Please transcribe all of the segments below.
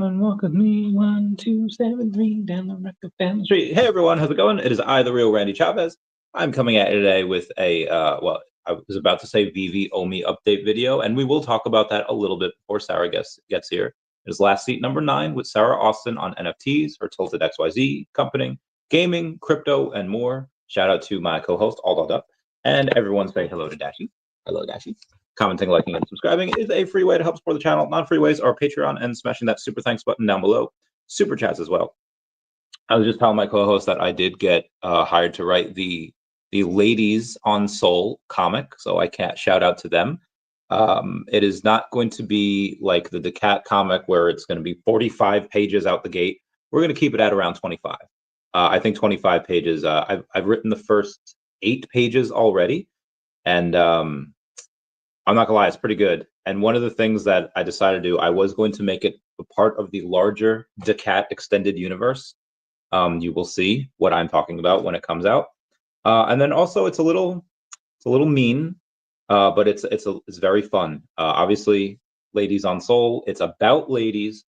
Come and walk with me, 1273 down the Rockefeller Street. Hey everyone, how's it going? It is I, the real Randy Chavez. I'm coming at you today with a well, I was about to say VeVe Omi update video, and we will talk about that a little bit before Sarah gets here. It is last seat number 9 with Sarah Austin on NFTs, her Tiltedxyz company, gaming, crypto, and more. Shout out to my co-host, All Dolled Up, and everyone say hello to Dashi. Hello, Dashi. Commenting, liking, and subscribing is a free way to help support the channel. Non-free ways are Patreon and smashing that super thanks button down below. Super chats as well. I was just telling my co-host that I did get hired to write the Ladies on Soul comic, so I can't shout out to them. It is not going to be like the daCAT comic where it's going to be 45 pages out the gate. We're going to keep it at around 25. I think 25 pages. I've written the first 8 pages already, and I'm not gonna lie, it's pretty good. And one of the things that I decided to do, I was going to make it a part of the larger daCAT extended universe. You will see what I'm talking about when it comes out. And then also it's a little mean, but it's very fun. Obviously, Ladies on Soul, it's about ladies,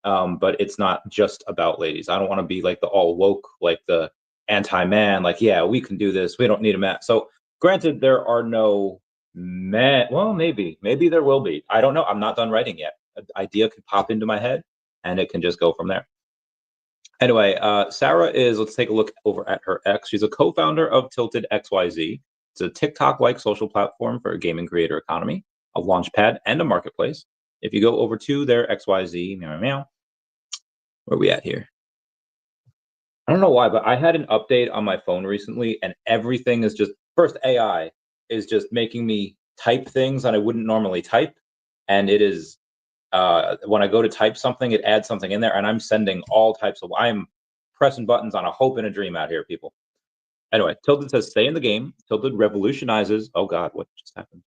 but it's not just about ladies. I don't want to be like the all woke, like the anti-man, like, yeah, we can do this, we don't need a man. So granted, there are no men. Well, maybe there will be. I don't know. I'm not done writing yet. An idea could pop into my head and it can just go from there. Anyway, Sarah is, let's take a look over at her X. She's a co-founder of Tiltedxyz. It's a TikTok-like social platform for a gaming creator economy, a launchpad, and a marketplace. If you go over to their XYZ, where are we at here? I don't know why, but I had an update on my phone recently, and everything is just, first, AI is just making me type things that I wouldn't normally type. And it is, when I go to type something, it adds something in there, and I'm sending all types of, I'm pressing buttons on a hope and a dream out here, people. Anyway, Tilted says, stay in the game. Tilted revolutionizes, oh God, what just happened?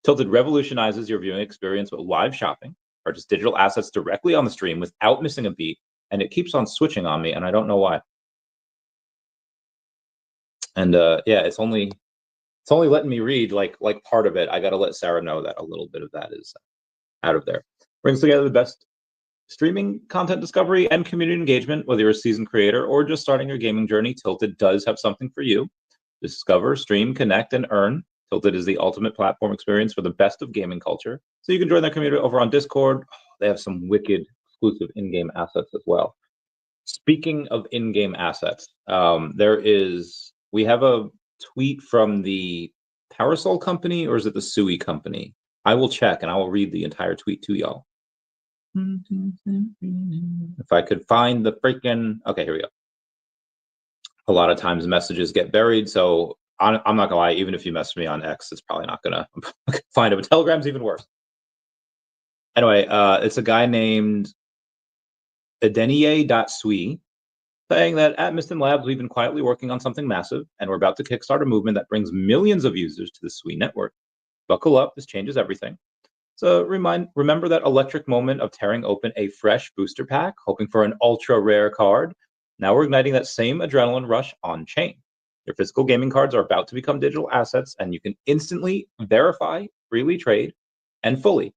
Tilted revolutionizes your viewing experience with live shopping. Purchase digital assets directly on the stream without missing a beat, and it keeps on switching on me, and I don't know why. And yeah, it's only letting me read like part of it. I got to let Sarah know that a little bit of that is out of there. Brings together the best streaming content discovery and community engagement. Whether you're a seasoned creator or just starting your gaming journey, Tilted does have something for you. Discover, stream, connect, and earn. Tilted is the ultimate platform experience for the best of gaming culture. So you can join their community over on Discord. They have some wicked exclusive in-game assets as well. Speaking of in-game assets, we have a tweet from the Parasol company, or is it the Sui company? I will check and I will read the entire tweet to y'all. If I could find the freaking, okay, here we go. A lot of times messages get buried, so I'm not gonna lie, even if you message me on X, it's probably not gonna find it, but Telegram's even worse. Anyway, it's a guy named Edenier.Sui, saying that at Mistin Labs, we've been quietly working on something massive, and we're about to kickstart a movement that brings millions of users to the Sui network. Buckle up, this changes everything. So remember that electric moment of tearing open a fresh booster pack, hoping for an ultra rare card? Now we're igniting that same adrenaline rush on chain. Your physical gaming cards are about to become digital assets, and you can instantly verify, freely trade, and fully.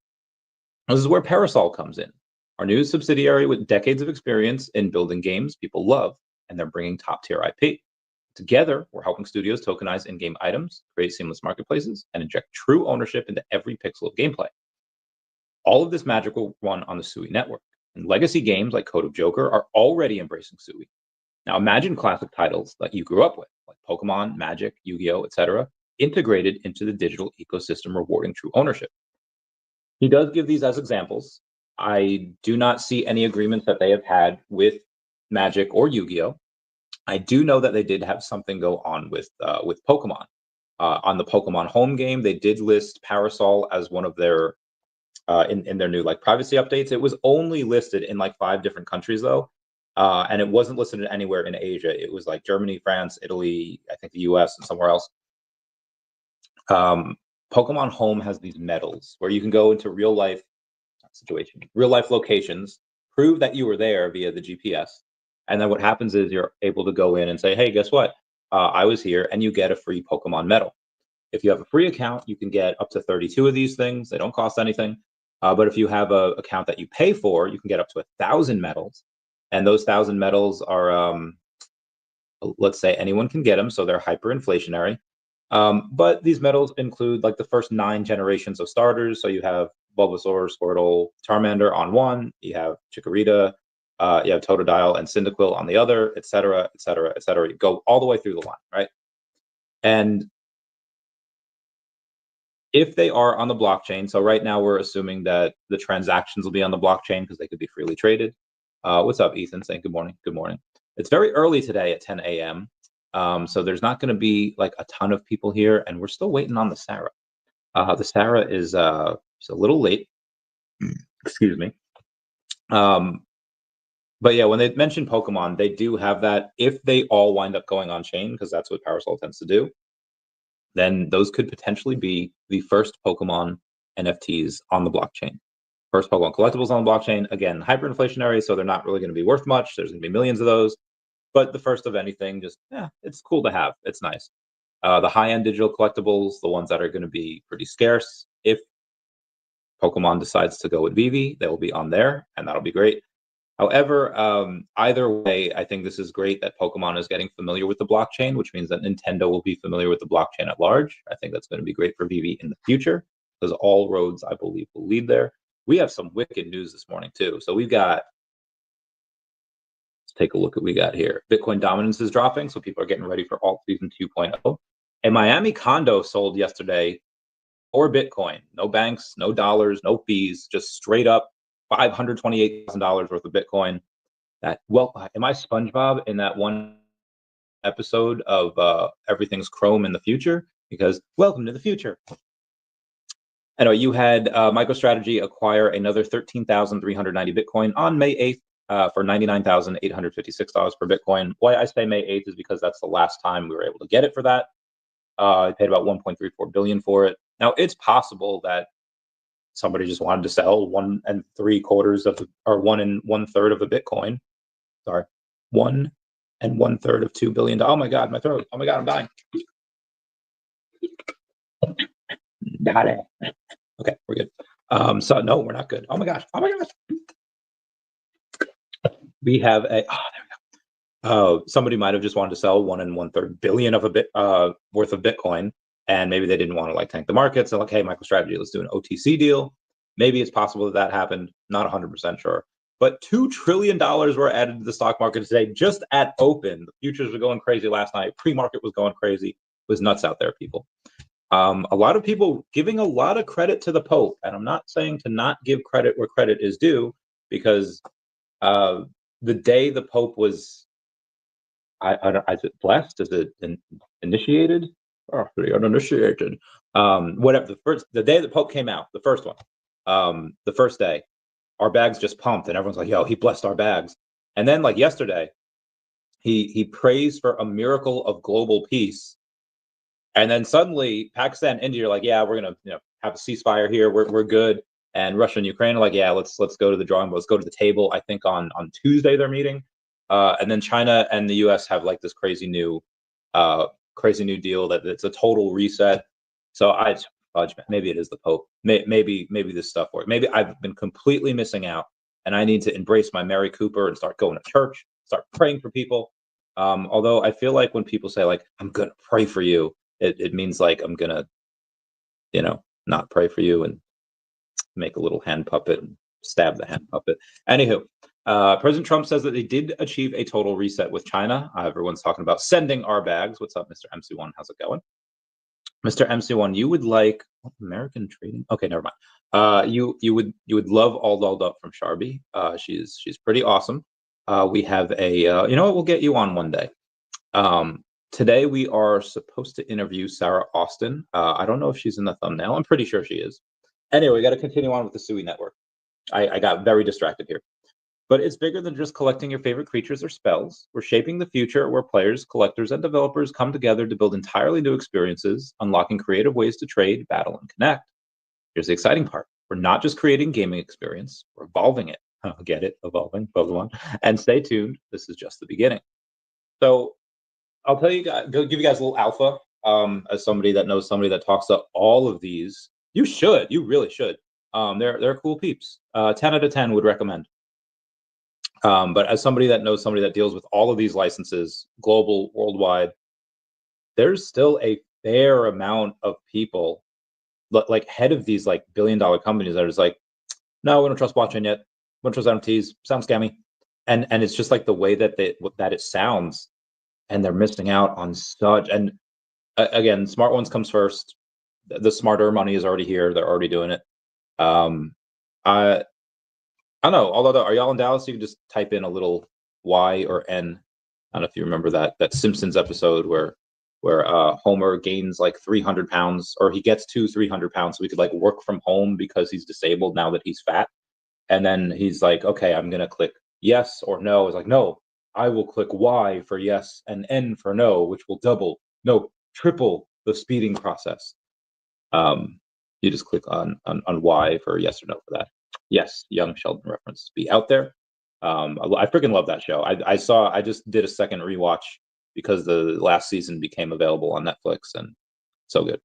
This is where Parasol comes in. Our new subsidiary with decades of experience in building games people love, and they're bringing top-tier IP. Together, we're helping studios tokenize in-game items, create seamless marketplaces, and inject true ownership into every pixel of gameplay. All of this magic will run on the Sui network, and legacy games like Code of Joker are already embracing Sui. Now imagine classic titles that you grew up with, like Pokemon, Magic, Yu-Gi-Oh, etc., integrated into the digital ecosystem, rewarding true ownership. He does give these as examples. I do not see any agreements that they have had with Magic or Yu-Gi-Oh. I do know that they did have something go on with Pokemon. On the Pokemon home game, they did list Parasol as one of their in their new like privacy updates. It was only listed in like 5 different countries though, and it wasn't listed anywhere in Asia. It was like Germany, France, Italy, I think the US, and somewhere else. Pokemon Home has these medals where you can go into real life locations, prove that you were there via the GPS, and then what happens is you're able to go in and say, hey, guess what? I was here, and you get a free Pokemon medal. If you have a free account, you can get up to 32 of these things. They don't cost anything. But if you have a account that you pay for, you can get up to 1,000 medals, and those 1,000 medals are, let's say anyone can get them, so they're hyperinflationary. But these medals include like the first 9 generations of starters. So you have Bulbasaur, Squirtle, Charmander on one, you have Chikorita, you have Totodile and Cyndaquil on the other, et cetera, et cetera, et cetera. You go all the way through the line, right? And if they are on the blockchain, so right now we're assuming that the transactions will be on the blockchain because they could be freely traded. What's up, Ethan? Saying good morning. Good morning. It's very early today at 10 a.m. So there's not going to be like a ton of people here, and we're still waiting on the Sarah. The Sarah is a little late. Excuse me. But yeah, when they mention Pokemon, they do have that. If they all wind up going on chain, because that's what Parasol tends to do, then those could potentially be the first Pokemon NFTs on the blockchain. First Pokemon collectibles on the blockchain. Again, hyperinflationary, so they're not really going to be worth much. There's going to be millions of those. But the first of anything, just, it's cool to have. It's nice. The high-end digital collectibles, the ones that are going to be pretty scarce, if Pokemon decides to go with VeVe, they will be on there, and that'll be great. However, either way, I think this is great that Pokemon is getting familiar with the blockchain, which means that Nintendo will be familiar with the blockchain at large. I think that's going to be great for VeVe in the future, because all roads, I believe, will lead there. We have some wicked news this morning, too. So we've got, let's take a look at what we got here. Bitcoin dominance is dropping, so people are getting ready for alt season 2.0. A Miami condo sold yesterday for Bitcoin. No banks, no dollars, no fees, just straight up $528,000 worth of Bitcoin. That, well, am I SpongeBob in that one episode of Everything's Chrome in the Future? Because welcome to the future. Anyway, you had MicroStrategy acquire another 13,390 Bitcoin on May 8th for $99,856 per Bitcoin. Why I say May 8th is because that's the last time we were able to get it for that. I paid about $1.34 billion for it. Now, it's possible that somebody just wanted to sell 1 3/4 of, or 1 1/3 of a Bitcoin. Sorry, 1 1/3 of $2 billion. Oh my God, my throat. Oh my God, I'm dying. Got it. Okay, we're good. So no, we're not good. Oh my gosh. Oh my gosh. We have a. Oh, there we go. Somebody might have just wanted to sell 1 1/3 billion of a bit worth of Bitcoin. And maybe they didn't want to like tank the market. So like, hey, MicroStrategy, let's do an OTC deal. Maybe it's possible that happed. Not 100% sure. But $2 trillion were added to the stock market today, just at open. The futures were going crazy last night. Pre-market was going crazy. It was nuts out there, people. A lot of people giving a lot of credit to the Pope. And I'm not saying to not give credit where credit is due, because the day the Pope was, is it blessed? Is it initiated? Oh, the uninitiated. Whatever. The day the Pope came out, the first one, the first day, our bags just pumped, and everyone's like, "Yo, he blessed our bags." And then, like yesterday, he praised for a miracle of global peace, and then suddenly Pakistan, India are like, "Yeah, we're gonna, have a ceasefire here. We're good." And Russia and Ukraine are like, "Yeah, let's go to the drawing board. Let's go to the table." I think on Tuesday they're meeting, and then China and the U.S. have like this crazy new deal that it's a total reset. So maybe it is the Pope. Maybe this stuff works. Maybe I've been completely missing out, and I need to embrace my Mary Cooper and start going to church, start praying for people. Although I feel like when people say like, "I'm gonna pray for you," it means like I'm gonna, not pray for you and make a little hand puppet and stab the hand puppet. Anywho, President Trump says that they did achieve a total reset with China. Everyone's talking about sending our bags. What's up, Mr. MC1? How's it going? Mr. MC1, you would like American trading? Okay, never mind. You would love All Dolled Up from Sharby. She's pretty awesome. We have a you know what? We'll get you on one day. Today we are supposed to interview Sarah Austin. I don't know if she's in the thumbnail. I'm pretty sure she is. Anyway, we got to continue on with the SUI network. I got very distracted here. But it's bigger than just collecting your favorite creatures or spells. We're shaping the future where players, collectors, and developers come together to build entirely new experiences, unlocking creative ways to trade, battle, and connect. Here's the exciting part. We're not just creating gaming experience, we're evolving it. Get it? Evolving, Pokemon. And stay tuned. This is just the beginning. So I'll tell you guys, give you guys a little alpha. As somebody that knows somebody that talks to all of these, you really should. They're cool peeps. 10 out of 10 would recommend. But as somebody that knows somebody that deals with all of these licenses, global, worldwide, there's still a fair amount of people, like head of these like billion-dollar companies that are just like, no, we don't trust blockchain yet. We don't trust NFTs. Sounds scammy. And it's just like the way that it sounds, and they're missing out on such. And again, smart ones comes first. The smarter money is already here. They're already doing it. I don't know. Although, are y'all in Dallas? You can just type in a little Y or N. I don't know if you remember that Simpsons episode where Homer gains like 300 pounds, or he gets to 300 pounds, so he could like work from home because he's disabled now that he's fat. And then he's like, okay, I'm gonna click yes or no. It's like, no, I will click Y for yes and N for no, which will triple the speeding process. You just click on Y for yes or no for that. Yes, young Sheldon reference be out there. I freaking love that show. I just did a second rewatch because the last season became available on Netflix, and so good.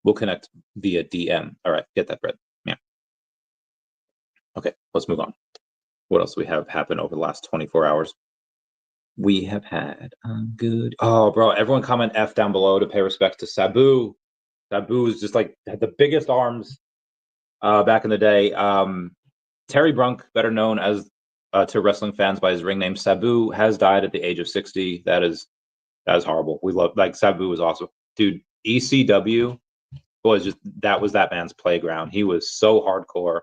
We'll connect via DM. All right, get that bread. Yeah. Okay, let's move on. What else do we have happen over the last 24 hours? We have had good. Oh, bro, everyone comment F down below to pay respect to Sabu. Sabu is just like had the biggest arms back in the day. Terry Brunk, better known as to wrestling fans by his ring name Sabu, has died at the age of 60. That is horrible. We love, like, Sabu was awesome, dude. ECW was that man's playground. He was so hardcore.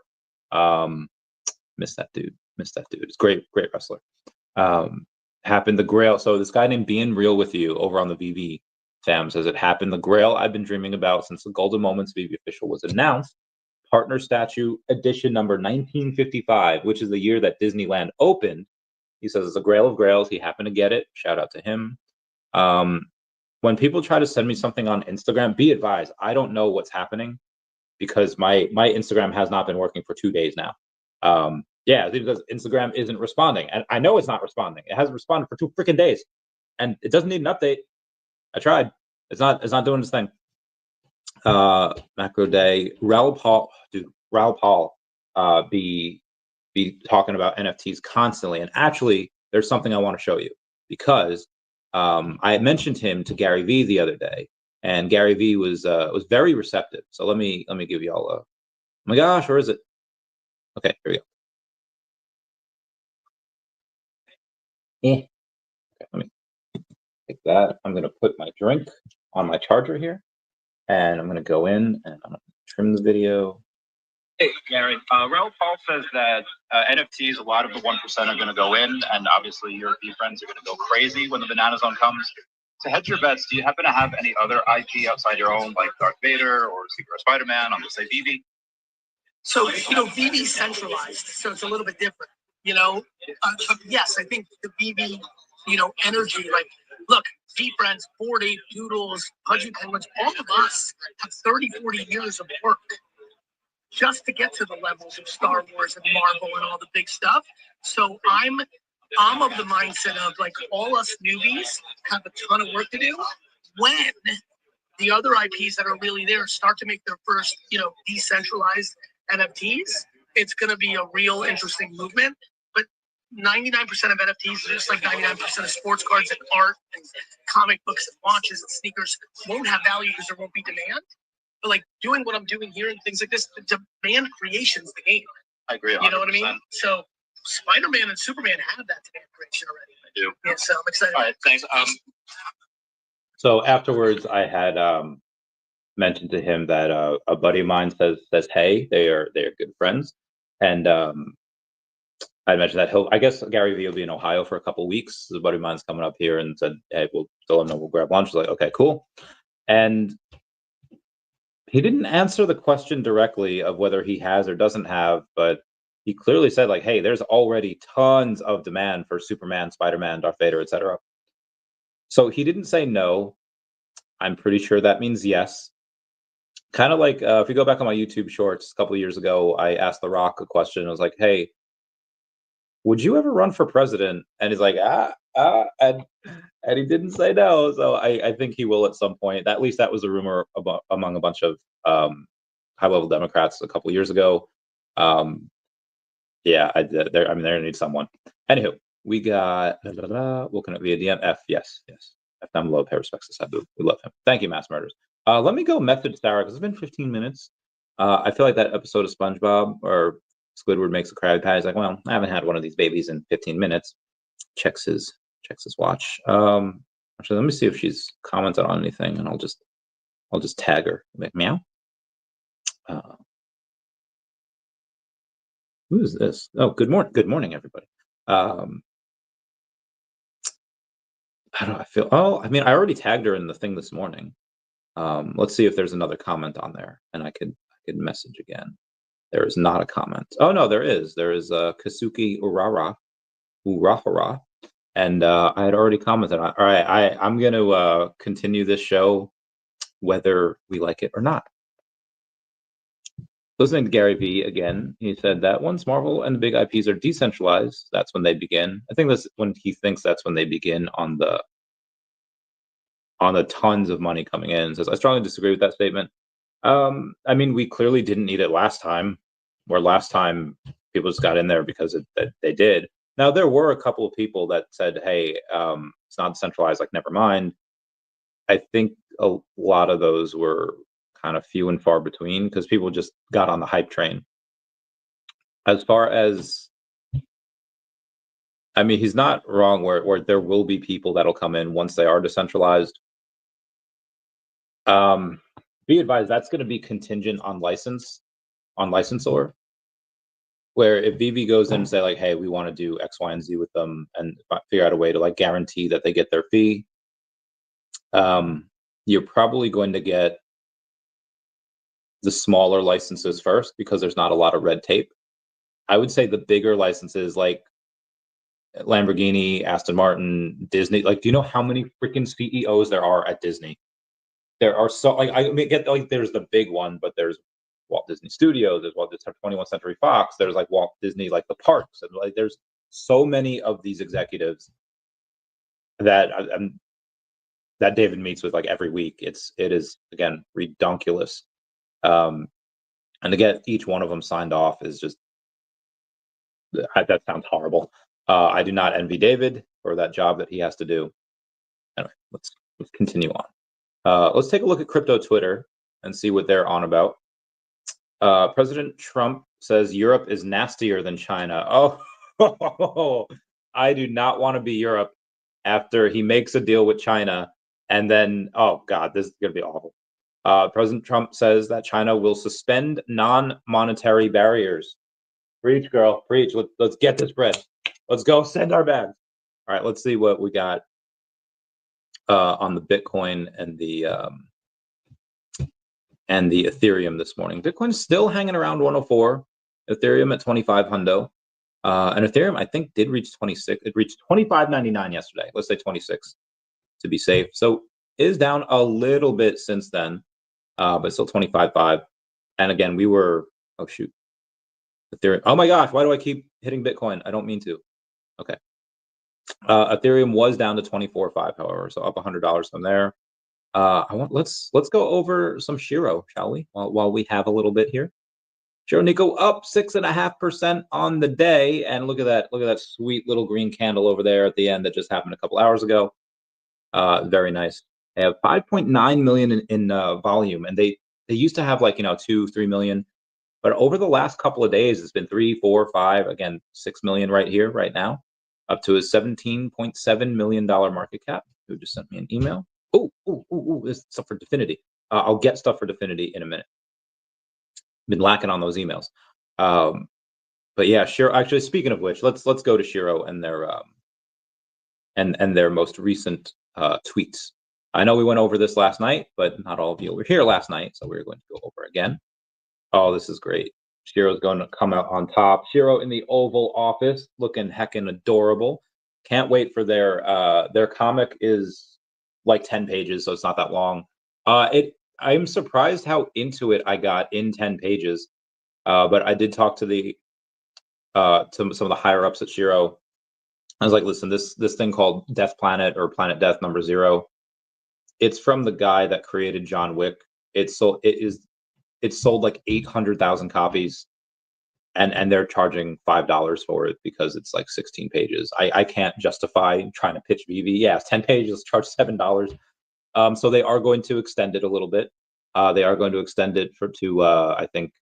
Miss that dude. It's great wrestler. Happened the Grail. So this guy named Being Real With You over on the VeVe fam says, it happened the Grail I've been dreaming about since the Golden Moments VeVe official was announced. Partner statue edition number 1955, which is the year that Disneyland opened. He says it's a Grail of Grails. He happened to get it. Shout out to him. When people try to send me something on Instagram, be advised, I don't know what's happening because my Instagram has not been working for 2 days now. Yeah, because Instagram isn't responding, and I know it's not responding. It hasn't responded for 2 freaking days, and it doesn't need an update. I tried. It's not doing its thing. Macro day. Raul Paul be talking about NFTs constantly, and actually, there's something I want to show you because I mentioned him to Gary Vee the other day, and Gary Vee was very receptive. So let me give y'all a. Oh my gosh, where is it? Okay, here we go. Okay, let me take that. I'm gonna put my drink on my charger here, and I'm gonna go in and I'm gonna trim the video. Hey, Gary. Raul Paul says that NFTs, a lot of the 1% are going to go in, and obviously your friends are going to go crazy when the banana zone comes. To hedge your bets, do you happen to have any other IP outside your own, like Darth Vader or Secret Spider-Man on, say, VeVe? So, VeVe's centralized, so it's a little bit different, but yes, I think the VeVe, energy, like, look, V-Friends, Bored Ape, Doodles, Pudgy Penguins, all of us have 30, 40 years of work just to get to the levels of Star Wars and Marvel and all the big stuff. So I'm of the mindset of, like, all us newbies have a ton of work to do. When the other IPs that are really there start to make their first, decentralized NFTs, it's going to be a real interesting movement. But 99% of NFTs, just like 99% of sports cards and art and comic books and watches and sneakers, won't have value because there won't be demand. But, like, doing what I'm doing here and things like this, the demand creation's the game. I agree. 100%. You know what I mean? So Spider-Man and Superman have that demand creation already. I do. Yeah, so I'm excited. All right, thanks. So afterwards, I had mentioned to him that a buddy of mine says hey, they are good friends, and I mentioned that I guess Gary Vee will be in Ohio for a couple of weeks. A buddy of mine's coming up here and said, hey, we'll tell him no, we'll grab lunch. I was like, okay, cool. And he didn't answer the question directly of whether he has or doesn't have, but he clearly said, like, hey, there's already tons of demand for Superman, Spider-Man, Darth Vader, etc. So he didn't say no. I'm pretty sure that means yes. Kind of like if you go back on my YouTube shorts a couple of years ago, I asked The Rock a question. I was like, hey, would you ever run for president? And he's like, and he didn't say no. So I think he will at some point. At least that was a rumor among a bunch of high-level Democrats a couple of years ago. Yeah, they're gonna need someone. Anywho, we got looking at via DM. F, yes. F down below, pay respects to Sabu. We love him. Thank you, Mass Murders. Let me go method Sarah, because it's been 15 minutes. I feel like that episode of SpongeBob or Squidward makes a Krabby Patty. He's like, well, I haven't had one of these babies in 15 minutes. Checks his watch. Actually, let me see if she's commented on anything, and I'll just tag her. Like, meow. Who is this? Oh, good morning, everybody. How do I feel? Oh, I mean, I already tagged her in the thing this morning. Let's see if there's another comment on there, and I could message again. There is not a comment. Oh no, there is. There is Kasuki Urahara, and I had already commented on. All right, I'm going to continue this show, whether we like it or not. Listening to Gary V again, he said that once Marvel and the big IPs are decentralized, that's when they begin. I think that's when he thinks that's when they begin on the tons of money coming in. Says I strongly disagree with that statement. I mean, we clearly didn't need it last time. Where last time people just got in there because they did. Now there were a couple of people that said, "Hey, it's not decentralized. Like, never mind." I think a lot of those were kind of few and far between because people just got on the hype train. As far as, I mean, he's not wrong where there will be people that'll come in once they are decentralized. Be advised, that's going to be contingent on licensor. Where if VeVe goes in and say like, hey, we want to do X, Y, and Z with them and figure out a way to like guarantee that they get their fee, you're probably going to get the smaller licenses first because there's not a lot of red tape. I would say the bigger licenses like Lamborghini, Aston Martin, Disney, like, do you know how many freaking CEOs there are at Disney? There are so, like, I get like there's the big one, but there's Walt Disney Studios, there's Walt Disney 21st Century Fox, there's like Walt Disney, like the parks, and like there's so many of these executives that that David meets with like every week. It is again redonkulous. And to get each one of them signed off is just, that sounds horrible. I do not envy David for that job that he has to do. Anyway, let's continue on. Let's take a look at crypto Twitter and see what they're on about. President Trump says Europe is nastier than China. Oh, I do not want to be Europe after he makes a deal with China and then, oh God, this is going to be awful. President Trump says that China will suspend non-monetary barriers. Preach, girl, preach. Let's get this bread. Let's go send our bags. All right, let's see what we got on the Bitcoin and the Ethereum this morning. Bitcoin's still hanging around 104. Ethereum at 25 hundo. And Ethereum, I think, did reach 26. It reached 25.99 yesterday. Let's say 26 to be safe. So is down a little bit since then, but still 25.5. And again, we were, oh shoot, Ethereum. Oh my gosh, why do I keep hitting Bitcoin? I don't mean to. Okay. Ethereum was down to 24.5, however, so up $100 from there. Let's go over some SHIRO, shall we? While we have a little bit here. SHIRO Nico up 6.5% on the day, and look at that sweet little green candle over there at the end that just happened a couple hours ago. Very nice. They have 5.9 million in volume, and they used to have like 2-3 million, but over the last couple of days it's been 3, 4, 5, again 6 million right here, right now, up to a $17.7 million market cap. Who just sent me an email? Oh, this stuff for DEVVE. I'll get stuff for DEVVE in a minute. Been lacking on those emails. But yeah, SHIRO. Actually, speaking of which, let's go to SHIRO and their and their most recent tweets. I know we went over this last night, but not all of you were here last night, so we're going to go over again. Oh, this is great. SHIRO's going to come out on top. SHIRO in the Oval Office, looking heckin' adorable. Can't wait for their comic is like 10 pages, so it's not that long. I'm surprised how into it I got in 10 pages. But I did talk to to some of the higher ups at SHIRO. I was like, listen, this thing called Death Planet or Planet Death number 0, it's from the guy that created John Wick. It sold like 800,000 copies, and they're charging $5 for it because it's like 16 pages. I can't justify trying to pitch VeVe. Yeah, it's 10 pages, charge $7. So they are going to extend it a little bit. They are going to extend it to I think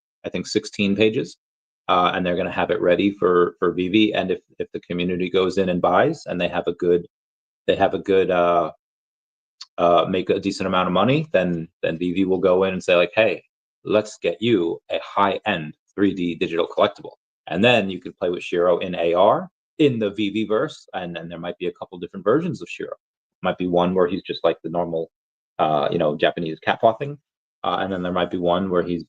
16 pages, and they're going to have it ready for VeVe. And if the community goes in and buys, and they have a good make a decent amount of money, then VeVe will go in and say like, hey, let's get you a high-end 3D digital collectible, and then you can play with SHIRO in AR in the VeVe verse, and then there might be a couple different versions of SHIRO. Might be one where he's just like the normal, Japanese cat paw thing, and then there might be one where he's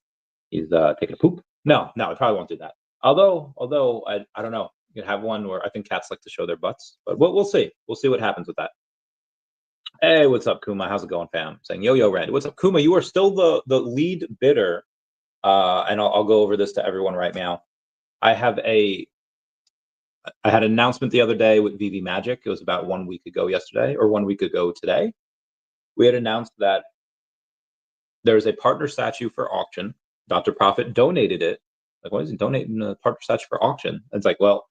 taking a poop. No, I probably won't do that. Although I don't know. You can have one where I think cats like to show their butts, but we'll see. We'll see what happens with that. Hey, what's up, Kuma? How's it going, fam? Saying yo, Randy. What's up, Kuma? You are still the lead bidder, and I'll go over this to everyone right now. I had an announcement the other day with VeVe Magic. It was about 1 week ago yesterday, or 1 week ago today. We had announced that there's a partner statue for auction. Dr. Profit donated it. Like, why is he donating a partner statue for auction? It's like, well,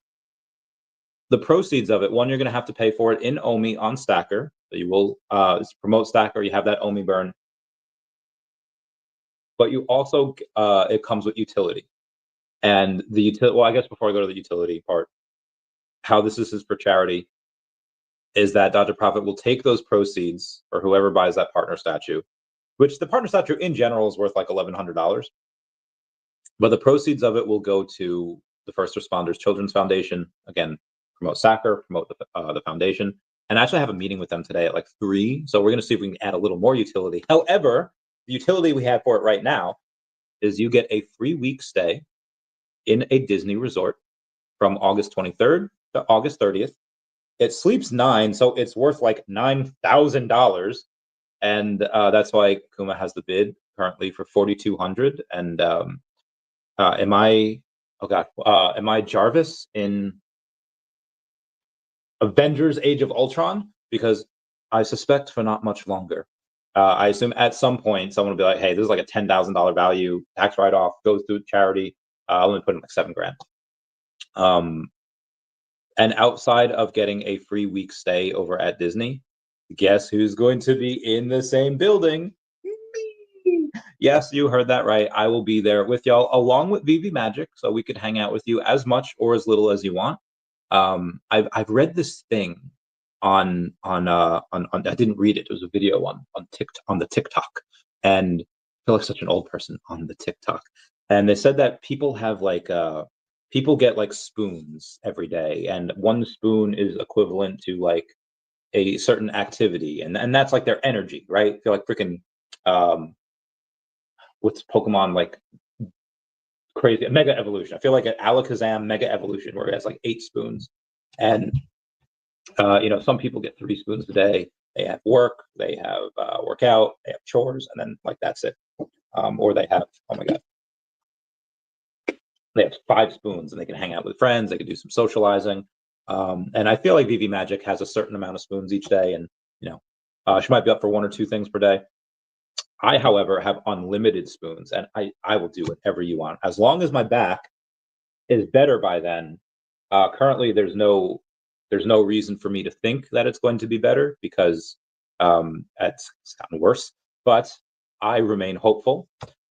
the proceeds of it, one, you're going to have to pay for it in OMI on Stacker. So you will promote Stacker. You have that OMI burn. But you also, it comes with utility. And the utility, well, I guess before I go to the utility part, how this is for charity is that Dr. Profit will take those proceeds, or whoever buys that partner statue, which the partner statue in general is worth like $1,100. But the proceeds of it will go to the First Responders Children's Foundation. Again, promote Stacker, promote the foundation. And I actually have a meeting with them today at like 3. So we're going to see if we can add a little more utility. However, the utility we have for it right now is you get a free week stay in a Disney resort from August 23rd to August 30th. It sleeps 9, so it's worth like $9,000. And that's why Kuma has the bid currently for $4,200. And am I Jarvis in Avengers Age of Ultron? Because I suspect for not much longer. I assume at some point someone will be like, hey, this is like a $10,000 value, tax write-off, goes through charity. I'll only put in like $7,000. And outside of getting a free week stay over at Disney, guess who's going to be in the same building? Me. Yes, you heard that right. I will be there with y'all along with VeVe Magic, so we could hang out with you as much or as little as you want. I've read this thing on I didn't read it. It was a video on the TikTok, and I feel like such an old person on the TikTok. And they said that people have like people get like spoons every day, and one spoon is equivalent to like a certain activity, and that's like their energy, right? I feel like freaking what's Pokemon like crazy Mega Evolution. I feel like an Alakazam Mega Evolution where it has like 8 spoons, and some people get 3 spoons a day. They have work, they have workout, they have chores, and then like that's it. Or they have, oh my god, they have 5 spoons and they can hang out with friends, they can do some socializing. And I feel like VeVe Magic has a certain amount of spoons each day, and she might be up for 1 or 2 things per day. I, however, have unlimited spoons, and I will do whatever you want as long as my back is better by then. Currently, there's no reason for me to think that it's going to be better, because it's gotten worse. But I remain hopeful.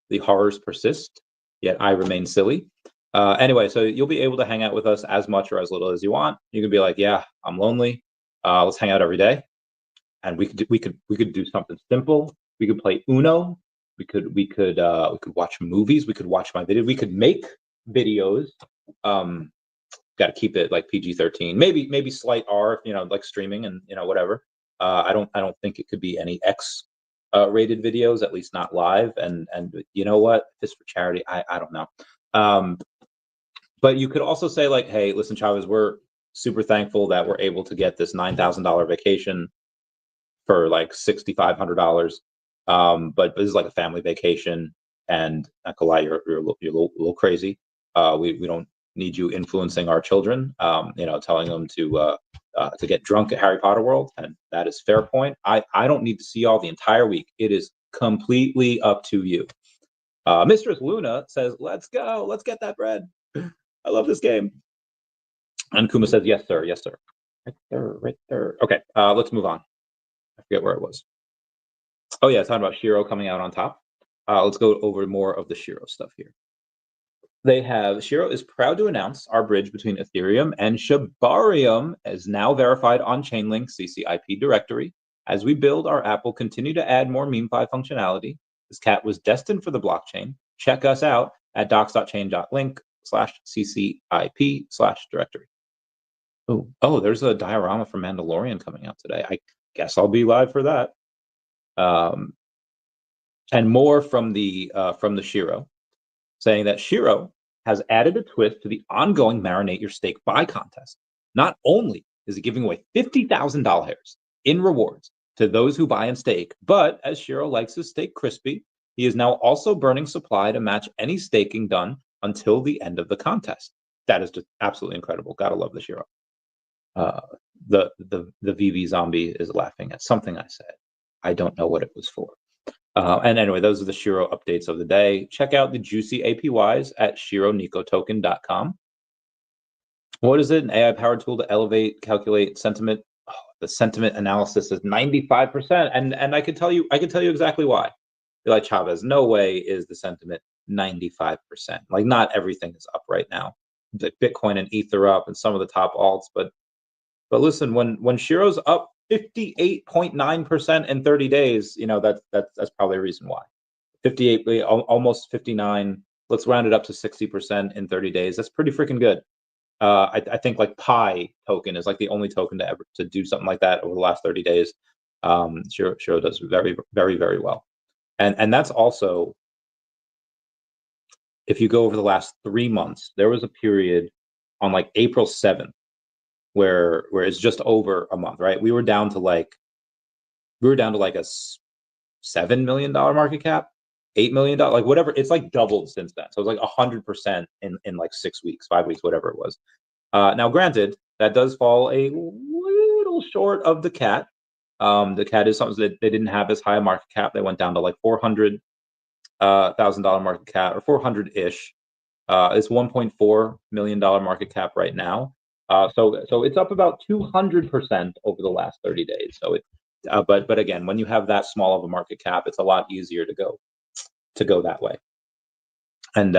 The horrors persist, yet I remain silly. Anyway, so you'll be able to hang out with us as much or as little as you want. You can be like, yeah, I'm lonely. Let's hang out every day, and we could do something simple. We could play Uno. We could watch movies. We could watch my video. We could make videos. Got to keep it like PG-13. Maybe slight R, like streaming and whatever. I don't think it could be any X rated videos, at least not live. And you know what? If it's for charity, I don't know. But you could also say like, hey, listen, Chavez, we're super thankful that we're able to get this $9,000 vacation for like $6,500. But this is like a family vacation, and not gonna lie, you're a little crazy. We don't need you influencing our children, telling them to get drunk at Harry Potter World, and that is fair point. I don't need to see y'all the entire week. It is completely up to you. Mistress Luna says, let's go, let's get that bread. I love this game. And Kuma says, yes, sir. Yes, sir. Right there. Okay, let's move on. I forget where it was. Oh, yeah, talking about SHIRO coming out on top. Let's go over more of the SHIRO stuff here. They have, SHIRO is proud to announce our bridge between Ethereum and Shibarium is now verified on Chainlink CCIP directory. As we build, our app will continue to add more MemeFi functionality. This cat was destined for the blockchain. Check us out at docs.chain.link/CCIP/directory. Oh, there's a diorama from Mandalorian coming out today. I guess I'll be live for that. And more from the SHIRO, saying that SHIRO has added a twist to the ongoing Marinate Your Stake buy contest. Not only is it giving away $50,000 in rewards to those who buy and stake, but as SHIRO likes his stake crispy, he is now also burning supply to match any staking done until the end of the contest. That is just absolutely incredible. Gotta love the SHIRO. The VeVe zombie is laughing at something I said. I don't know what it was for. And anyway, those are the SHIRO updates of the day. Check out the juicy APYs at ShiroNicotoken.com. What is it? An AI-powered tool to calculate sentiment. Oh, the sentiment analysis is 95%, and I can tell you exactly why. You're like, Chavez, no way is the sentiment 95%. Like, not everything is up right now. The Bitcoin and Ether up, and some of the top alts, but listen, when SHIRO's up 58.9% in 30 days, you know, that's probably a reason why. 58, almost 59. Let's round it up to 60% in 30 days. That's pretty freaking good. I think like Pi token is like the only token to do something like that over the last 30 days. SHIRO does very, very, very well. And that's also, if you go over the last 3 months, there was a period on like April 7th where it's just over a month, right? We were down to like a $7 million market cap, $8 million, like whatever. It's like doubled since then. So it's like 100% in like 6 weeks, 5 weeks, whatever it was. Now, granted, that does fall a little short of the cat. The cat is something that they didn't have as high a market cap. They went down to like $400,000 market cap, or 400-ish. It's $1.4 million market cap right now. So it's up about 200% over the last 30 days. So but again, when you have that small of a market cap, it's a lot easier to go that way. And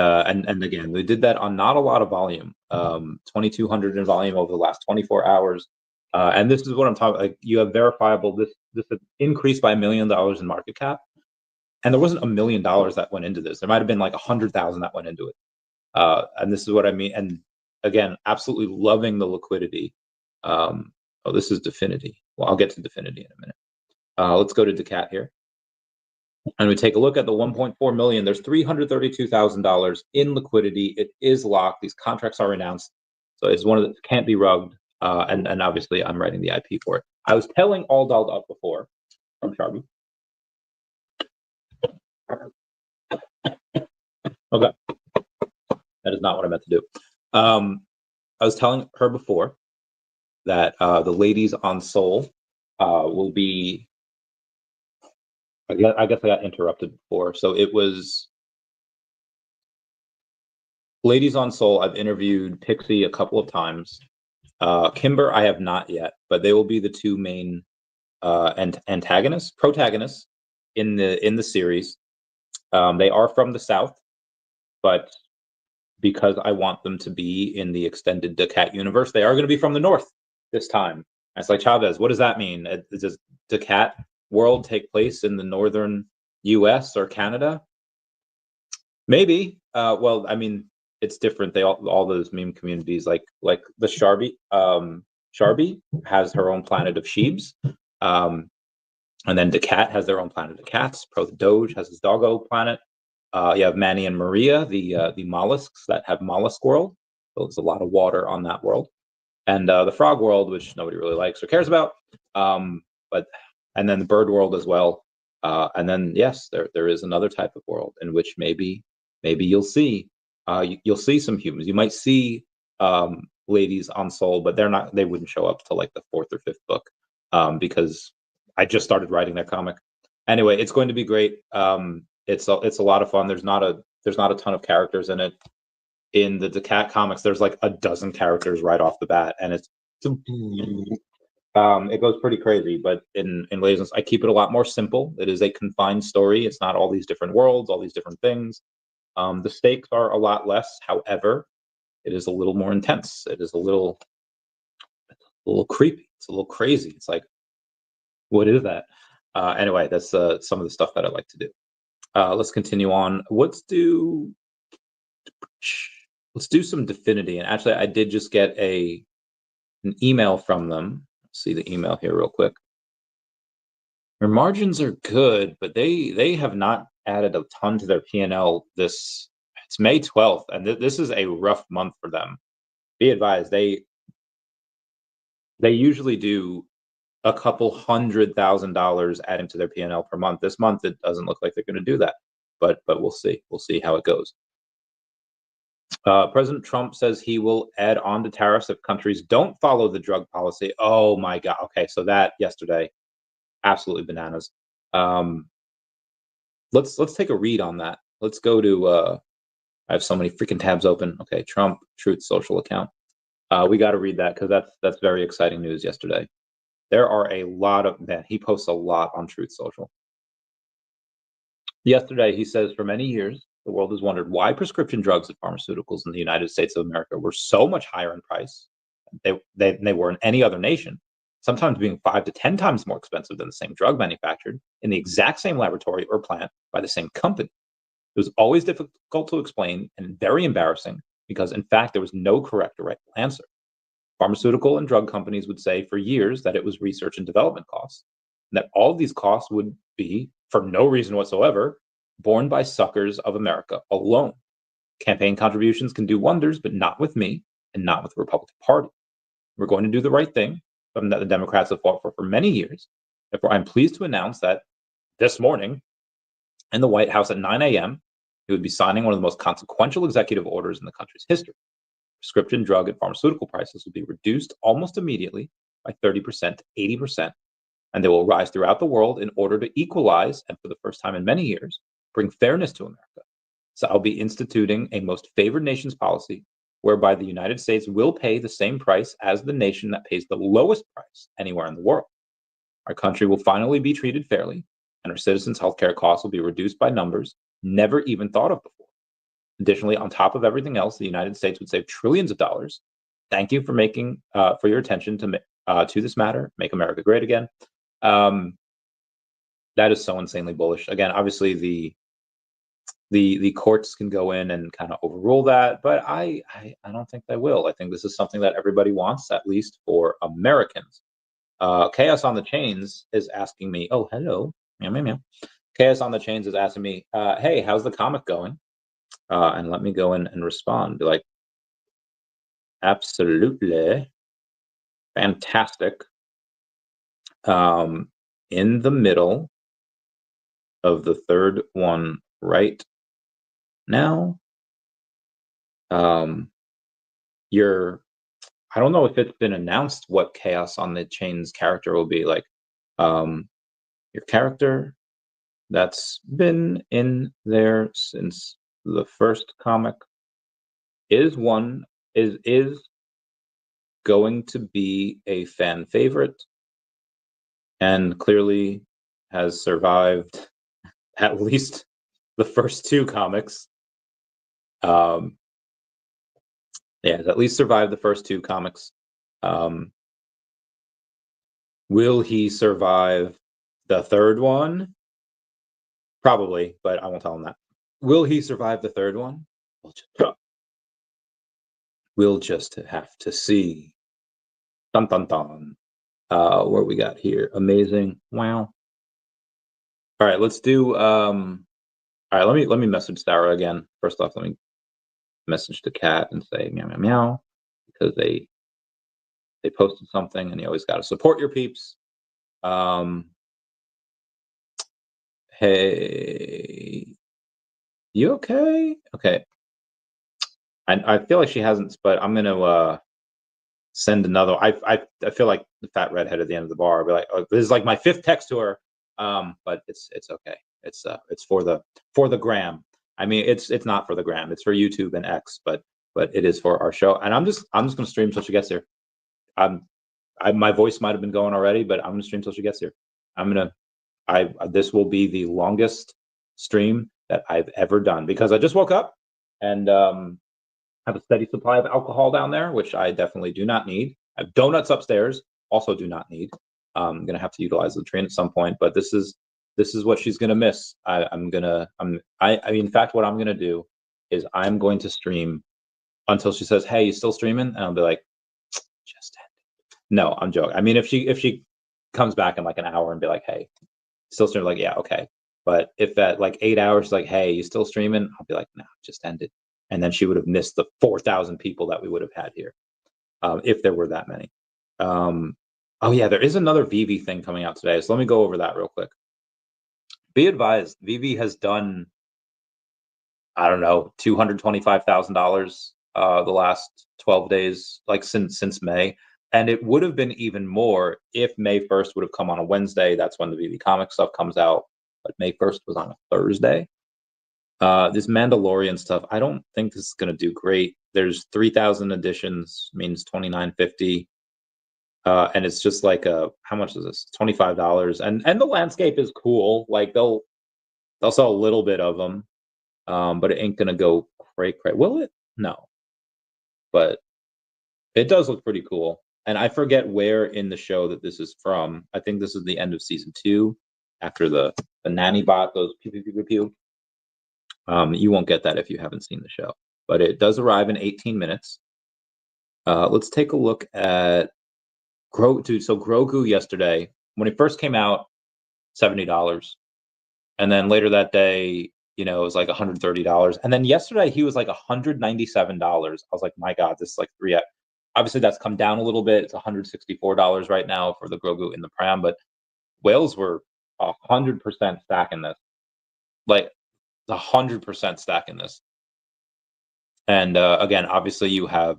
again, we did that on not a lot of volume, 2,200 in volume over the last 24 hours. And this is what I'm talking. Like, you have verifiable. This has increased by $1 million in market cap, and there wasn't $1 million that went into this. There might have been like 100,000 that went into it. And this is what I mean. And again, absolutely loving the liquidity. This is DEFINITY. Well, I'll get to DEFINITY in a minute. Let's go to daCAT here. And we take a look at the 1.4 million. There's $332,000 in liquidity. It is locked. These contracts are announced. So it's one of the, can't be rugged. And obviously I'm writing the IP for it. I was telling All Dolled Up before from Sharby. Okay. That is not what I meant to do. I was telling her before that the ladies on Soul will be, I guess I got interrupted before. So it was Ladies on Soul. I've interviewed Pixie a couple of times. Kimber, I have not yet, but they will be the two main protagonists in the series. They are from the South, but because I want them to be in the extended daCAT universe, they are going to be from the North this time. And it's like, Chavez, what does that mean? Does daCAT world take place in the northern US or Canada? Maybe. Well, I mean, it's different. They all those meme communities, like the Sharby has her own planet of Sheebs. And then daCAT has their own planet of cats. Pro the Doge has his doggo planet. You have Manny and Maria, the mollusks that have Mollusk World. So there's a lot of water on that world. And the frog world, which nobody really likes or cares about. And then the bird world as well. And then, yes, there is another type of world in which maybe you'll see some humans. You might see ladies on Soul, but they wouldn't show up till like the 4th or 5th book, because I just started writing that comic. Anyway, it's going to be great. It's a lot of fun. There's not a ton of characters in it. in the daCAT comics, there's like a dozen characters right off the bat, and it goes pretty crazy. But in Legends, I keep it a lot more simple. It is a confined story. It's not all these different worlds, all these different things. The stakes are a lot less. However, it is a little more intense. It is a little creepy. It's a little crazy. It's like, what is that? Anyway, that's some of the stuff that I like to do. Let's continue on. Let's do some Definity. And actually, I did just get an email from them. Let's see the email here real quick. Their margins are good, but they have not added a ton to their P&L it's May 12th, and this is a rough month for them. Be advised, they usually do a couple $100,000 adding to their P&L per month. This month, it doesn't look like they're going to do that, but we'll see. We'll see how it goes. President Trump says he will add on to tariffs if countries don't follow the drug policy. Oh my God. Okay, so that yesterday, absolutely bananas. Let's take a read on that. Let's go to. I have so many freaking tabs open. Okay, Trump Truth Social account. We got to read that because that's very exciting news yesterday. There are a lot of he posts a lot on Truth Social. Yesterday, he says, for many years, the world has wondered why prescription drugs and pharmaceuticals in the United States of America were so much higher in price than they were in any other nation, sometimes being 5 to 10 times more expensive than the same drug manufactured in the exact same laboratory or plant by the same company. It was always difficult to explain and very embarrassing because, in fact, there was no correct or right answer. Pharmaceutical and drug companies would say for years that it was research and development costs, and that all of these costs would be, for no reason whatsoever, borne by suckers of America alone. Campaign contributions can do wonders, but not with me and not with the Republican Party. We're going to do the right thing, something that the Democrats have fought for many years. Therefore, I'm pleased to announce that this morning in the White House at 9 a.m., he would be signing one of the most consequential executive orders in the country's history. Prescription drug and pharmaceutical prices will be reduced almost immediately by 30% to 80%, and they will rise throughout the world in order to equalize, and for the first time in many years, bring fairness to America. So I'll be instituting a most favored nations policy whereby the United States will pay the same price as the nation that pays the lowest price anywhere in the world. Our country will finally be treated fairly, and our citizens' healthcare costs will be reduced by numbers never even thought of before. Additionally, on top of everything else, the United States would save trillions of dollars. Thank you for for your attention to this matter. Make America great again. That is so insanely bullish. Again, obviously the courts can go in and kind of overrule that, but I don't think they will. I think this is something that everybody wants, at least for Americans. Chaos on the Chains is asking me, oh, hello. Meow, meow, meow. Chaos on the Chains is asking me, hey, how's the comic going? And let me go in and respond. Be like, absolutely fantastic. In the middle of the third one right now. I don't know if it's been announced what Chaos on the Chains character will be like. Your character that's been in there since the first comic is going to be a fan favorite and clearly has survived at least the first two comics. Has at least survived the first two comics. Will he survive the third one? Probably, but I won't tell him that. Will he survive the third one? We'll just have to see. Dun dun dun. What we got here? Amazing. Wow. All right, let's do all right, let me message Sarah again. First off, let me message the cat and say meow meow meow, because they posted something and you always gotta support your peeps. Hey, you okay? Okay. I feel like she hasn't, but I'm gonna send another. I feel like the fat redhead at the end of the bar. I'll be like, oh, this is like my fifth text to her. But it's okay. It's for the gram. I mean, it's not for the gram. It's for YouTube and X. But but it is for our show. And I'm just gonna stream till she gets here. My voice might have been going already, but I'm gonna stream till she gets here. This will be the longest stream that I've ever done because I just woke up and have a steady supply of alcohol down there, which I definitely do not need. I have donuts upstairs, also do not need. I'm gonna have to utilize the train at some point, but this is what she's gonna miss. In fact, what I'm gonna do is I'm going to stream until she says, "Hey, you still streaming?" And I'll be like, "Just end." No, I'm joking. I mean, if she comes back in like an hour and be like, "Hey, still streaming?" Like, yeah, okay. But if at like 8 hours, like, "Hey, you still streaming?" I'll be like, "No, just end it." And then she would have missed the 4,000 people that we would have had here, if there were that many. Oh yeah, there is another VeVe thing coming out today, so let me go over that real quick. Be advised, VeVe has done, I don't know, $225,000 the last 12 days, like since May, and it would have been even more if May 1st would have come on a Wednesday. That's when the VeVe comic stuff comes out, but May 1st was on a Thursday. This Mandalorian stuff, I don't think this is going to do great. There's 3,000 editions, means $29.50. And it's just like how much is this? $25. And the landscape is cool. Like they'll sell a little bit of them, but it ain't gonna go great. Will it? No. But it does look pretty cool. And I forget where in the show that this is from. I think this is the end of season 2, after the nanny bot goes pew pew pew pew pew. You won't get that if you haven't seen the show, but it does arrive in 18 minutes. Let's take a look at Grogu. So Grogu yesterday, when it first came out, $70, and then later that day, it was like $130, and then yesterday he was like $197. I was like, my God, this is like 3x. Obviously, that's come down a little bit. It's $164 right now for the Grogu in the pram, but whales were 100% stacking this, like 100% stacking this. And again, obviously, you have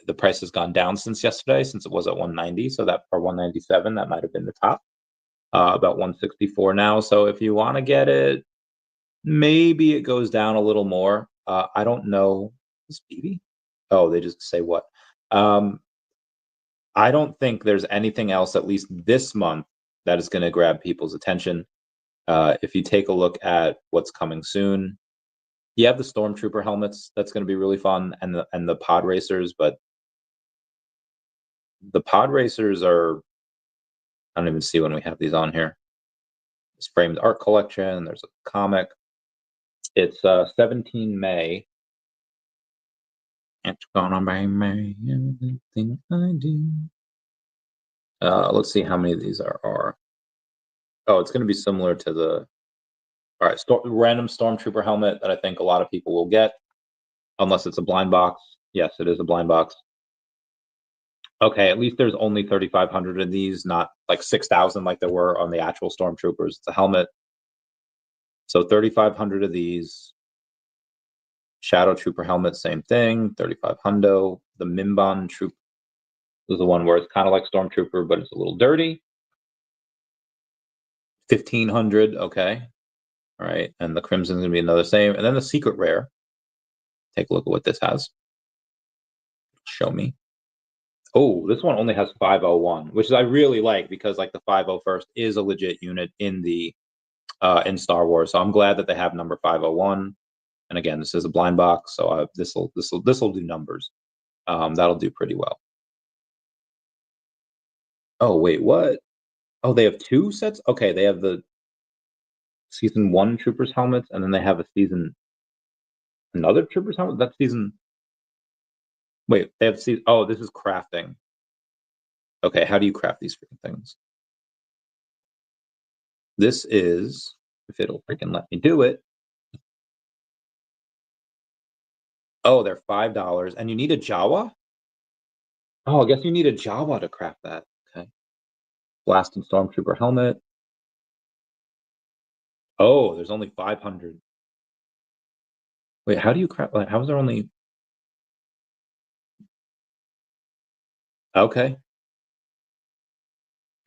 the price has gone down since yesterday, since it was at 190. So that, or 197, that might have been the top. About 164 now. So if you want to get it, maybe it goes down a little more. I don't know. Is VeVe? Oh, they just say what? I don't think there's anything else, at least this month, that is going to grab people's attention. If you take a look at what's coming soon, you have the Stormtrooper helmets. That's going to be really fun, and the pod racers. But the pod racers are, I don't even see when we have these on here. This framed art collection. There's a comic. It's 17 May. It's gonna be May. Everything I do. Let's see how many of these are. Oh, it's going to be similar to the. All right, random Stormtrooper helmet that I think a lot of people will get, unless it's a blind box. Yes, it is a blind box. Okay, at least there's only 3,500 of these, not like 6,000 like there were on the actual Stormtroopers. It's a helmet. So 3,500 of these. Shadow Trooper helmet, same thing, 3,500. The Mimban Troop is the one where it's kind of like Stormtrooper, but it's a little dirty. 1,500, okay. All right, and the Crimson's gonna be another same. And then the Secret Rare. Take a look at what this has. Show me. Oh, this one only has 501, which is I really like, because like the 501st is a legit unit in the in Star Wars. So I'm glad that they have number 501. And again, this is a blind box, so this will do numbers. That'll do pretty well. Oh wait, what? Oh, they have 2 sets. Okay, they have the season 1 Troopers helmets, and then they have another Troopers helmet. That's season. Wait, they have season. Oh, this is crafting. Okay, how do you craft these freaking things? This is, if it'll freaking let me do it. Oh, they're $5, and you need a Jawa? Oh, I guess you need a Jawa to craft that. Okay. Blast and Stormtrooper helmet. Oh, there's only 500. Wait, how do you craft? How is there only? Okay.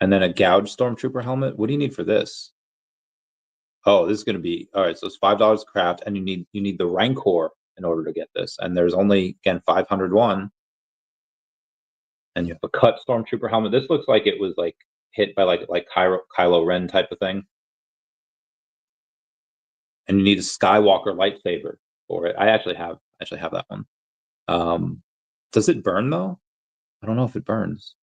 And then a Gouge Stormtrooper helmet. What do you need for this? Oh, this is going to be all right. So it's $5 craft, and you need the Rancor in order to get this. And there's only, again, 501. And you have a cut stormtrooper helmet. This looks like it was like hit by like Kylo Ren type of thing. And you need a Skywalker lightsaber for it. I actually have that one. Does it burn though? I don't know if it burns.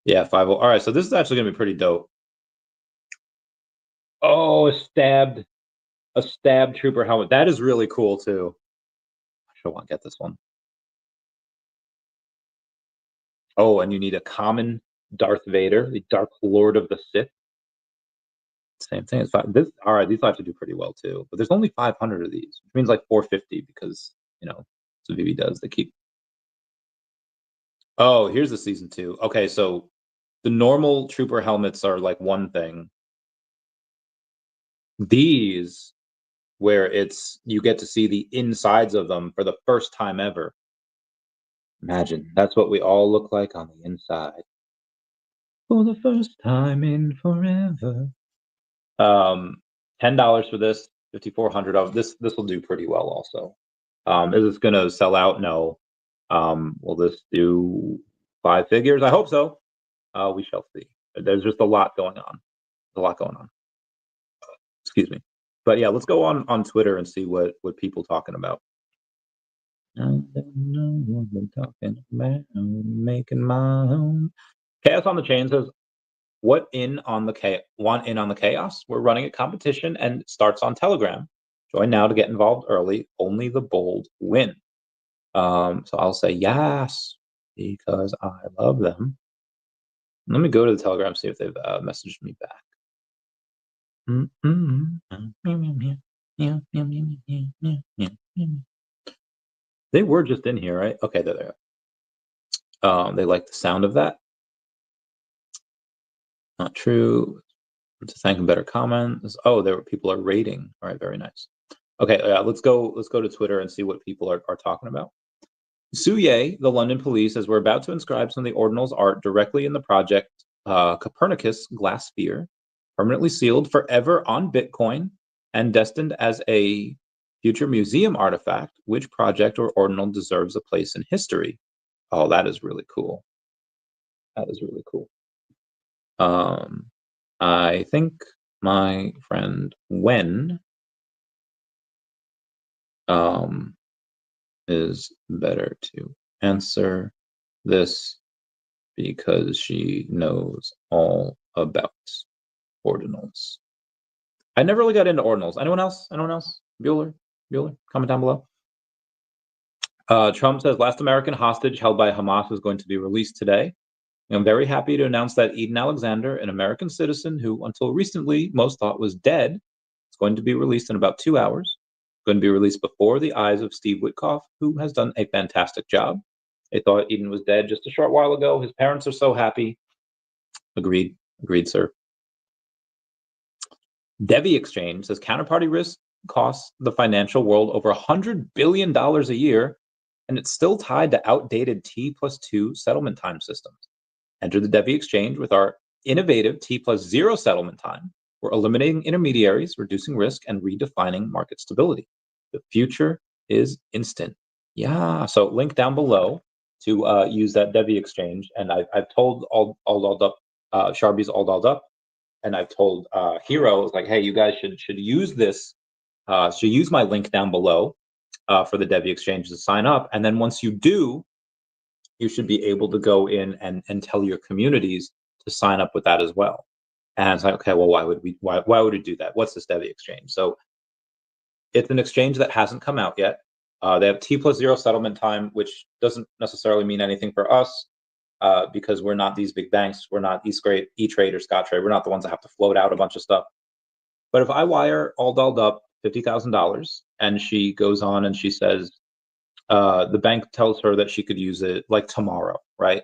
Yeah, 5. All right, so this is actually gonna be pretty dope. Oh, a stabbed trooper helmet. That is really cool too. I should want to get this one. Oh, and you need a common Darth Vader, the Dark Lord of the Sith. Same thing. This. All right, these will have to do pretty well too. But there's only 500 of these, which means like 450 because so VeVe does. They keep. Oh, here's the season 2. Okay, so the normal trooper helmets are like one thing. These, where you get to see the insides of them for the first time ever. Imagine that's what we all look like on the inside. For the first time in forever. $10 for this, 5,400 of this. This will do pretty well also. Is this gonna sell out? No. Will this do 5 figures? I hope so. We shall see. There's just a lot going on. Excuse me. But yeah, let's go on Twitter and see what people talking about. I don't know what we're talking about. Making my own. Chaos on the Chain says, want in on the chaos? We're running a competition and it starts on Telegram. Join now to get involved early. Only the bold win. So I'll say yes because I love them. Let me go to the Telegram, see if they've messaged me back. They were just in here, right? Okay, they're there. They like the sound of that. Not true. To thank them, better comments. Oh, people are rating. All right, very nice. Okay, let's go to Twitter and see what people are talking about. Suye, the London police, says we're about to inscribe some of the ordinals art directly in the project Copernicus glass sphere, permanently sealed forever on Bitcoin and destined as a future museum artifact. Which project or ordinal deserves a place in history? Oh, that is really cool. That is really cool. I think my friend Wen is better to answer this because she knows all about ordinals. I never really got into ordinals. Anyone else? Bueller? Comment down below. Trump says last American hostage held by Hamas is going to be released today. I'm very happy to announce that Eden Alexander, an American citizen who until recently most thought was dead, is going to be released in about 2 hours. Going to be released before the eyes of Steve Witkoff, who has done a fantastic job. They thought Eden was dead just a short while ago. His parents are so happy. Agreed, sir. DEVVE says counterparty risk costs the financial world over $100 billion a year, and it's still tied to outdated T+2 settlement time systems. Enter the DEVVE exchange with our innovative T+0 settlement time. We're eliminating intermediaries, reducing risk, and redefining market stability. The future is instant. Yeah. So link down below to use that DEVVE exchange. And I've told all dolled up, Sharby's all dolled up, and I've told Hero, like, hey, you guys should use this. Should use my link down below for the DEVVE exchange to sign up. And then once you do, you should be able to go in and tell your communities to sign up with that as well. And it's like, okay, well, why would we do that? What's this DEVVE exchange? So it's an exchange that hasn't come out yet. They have T+0 settlement time, which doesn't necessarily mean anything for us because we're not these big banks. We're not E-Trade or Scottrade. We're not the ones that have to float out a bunch of stuff. But if I wire all dolled up $50,000 and she goes on and she says, the bank tells her that she could use it like tomorrow, right?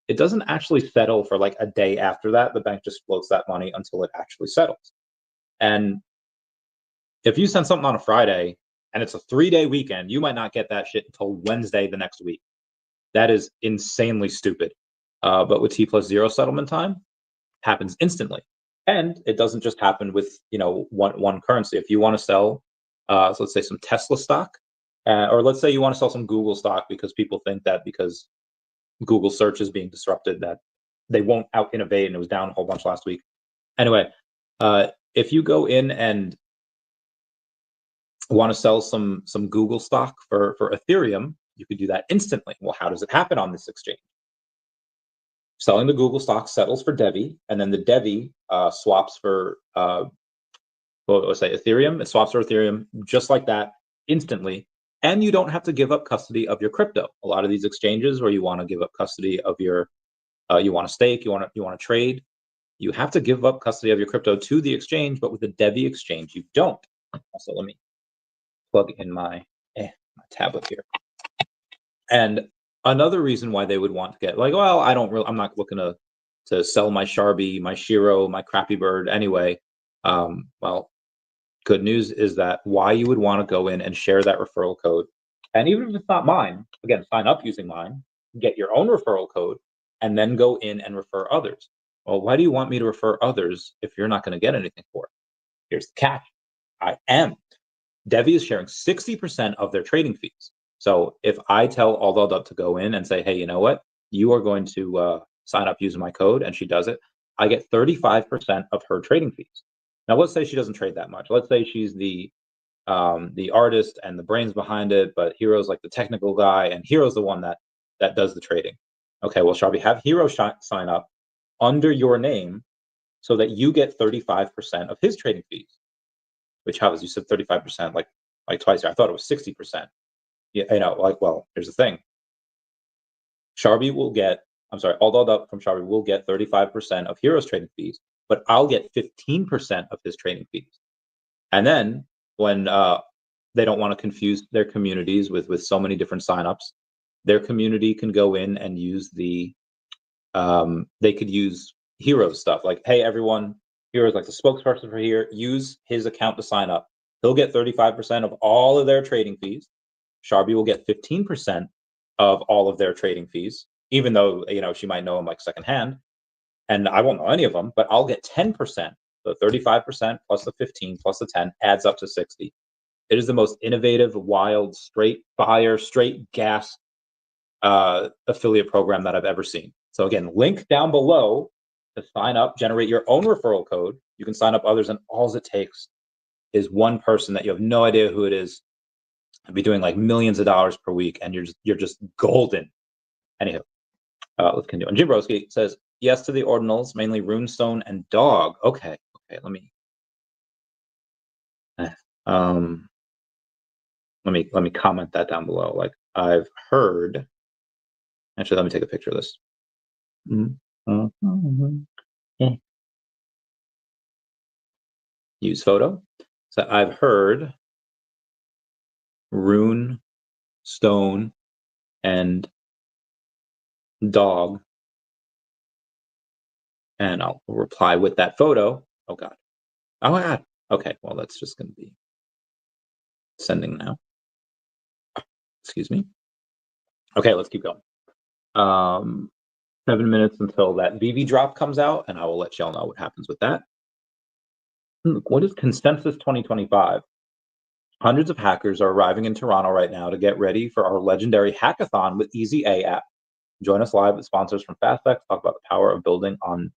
It doesn't actually settle for like a day after that. The bank just floats that money until it actually settles. And if you send something on a Friday and it's a 3-day weekend, you might not get that shit until Wednesday the next week. That is insanely stupid. But with T+0 settlement time, happens instantly. And it doesn't just happen with one currency. If you want to sell, so let's say some Tesla stock, Or let's say you want to sell some Google stock because people think that because Google search is being disrupted that they won't out innovate, and it was down a whole bunch last week. Anyway, if you go in and want to sell some Google stock for Ethereum, you could do that instantly. Well, how does it happen on this exchange? Selling the Google stock settles for DEVVE, and then the DEVVE swaps for let's say Ethereum. It swaps for Ethereum just like that instantly, and you don't have to give up custody of your crypto. A lot of these exchanges where you want to give up custody of your, you want to stake, you want to trade, you have to give up custody of your crypto to the exchange. But with the DEVVE exchange, you don't. Also, let me plug in my tablet here. And another reason why they would want to get like, well, I'm not looking to sell my Sharby, my SHIRO, my Crappy Bird anyway. Well, good news is that why you would want to go in and share that referral code. And even if it's not mine, again, sign up using mine, get your own referral code, and then go in and refer others. Well, why do you want me to refer others if you're not going to get anything for it? Here's the catch. I am. DEVVE is sharing 60% of their trading fees. So if I tell ADRESS to go in and say, hey, you know what? You are going to sign up using my code, and she does it, I get 35% of her trading fees. Now, let's say she doesn't trade that much. Let's say she's the artist and the brains behind it, but Hero's like the technical guy, and Hero's the one that does the trading. Okay, well, Sharby, have Hero sign up under your name so that you get 35% of his trading fees. Which, Chavez, you said 35%, like twice here. I thought it was 60%. Yeah, well, here's the thing. Sharby will get, ADRESS from Sharby will get 35% of Hero's trading fees, but I'll get 15% of his trading fees. And then when they don't want to confuse their communities with so many different signups, their community can go in and use they could use Hero's stuff. Like, hey, everyone, Hero's like the spokesperson for here, use his account to sign up. He'll get 35% of all of their trading fees. Sharby will get 15% of all of their trading fees, even though, she might know them like secondhand. And I won't know any of them, but I'll get 10%. So 35% plus the 15 plus the 10 adds up to 60. It is the most innovative, wild, straight fire, straight gas affiliate program that I've ever seen. So again, link down below to sign up, generate your own referral code. You can sign up others, and all it takes is one person that you have no idea who it is, and be doing like millions of dollars per week, and you're just golden. Anyhow, let's continue. And Jim Broski says yes to the ordinals, mainly Runestone and Dog. Okay, let me comment that down below. Like, I've heard. Actually, let me take a picture of this. Use photo. So I've heard Rune, Stone, and Dog, and I'll reply with that photo. Oh God. Okay, well, that's just going to be sending now. Excuse me. Okay, let's keep going. 7 minutes until that VeVe drop comes out, and I will let y'all know what happens with that. What is Consensus 2025? Hundreds of hackers are arriving in Toronto right now to get ready for our legendary hackathon with Easy A app. Join us live with sponsors from FastX, talk about the power of building on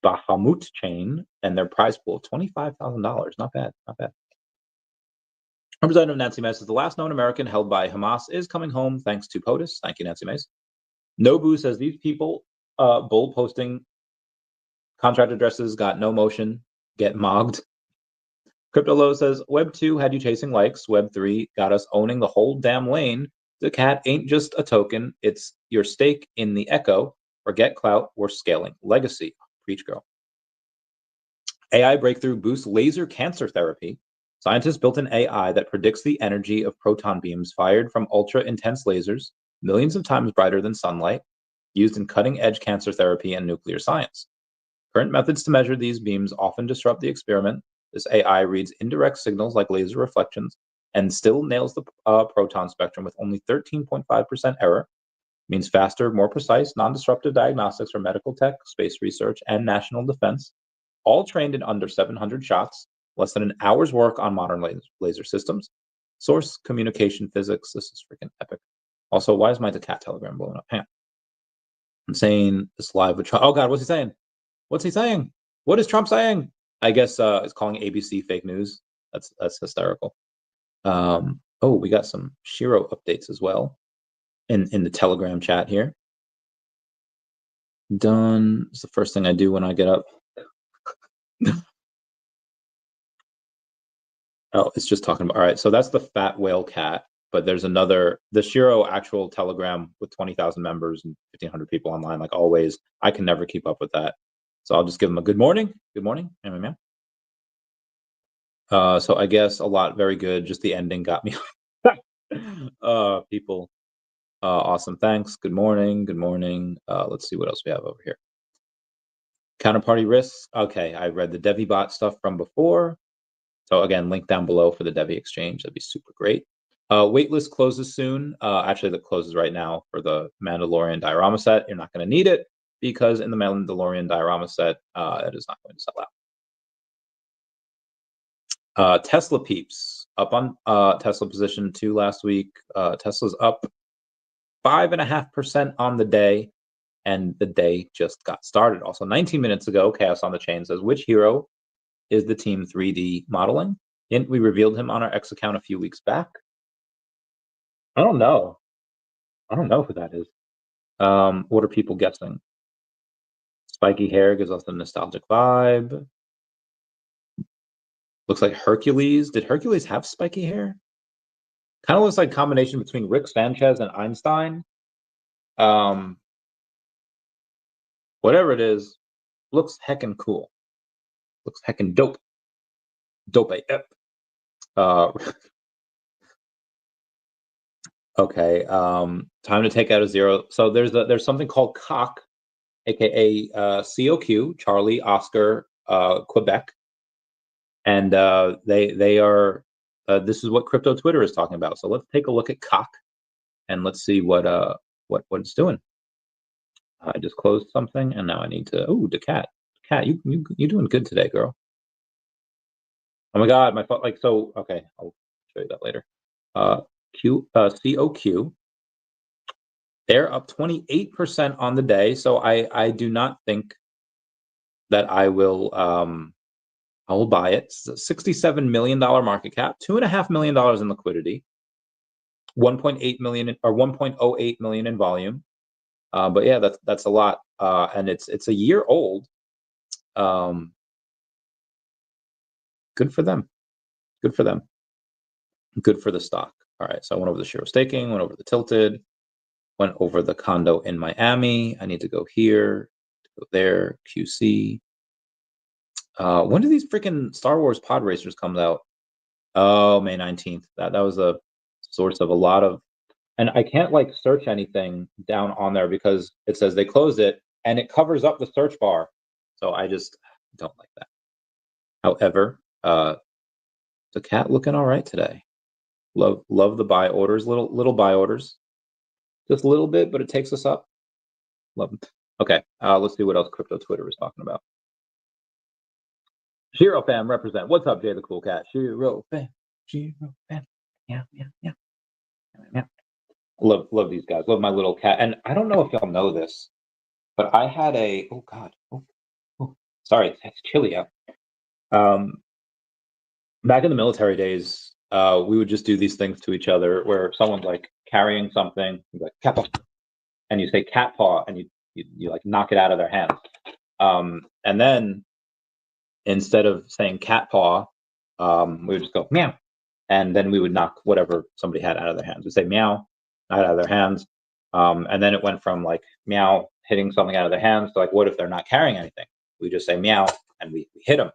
Bahamut chain and their prize pool of $25,000. Not bad. Representative Nancy Mace says the last known American held by Hamas is coming home thanks to POTUS. Thank you, Nancy Mace. Nobu says these people bull posting contract addresses got no motion, get mogged. CryptoLo says Web 2 had you chasing likes. Web 3 got us owning the whole damn lane. daCAT ain't just a token. It's your stake in the echo. Forget clout. We're scaling. Legacy. Preach, girl. AI breakthrough boosts laser cancer therapy. Scientists built an AI that predicts the energy of proton beams fired from ultra-intense lasers, millions of times brighter than sunlight, used in cutting-edge cancer therapy and nuclear science. Current methods to measure these beams often disrupt the experiment. This AI reads indirect signals like laser reflections and still nails the proton spectrum with only 13.5% error. Means faster, more precise, non-disruptive diagnostics for medical tech, space research, and national defense. All trained in under 700 shots, less than an hour's work on modern laser systems. Source communication physics. This is freaking epic. Also, why is my daCAT Telegram blowing up? Hang on. I'm saying this live with Trump. Oh God, what's he saying? What's he saying? What is Trump saying? I guess it's calling ABC fake news. That's hysterical. Oh, we got some SHIRO updates as well in the Telegram chat here. Done. It's the first thing I do when I get up. Oh, it's just talking about. All right, so that's the fat whale cat. But there's another, the SHIRO actual Telegram with 20,000 members and 1,500 people online. Like always, I can never keep up with that. So I'll just give them a good morning. Good morning. So I guess a lot, very good. Just the ending got me. People, awesome. Thanks. Good morning. Good morning. Let's see what else we have over here. Counterparty risks. Okay, I read the DEVVE bot stuff from before. So again, link down below for the DEVVE exchange. That'd be super great. Waitlist closes soon. Actually, that closes right now for the Mandalorian diorama set. You're not going to need it because in the Mandalorian diorama set, it is not going to sell out. Tesla peeps up on Tesla position 2 last week. Tesla's up 5.5% on the day, and the day just got started. Also, 19 minutes ago, Chaos on the Chain says, which hero is the team 3D modeling? We revealed him on our X account a few weeks back. I don't know. I don't know who that is. What are people guessing? Spiky hair gives us a nostalgic vibe. Looks like Hercules. Did Hercules have spiky hair? Kind of looks like a combination between Rick Sanchez and Einstein. Whatever it is, looks heckin' cool. Looks heckin' dope. Dope AF. Okay. Time to take out a zero. So there's something called COQ, aka COQ, Charlie Oscar Quebec, and they are. This is what crypto Twitter is talking about. So let's take a look at COQ, and let's see what it's doing. I just closed something, and now I need to. Oh, daCAT, cat, you doing good today, girl. Oh my God, my phone. Like so. Okay, I'll show you that later. COQ. They're up 28% on the day. So I do not think that I will buy it. It's a $67 million market cap, $2.5 million in liquidity, 1.8 million or 1.08 million in volume. But yeah, that's a lot. And it's a year old. Good for them. Good for them. Good for the stock. All right. So I went over the SHIRO staking, went over the tilted, went over the condo in Miami. I need to go here, go there, QC. When do these freaking Star Wars pod racers come out? Oh, May 19th. That was a source of a lot of, and I can't like search anything down on there because it says they closed it and it covers up the search bar. So I just don't like that. However, daCAT looking all right today. Love the buy orders, little buy orders, just a little bit, but it takes us up. Love them. Okay, let's see what else crypto Twitter is talking about. SHIRO fam represent. What's up, Jay the Cool Cat? SHIRO fam. SHIRO fam. Yeah. Love these guys. Love my little cat. And I don't know if y'all know this, but I had a oh God. Oh, sorry, it's chilly out. Back in the military days, we would just do these things to each other where someone's like carrying something, like cat paw, and you say cat paw, and you like knock it out of their hands. And then instead of saying cat paw, we would just go meow, and then we would knock whatever somebody had out of their hands. We'd say meow, knock it out of their hands, and then it went from like meow hitting something out of their hands to like, what if they're not carrying anything? We just say meow, and we hit them,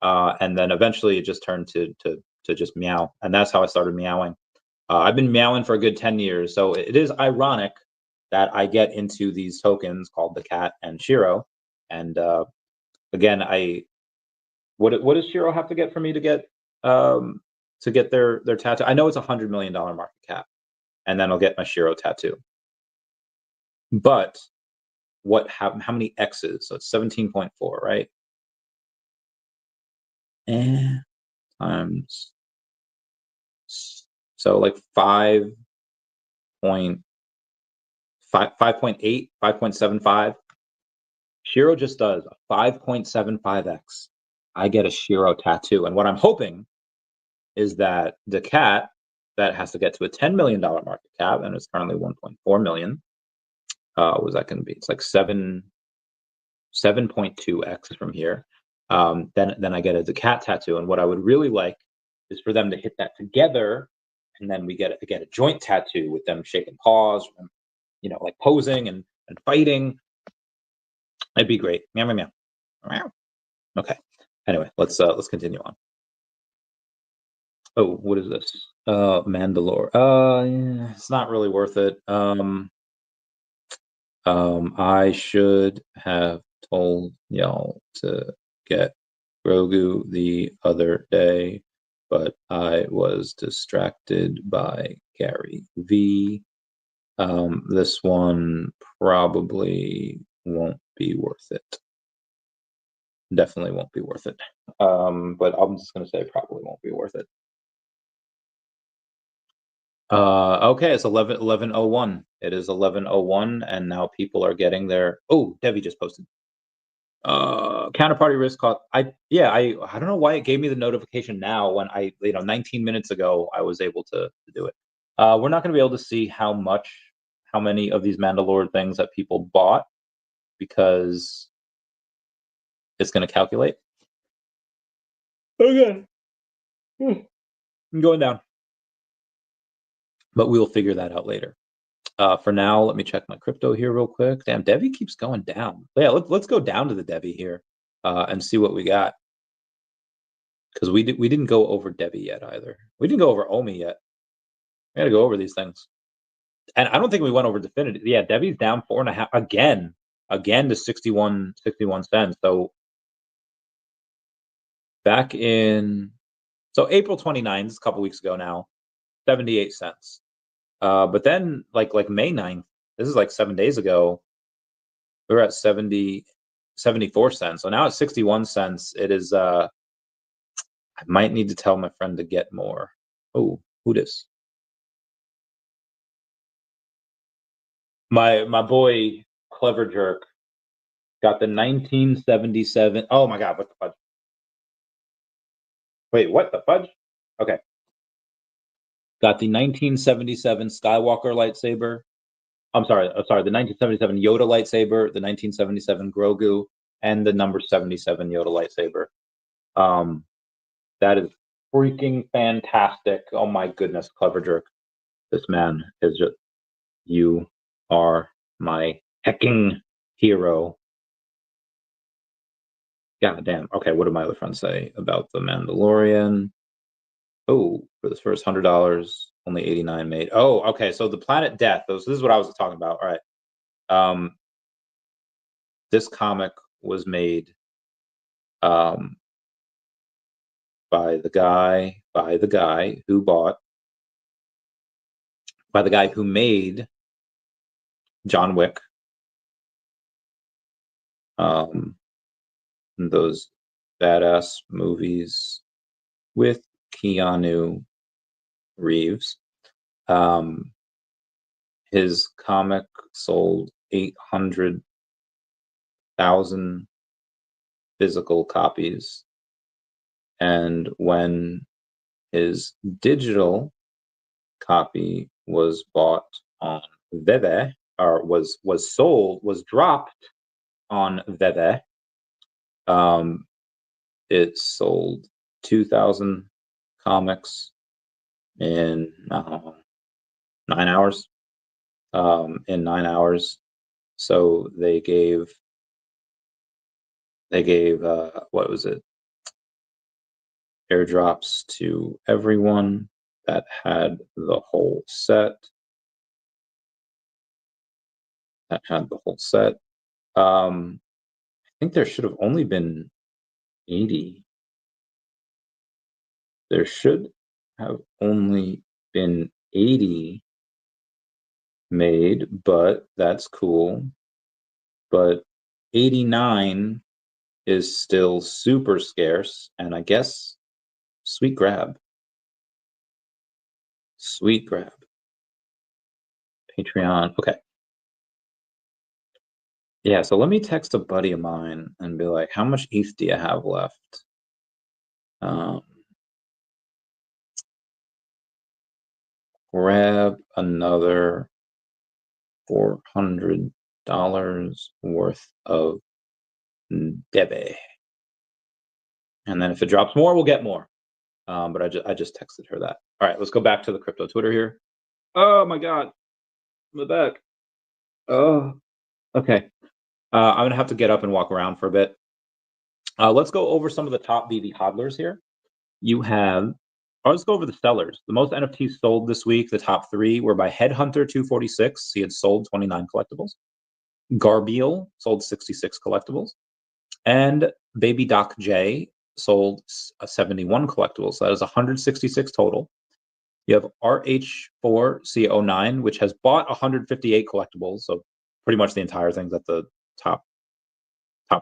and then eventually it just turned to just meow, and that's how I started meowing. I've been meowing for a good 10 years, so it is ironic that I get into these tokens called daCAT and SHIRO, and again, what does SHIRO have to get for me to get their tattoo? I know it's $100 million market cap, and then I'll get my SHIRO tattoo. But how many X's? So it's 17.4, right? And times So like 5.8, 5.75. SHIRO just does a 5.75x. I get a SHIRO tattoo. And what I'm hoping is that daCAT, that has to get to a $10 million market cap, and it's currently 1.4 million. What was that going to be? It's like 7.2x from here. Then I get a daCAT tattoo. And what I would really like is for them to hit that together, and then we get a joint tattoo with them shaking paws, you know, like posing and fighting. It'd be great. Meow meow meow. Meow. Okay. Anyway, let's continue on. Oh, what is this? Mandalore. Yeah, it's not really worth it. I should have told y'all to get Grogu the other day, but I was distracted by Gary V. This one probably won't be worth it. Definitely won't be worth it. But I'm just gonna say probably won't be worth it. Okay, it's 11:01. It is 11:01, and now people are getting their. Oh, DEVVE just posted. Counterparty risk cost. I don't know why it gave me the notification now when 19 minutes ago I was able to do it. We're not going to be able to see how many of these Mandalore things that people bought, because it's going to calculate. Okay. I'm going down. But we'll figure that out later. For now, let me check my crypto here real quick. Damn, DEVVE keeps going down. Yeah, let's go down to the DEVVE here and see what we got. Because we didn't go over DEVVE yet either. We didn't go over OMI yet. We got to go over these things. And I don't think we went over Definity. Yeah, DEVVE's down 4.5 again to 61 cents. So back in April 29th, a couple weeks ago now, 78 cents. But then like May 9th, this is like 7 days ago, we were at 74 cents. So now it's 61 cents. It is I might need to tell my friend to get more. Oh, who this? My boy Clever Jerk got the 1977. Oh my god, what the fudge? Wait, what the fudge? Okay. Got the 1977 Skywalker lightsaber. I'm sorry, the 1977 Yoda lightsaber, the 1977 Grogu, and the number 77 Yoda lightsaber. That is freaking fantastic. Oh my goodness, Clever Jerk. This man is just, you are my hecking hero. God damn. Okay, what did my other friends say about the Mandalorian? Oh, for this first $100, only 89 made. Oh, okay. So the Planet Death. This is what I was talking about. All right. This comic was made by the guy who made John Wick. Those badass movies with Keanu Reeves. His comic sold 800,000 physical copies, and when his digital copy was bought on VeVe, or was dropped on VeVe, it sold 2,000 comics in 9 hours. In 9 hours, so they gave what was it? Airdrops to everyone that had the whole set. I think there should have only been 80. There should have only been 80 made, but that's cool. But 89 is still super scarce, and I guess sweet grab. Sweet grab. Patreon. Okay. Yeah, so let me text a buddy of mine and be like, how much ETH do you have left? Grab another $400 worth of DEVVE. And then if it drops more, we'll get more. But I just texted her that. All right, let's go back to the crypto Twitter here. Oh my God, I'm back. Oh, okay. I'm gonna have to get up and walk around for a bit. Let's go over some of the top VeVe hodlers here. You have, let's go over the sellers. The most NFTs sold this week, the top three were by Headhunter 246. He had sold 29 collectibles. Garbeal sold 66 collectibles. And Baby Doc J sold 71 collectibles. So that is 166 total. You have RH4C09, which has bought 158 collectibles. So pretty much the entire thing that the top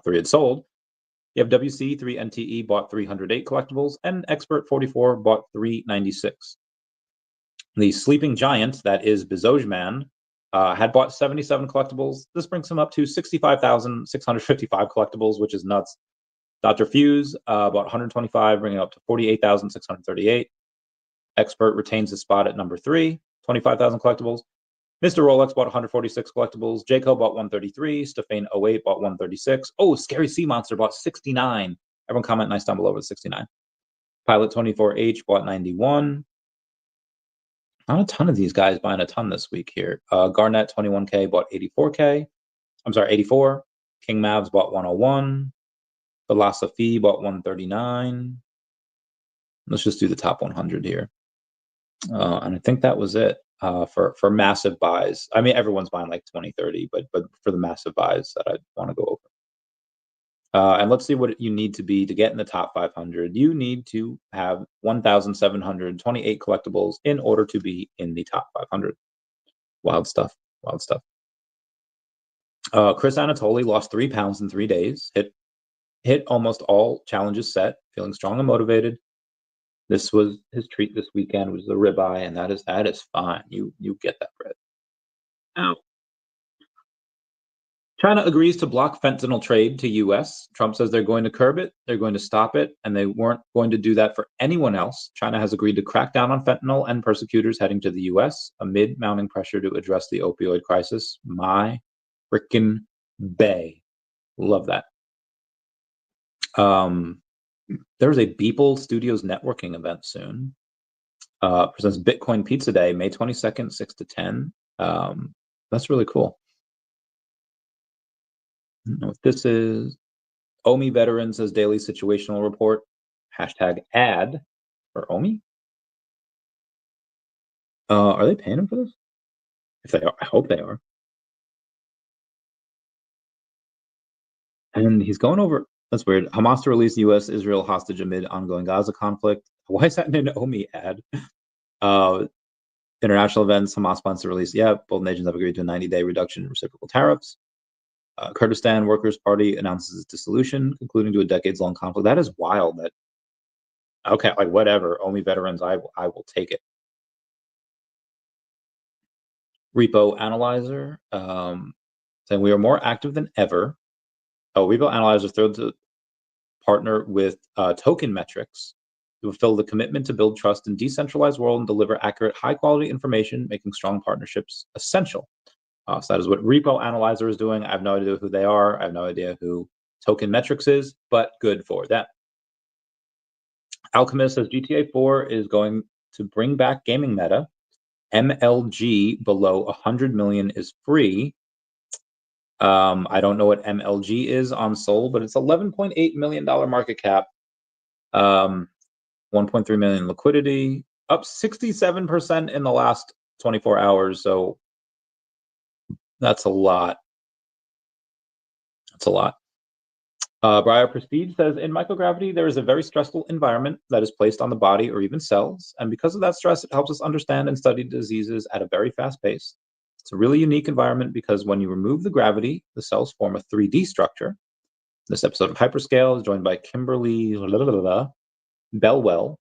three had sold. You have WC3NTE bought 308 collectibles, and Expert 44 bought 396. The Sleeping Giant, that is Bezojman, had bought 77 collectibles. This brings him up to 65,655 collectibles, which is nuts. Dr. Fuse bought 125, bringing it up to 48,638. Expert retains his spot at number 3, 25,000 collectibles. Mr. Rolex bought 146 collectibles. Jayco bought 133. Stefane 08 bought 136. Oh, Scary Sea Monster bought 69. Everyone comment nice down below with 69. Pilot 24H bought 91. Not a ton of these guys buying a ton this week here. Garnet 21K bought 84K. I'm sorry, 84. King Mavs bought 101. Philosophy bought 139. Let's just do the top 100 here. And I think that was it for massive buys. I mean, everyone's buying like 20, 30, but for the massive buys that I want to go over. And let's see what you need to be to get in the top 500. You need to have 1,728 collectibles in order to be in the top 500. Wild stuff. Wild stuff. Chris Anatoli lost 3 pounds in 3 days. Hit almost all challenges set. Feeling strong and motivated. This was his treat this weekend, was the ribeye, and that is fine. You get that bread. Ow. China agrees to block fentanyl trade to U.S. Trump says they're going to curb it, they're going to stop it, and they weren't going to do that for anyone else. China has agreed to crack down on fentanyl and persecutors heading to the U.S. amid mounting pressure to address the opioid crisis. My frickin' bay. Love that. There's a Beeple Studios networking event soon. Presents Bitcoin Pizza Day, May 22nd, 6 to 10. That's really cool. I don't know what this is. OMI Veteran says daily situational report. #ad for OMI. Are they paying him for this? If they are, I hope they are. And he's going over. That's weird. Hamas to release U.S.-Israel hostage amid ongoing Gaza conflict. Why is that in an OMI ad? International events. Hamas plans to release. Yeah, both nations have agreed to a 90-day reduction in reciprocal tariffs. Kurdistan Workers' Party announces its dissolution, concluding to a decades-long conflict. That is wild. That okay, like whatever. OMI veterans, I will take it. Repo Analyzer saying we are more active than ever. Oh, Repo Analyzer thrilled to partner with Token Metrics to fulfill the commitment to build trust in decentralized world and deliver accurate, high-quality information, making strong partnerships essential. So that is what Repo Analyzer is doing. I have no idea who they are. I have no idea who Token Metrics is, but good for them. Alchemist says GTA 4 is going to bring back gaming meta. MLG below 100 million is free. I don't know what MLG is on Sol, but it's $11.8 million market cap. 1.3 million liquidity, up 67% in the last 24 hours. So that's a lot. That's a lot. Briar Prestige says, in microgravity, there is a very stressful environment that is placed on the body or even cells. And because of that stress, it helps us understand and study diseases at a very fast pace. It's a really unique environment because when you remove the gravity, the cells form a 3D structure. This episode of Hyperscale is joined by Kimberly Bellwell,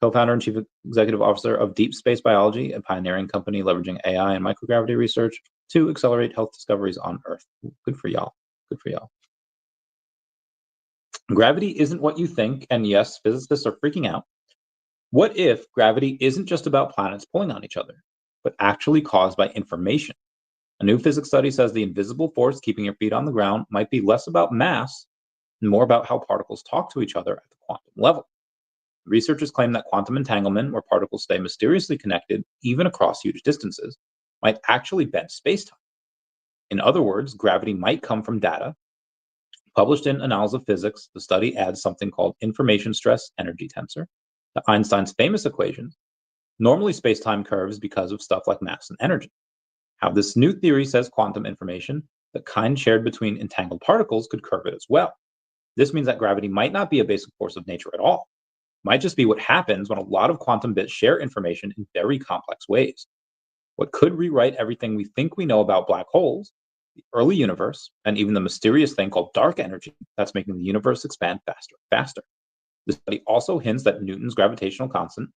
co-founder and chief executive officer of Deep Space Biology, a pioneering company leveraging AI and microgravity research to accelerate health discoveries on Earth. Good for y'all. Good for y'all. Gravity isn't what you think, and yes, physicists are freaking out. What if gravity isn't just about planets pulling on each other, but actually caused by information? A new physics study says the invisible force keeping your feet on the ground might be less about mass and more about how particles talk to each other at the quantum level. Researchers claim that quantum entanglement, where particles stay mysteriously connected even across huge distances, might actually bend spacetime. In other words, gravity might come from data. Published in Annals of Physics, the study adds something called information stress energy tensor to Einstein's famous equations. Normally, spacetime curves because of stuff like mass and energy. How this new theory says quantum information, the kind shared between entangled particles, could curve it as well. This means that gravity might not be a basic force of nature at all. It might just be what happens when a lot of quantum bits share information in very complex ways. What could rewrite everything we think we know about black holes, the early universe, and even the mysterious thing called dark energy that's making the universe expand faster and faster. The study also hints that Newton's gravitational constant,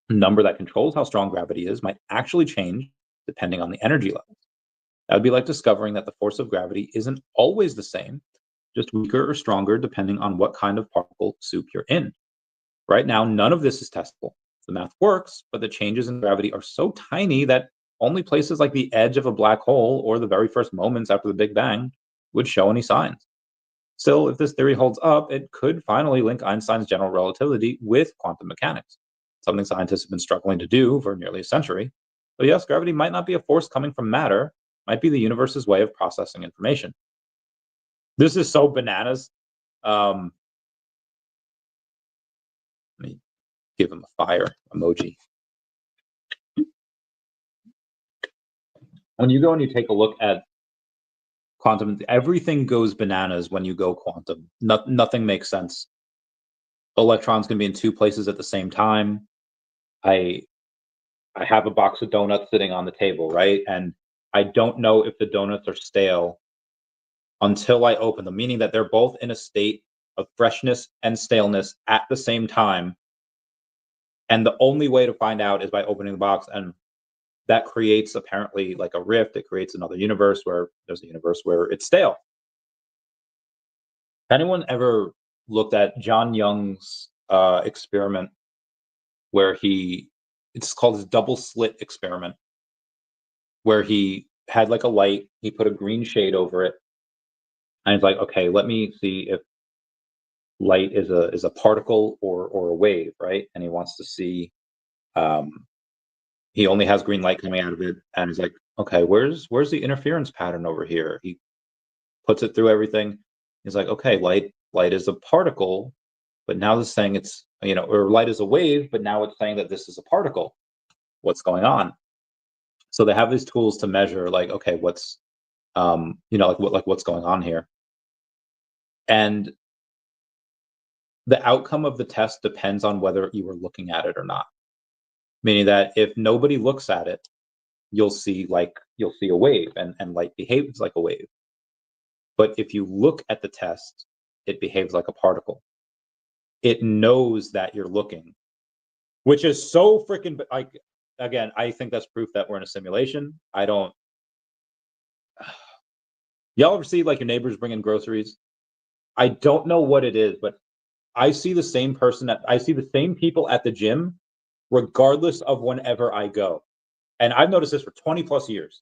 a number that controls how strong gravity is, might actually change depending on the energy levels. That would be like discovering that the force of gravity isn't always the same, just weaker or stronger depending on what kind of particle soup you're in. Right now, none of this is testable. The math works, but the changes in gravity are so tiny that only places like the edge of a black hole or the very first moments after the Big Bang would show any signs. Still, if this theory holds up, it could finally link Einstein's general relativity with quantum mechanics, something scientists have been struggling to do for nearly a century. So yes, gravity might not be a force coming from matter, it might be the universe's way of processing information. This is so bananas. Let me give him a fire emoji. When you go and you take a look at quantum, everything goes bananas when you go quantum. Nothing makes sense. Electrons can be in two places at the same time. I have a box of donuts sitting on the table, right? And I don't know if the donuts are stale until I open them, meaning that they're both in a state of freshness and staleness at the same time. And the only way to find out is by opening the box. And that creates apparently like a rift. It creates another universe where there's a universe where it's stale. Anyone ever looked at John Young's experiment where it's called his double slit experiment, where he had like a light, he put a green shade over it, and he's like, okay, let me see if light is a particle or a wave, right? And he wants to see, he only has green light coming out of it, and he's like, okay, where's the interference pattern over here? He puts it through everything. He's like, okay, light is a particle, but now this is saying it's, or light is a wave, but now it's saying that this is a particle. What's going on? So they have these tools to measure, like, okay, what's, what's going on here, and the outcome of the test depends on whether you were looking at it or not. Meaning that if nobody looks at it, you'll see a wave, and light behaves like a wave. But if you look at the test, it behaves like a particle. It knows that you're looking, which is so freaking, like, again, I think that's proof that we're in a simulation. Y'all ever see like your neighbors bringing groceries? I don't know what it is, but I see the same people at the gym, regardless of whenever I go. And I've noticed this for 20 plus years.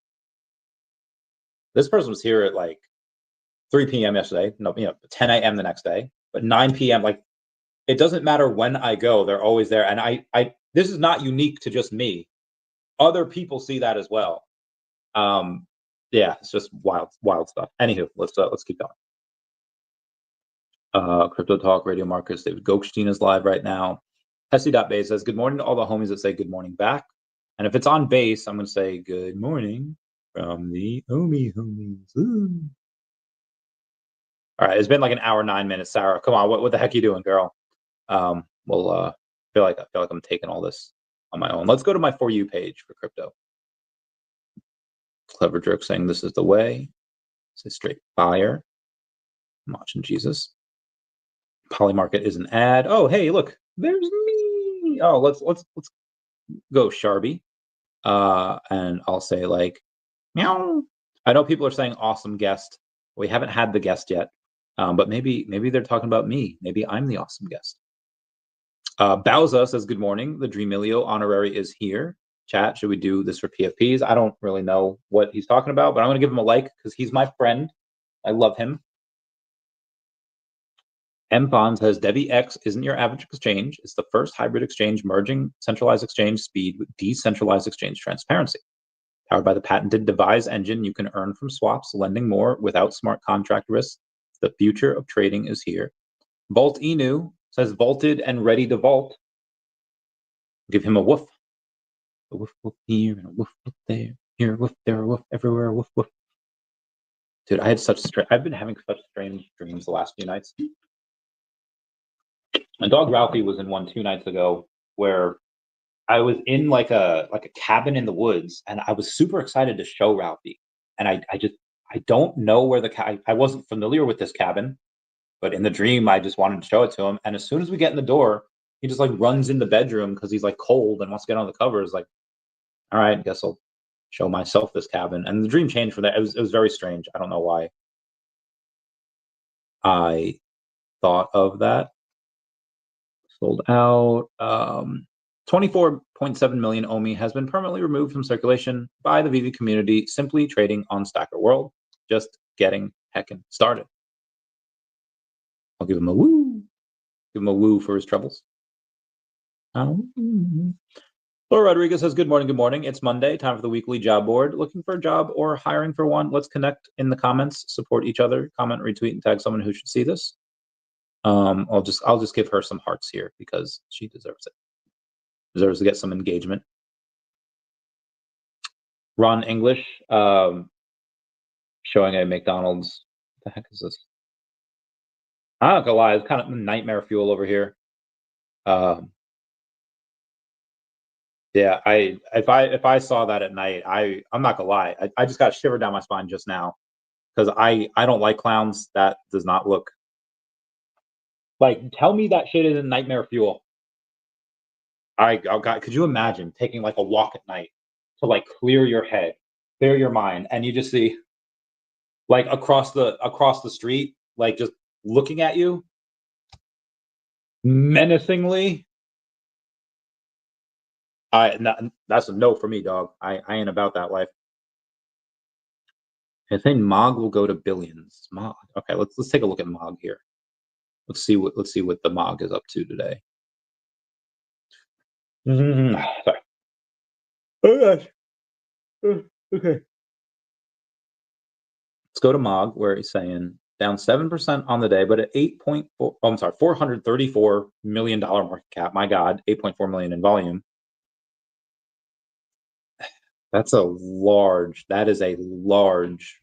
This person was here at like 3 p.m. yesterday, 10 a.m. the next day, but 9 p.m. Like, it doesn't matter when I go, they're always there. And I this is not unique to just me. Other people see that as well. Yeah, it's just wild stuff. Anywho, let's keep going. Crypto Talk, Radio Markets, David Goldstein is live right now. Hesse.Bay says, good morning to all the homies that say good morning back. And if it's on base, I'm going to say good morning from the homies. Ooh. All right, it's been like an hour, 9 minutes. Sarah, come on, what the heck are you doing, girl? I feel like I'm taking all this on my own. Let's go to my For You page for crypto. Clever Jerk saying this is the way. It's straight fire. I'm watching Jesus. Polymarket is an ad. Oh, hey, look, there's me. Oh, let's go Sharby. And I'll say like meow. I know people are saying awesome guest. We haven't had the guest yet. But maybe they're talking about me. Maybe I'm the awesome guest. Bowza says good morning. The Dreamilio honorary is here. Chat, should we do this for PFPs? I don't really know what he's talking about, but I'm going to give him a like because he's my friend. I love him. MFON says DEVVE isn't your average exchange. It's the first hybrid exchange merging centralized exchange speed with decentralized exchange transparency. Powered by the patented DEVVE engine, you can earn from swaps, lending more without smart contract risks. The future of trading is here. Vault Inu says vaulted and ready to vault. Give him a woof. A woof woof here and a woof woof there. Here a woof, there a woof, everywhere a woof woof. Dude, I've been having such strange dreams the last few nights. My dog Ralphie was in one 2 nights ago where I was in like a cabin in the woods, and I was super excited to show Ralphie. And I don't know where I wasn't familiar with this cabin, but in the dream I just wanted to show it to him. And as soon as we get in the door, he just like runs in the bedroom because he's like cold and wants to get on the covers. Like, all right, I guess I'll show myself this cabin. And the dream changed for that. It was very strange. I don't know why I thought of that. Sold out. 24.7 million OMI has been permanently removed from circulation by the VeVe community, simply trading on Stacker World. Just getting heckin' started. I'll give him a woo. Give him a woo for his troubles. Laura Rodriguez says, good morning, good morning. It's Monday, time for the weekly job board. Looking for a job or hiring for one? Let's connect in the comments, support each other, comment, retweet, and tag someone who should see this. I'll just give her some hearts here because she deserves it. Deserves to get some engagement. Ron English, showing a McDonald's. What the heck is this? I'm not gonna lie, it's kind of nightmare fuel over here. Yeah, if I saw that at night, I'm not gonna lie, I just got a shiver down my spine just now because I don't like clowns. That does not look like. Tell me that shit isn't nightmare fuel. Oh God, could you imagine taking like a walk at night to like clear your head, clear your mind, and you just see like across the street, like just looking at you menacingly. That's a no for me, dog. I ain't about that life. I think Mog will go to billions. Mog. Okay, let's take a look at Mog here. Let's see what the Mog is up to today. Sorry. Oh gosh. Okay. Let's go to Mog, where he's saying down 7% on the day, but at 8.4. Oh, I'm sorry, $434 million market cap. My God, 8.4 million in volume. That is a large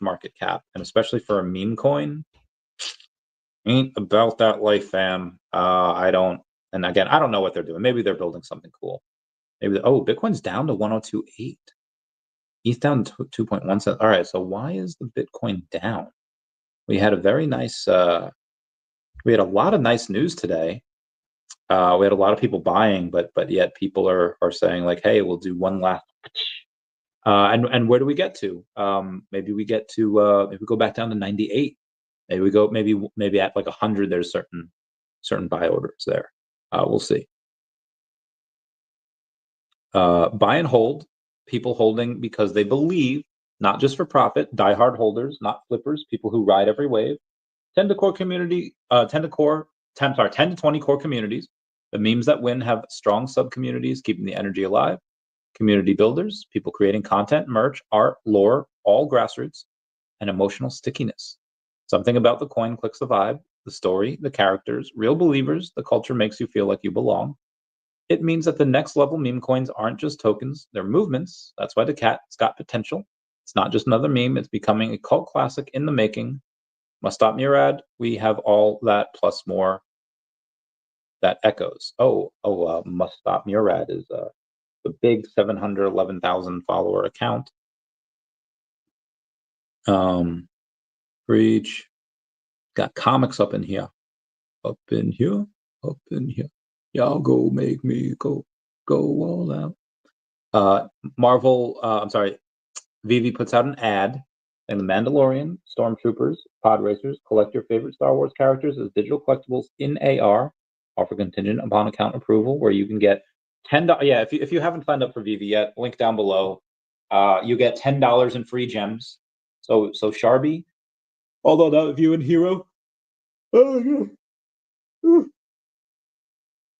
market cap, and especially for a meme coin. Ain't about that life, fam. I don't, and again, I don't know what they're doing. Maybe they're building something cool. Maybe Bitcoin's down to 102.8. ETH down to 2.1 cents. All right, so why is the Bitcoin down? We had a very nice, we had a lot of nice news today. We had a lot of people buying, but yet people are saying like, hey, we'll do one last. And where do we get to? Maybe we get to maybe we go back down to 98. Maybe we go maybe at like 100. There's certain buy orders there. We'll see. Buy and hold. People holding because they believe, not just for profit. Diehard holders, not flippers. People who ride every wave. 10 to 20 core communities. The memes that win have strong sub communities, keeping the energy alive. Community builders, people creating content, merch, art, lore, all grassroots, and emotional stickiness. Something about the coin clicks the vibe, the story, the characters, real believers. The culture makes you feel like you belong. It means that the next level meme coins aren't just tokens, they're movements. That's why daCAT's got potential. It's not just another meme, it's becoming a cult classic in the making. Must Stop Murad, we have all that plus more that echoes. Must Stop Murad is the big 711,000 follower account. Breach. Got comics up in here. Up in here. Y'all go make me go all out. Marvel, I'm sorry, VeVe puts out an ad in The Mandalorian, Stormtroopers, Pod Racers, collect your favorite Star Wars characters as digital collectibles in AR, offer contingent upon account approval, where you can get $10. Yeah, if you haven't signed up for VeVe yet, link down below. You get $10 in free gems. So Sharby, although that view in Hero. Oh, yeah.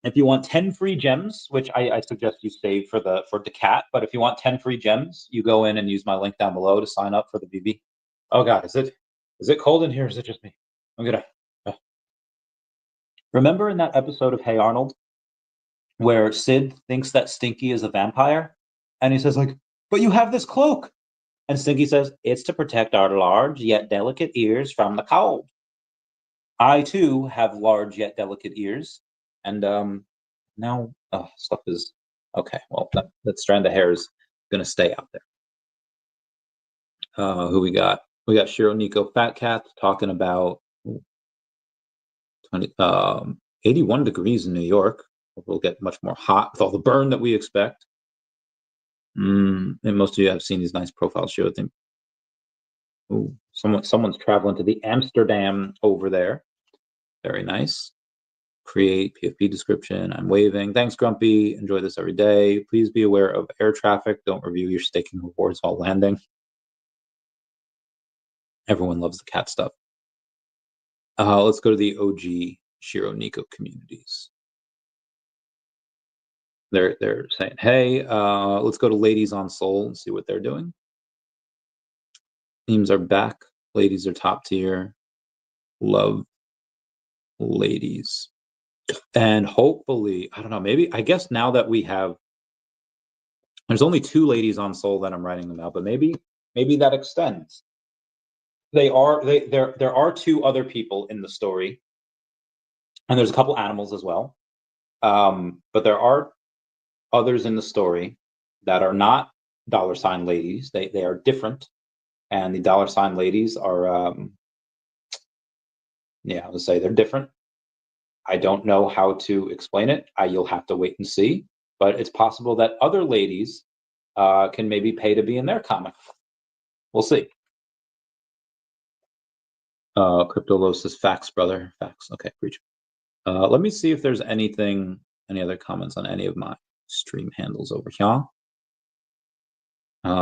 If you want 10 free gems, which I suggest you save for daCAT, but if you want 10 free gems, you go in and use my link down below to sign up for the VeVe. Oh God, is it cold in here? Or is it just me? I'm gonna. Remember in that episode of Hey Arnold, where Sid thinks that Stinky is a vampire, and he says like, "But you have this cloak," and Stinky says, "It's to protect our large yet delicate ears from the cold." I too have large yet delicate ears, and now stuff is okay. Well, that strand of hair is gonna stay out there. Who we got? We got Shiro Nico Fat Cat talking about 81 degrees in New York. We'll get much more hot with all the burn that we expect. And most of you have seen these nice profiles. Shiro, I think. Ooh, someone's traveling to the Amsterdam over there. Very nice. Create PFP description. I'm waving. Thanks, Grumpy. Enjoy this every day. Please be aware of air traffic. Don't review your staking rewards while landing. Everyone loves the cat stuff. Let's go to the OG Shiro Nico communities. They're saying, hey, let's go to Ladies on Soul and see what they're doing. Themes are back. Ladies are top tier. Love ladies. And hopefully, I don't know, maybe, I guess now that we have, there's only 2 ladies on Soul that I'm writing them out, but maybe that extends. There are 2 other people in the story, and there's a couple animals as well. But there are others in the story that are not $ ladies. They are different, and the $ ladies are yeah, I would say they're different. I don't know how to explain it. You'll have to wait and see. But it's possible that other ladies can maybe pay to be in their comic. We'll see. Cryptolosis facts, brother. Facts. Okay, preach. Let me see if there's any other comments on any of my stream handles over here.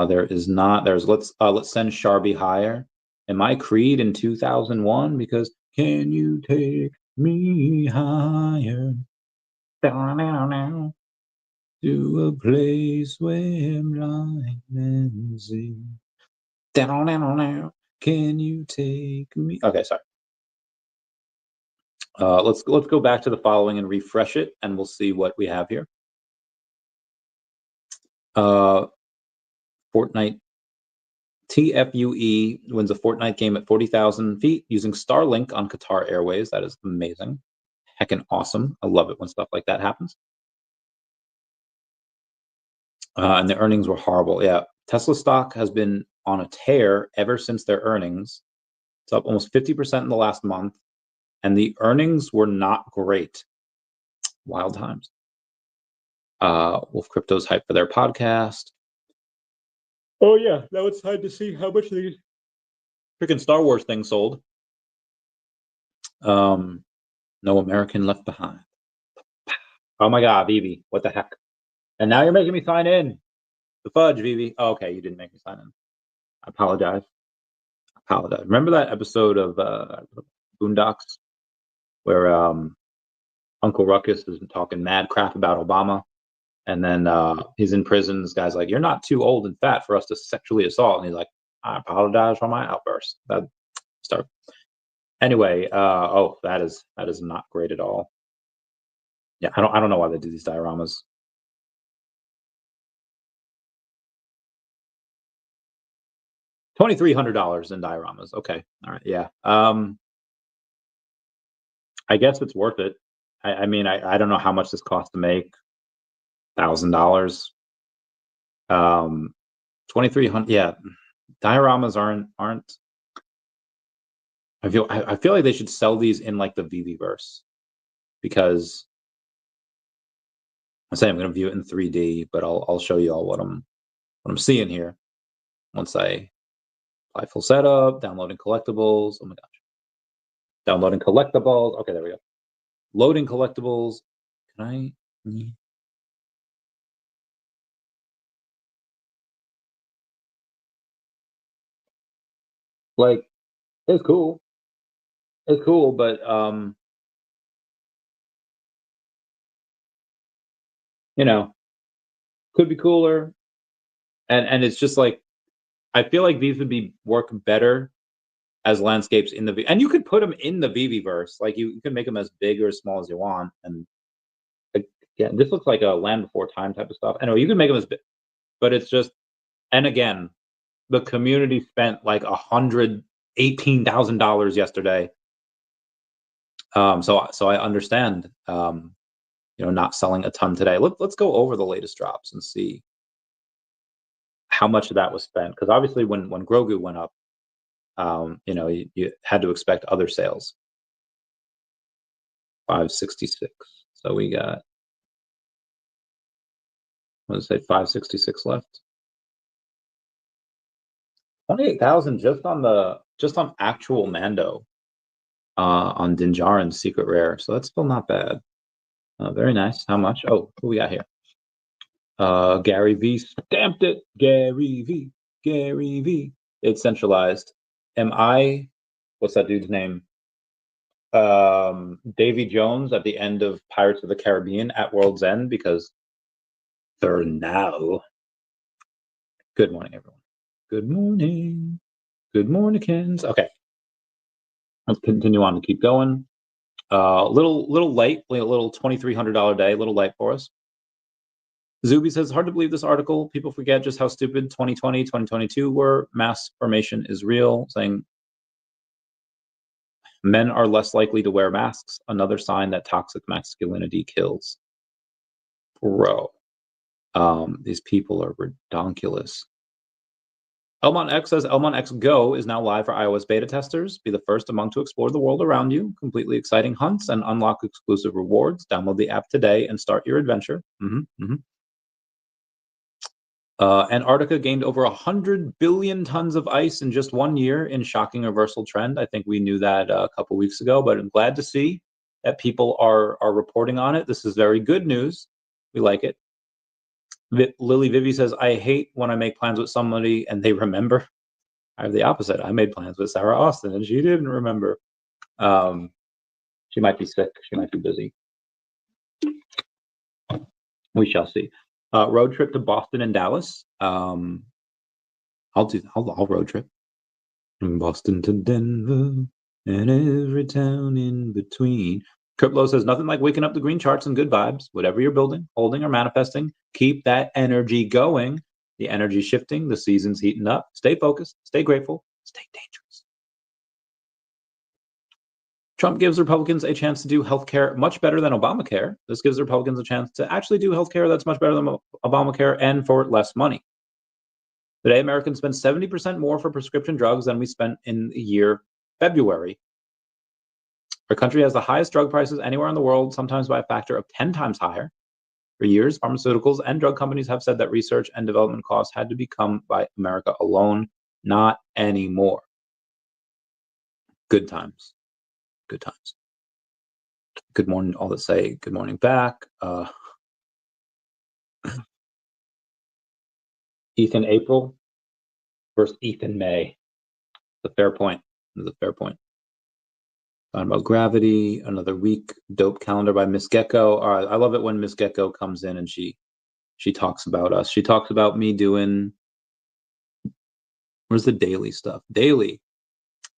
There is not. Let's send Sharby higher. Am I Creed in 2001? Because can you take me higher? Down to a place where blind see. Down. Can you take me? Okay, sorry. Let's go back to the following and refresh it, and we'll see what we have here. Fortnite TFUE wins a Fortnite game at 40,000 feet using Starlink on Qatar Airways. That is amazing. Heckin' awesome. I love it when stuff like that happens. And the earnings were horrible. Yeah, Tesla stock has been on a tear ever since their earnings. It's up almost 50% in the last month, and the earnings were not great. Wild times. Wolf Crypto's hyped for their podcast. Oh yeah, now it's time to see how much these freaking Star Wars things sold. No American Left Behind. Oh my God, VeVe, what the heck? And now you're making me sign in. The fudge, VeVe. Oh, okay, you didn't make me sign in. I apologize. Remember that episode of Boondocks where Uncle Ruckus is talking mad crap about Obama, and then he's in prison. This guy's like, "You're not too old and fat for us to sexually assault," and he's like, "I apologize for my outburst." That start. Anyway, oh, that is not great at all. Yeah, I don't know why they do these dioramas. $2,300 in dioramas. Okay, all right, yeah. I guess it's worth it. I mean, I don't know how much this costs to make. $1,000. 2,300. Yeah, dioramas aren't. I feel like they should sell these in like the VeVeverse, because I'm saying I'm going to view it in 3D, but I'll show you all what I'm seeing here once I apply full setup, downloading collectibles. Oh my gosh. Downloading collectibles. Okay, there we go. Loading collectibles. Can I? Like, it's cool. It's cool, but you know, could be cooler. And it's just like, I feel like these would be work better as landscapes in the and you could put them in the VeVe-verse. Like you can make them as big or as small as you want. And again, this looks like a Land Before Time type of stuff. Anyway, you can make them as big, but it's just, and again, the community spent like $118,000 yesterday. So I understand, not selling a ton today. Let's go over the latest drops and see how much of that was spent. Because obviously, when Grogu went up, you had to expect other sales. 566. So we got, what did I say, 566 left. 28,000 just on actual Mando, on Din Djarin's secret rare. So that's still not bad. Very nice. How much? Oh, who we got here? Gary V stamped it. Gary V. It's centralized. What's that dude's name? Davy Jones at the end of Pirates of the Caribbean at World's End, because they're now. Good morning, everyone. Good morning. Good morningkins. Okay. Let's continue on and keep going. Little light, a little $2,300 day, a little light for us. Zuby says, hard to believe this article. People forget just how stupid 2020, 2022 were. Mass formation is real, saying men are less likely to wear masks. Another sign that toxic masculinity kills. Bro, these people are redonkulous. Elmont X says, Elmont X Go is now live for iOS beta testers. Be the first among to explore the world around you. Completely exciting hunts and unlock exclusive rewards. Download the app today and start your adventure. Antarctica gained over 100 billion tons of ice in just 1 year in shocking reversal trend. I think we knew that a couple weeks ago, but I'm glad to see that people are reporting on it. This is very good news. We like it. Lily Vivi says, I hate when I make plans with somebody and they remember. I have the opposite. I made plans with Sarah Austin and she didn't remember. She might be sick. She might be busy. We shall see. Road trip to Boston and Dallas. I'll road trip from Boston to Denver and every town in between. Kriplo says, nothing like waking up the green charts and good vibes. Whatever you're building, holding, or manifesting, keep that energy going. The energy shifting, the season's heating up. Stay focused, stay grateful, stay dangerous. Trump gives Republicans a chance to do healthcare much better than Obamacare. This gives Republicans a chance to actually do healthcare that's much better than Obamacare and for less money. Today, Americans spend 70% more for prescription drugs than we spent in the year February. Our country has the highest drug prices anywhere in the world, sometimes by a factor of 10 times higher. For years, pharmaceuticals and drug companies have said that research and development costs had to be come by America alone. Not anymore. Good times. Good times. Good morning, all that say good morning back. Ethan April versus Ethan May. The fair point. The fair point. Talking about gravity, another week, dope calendar by Miss Gecko. All right, I love it when Miss Gecko comes in and she talks about us. She talks about me doing, where's the daily stuff? Daily,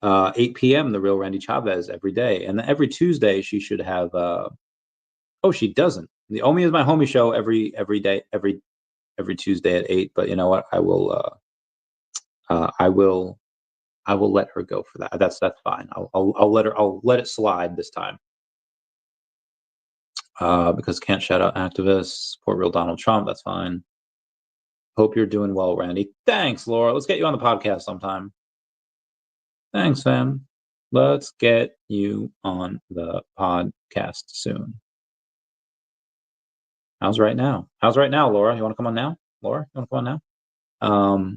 8 p.m. The Real Randy Chavez every day, and every Tuesday she should have. Oh, she doesn't. The Omi is my homie show every day, every Tuesday at 8. But you know what? I will let her go for that. That's fine. I'll let it slide this time. Because can't shout out activists, support real Donald Trump. That's fine. Hope you're doing well, Randy. Thanks, Laura. Let's get you on the podcast sometime. Thanks, fam. Let's get you on the podcast soon. How's right now? How's right now, Laura? You want to come on now? Laura, you want to come on now?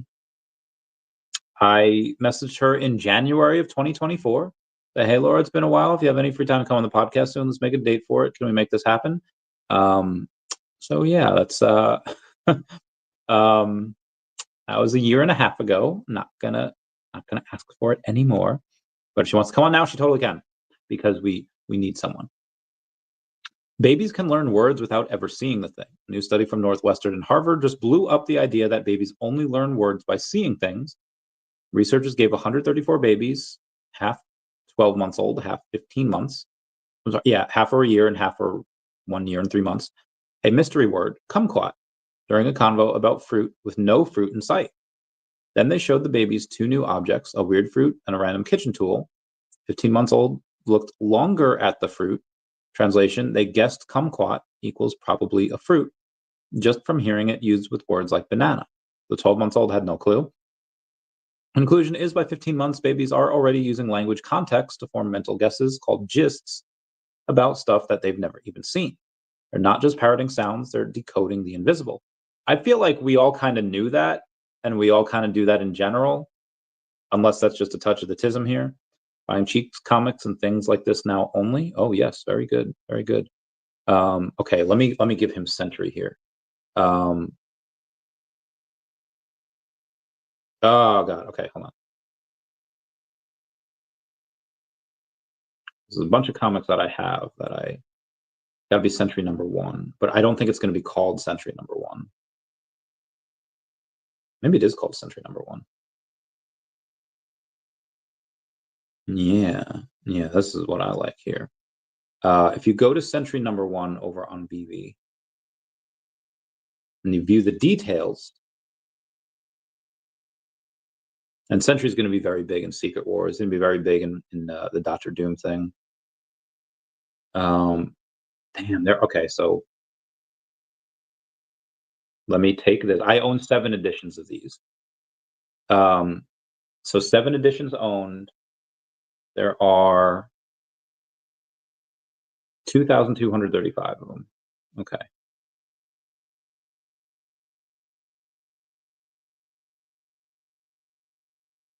I messaged her in January of 2024. Say, hey, Laura, it's been a while. If you have any free time to come on the podcast soon, let's make a date for it. Can we make this happen? So yeah, that's that was a year and a half ago. Not gonna ask for it anymore. But if she wants to come on now, she totally can, because we need someone. Babies can learn words without ever seeing the thing. A new study from Northwestern and Harvard just blew up the idea that babies only learn words by seeing things. Researchers gave 134 babies, half 12 months old, half 15 months. Half for a year and half for 1 year and 3 months, a mystery word, kumquat, during a convo about fruit with no fruit in sight. Then they showed the babies 2 new objects, a weird fruit and a random kitchen tool. 15 months old looked longer at the fruit. Translation, they guessed kumquat equals probably a fruit, just from hearing it used with words like banana. The 12 months old had no clue. Conclusion is, by 15 months, babies are already using language context to form mental guesses called gists about stuff that they've never even seen. They're not just parroting sounds, they're decoding the invisible. I feel like we all kind of knew that, and we all kind of do that in general, unless that's just a touch of the tism here. Buying cheap comics and things like this now only. Oh yes, very good, very good. Okay, let me give him Sentry here. Oh God, okay, hold on. There's a bunch of comics that I have that I gotta be Sentry #1, but I don't think it's gonna be called Sentry #1. Maybe it is called Sentry #1. Yeah, this is what I like here. If you go to Sentry #1 over on VeVe and you view the details, and Sentry is going to be very big in Secret Wars. It's going to be very big in the Dr. Doom thing. Damn, there. Okay, so let me take this. I own 7 editions of these. So 7 editions owned. There are 2,235 of them. Okay.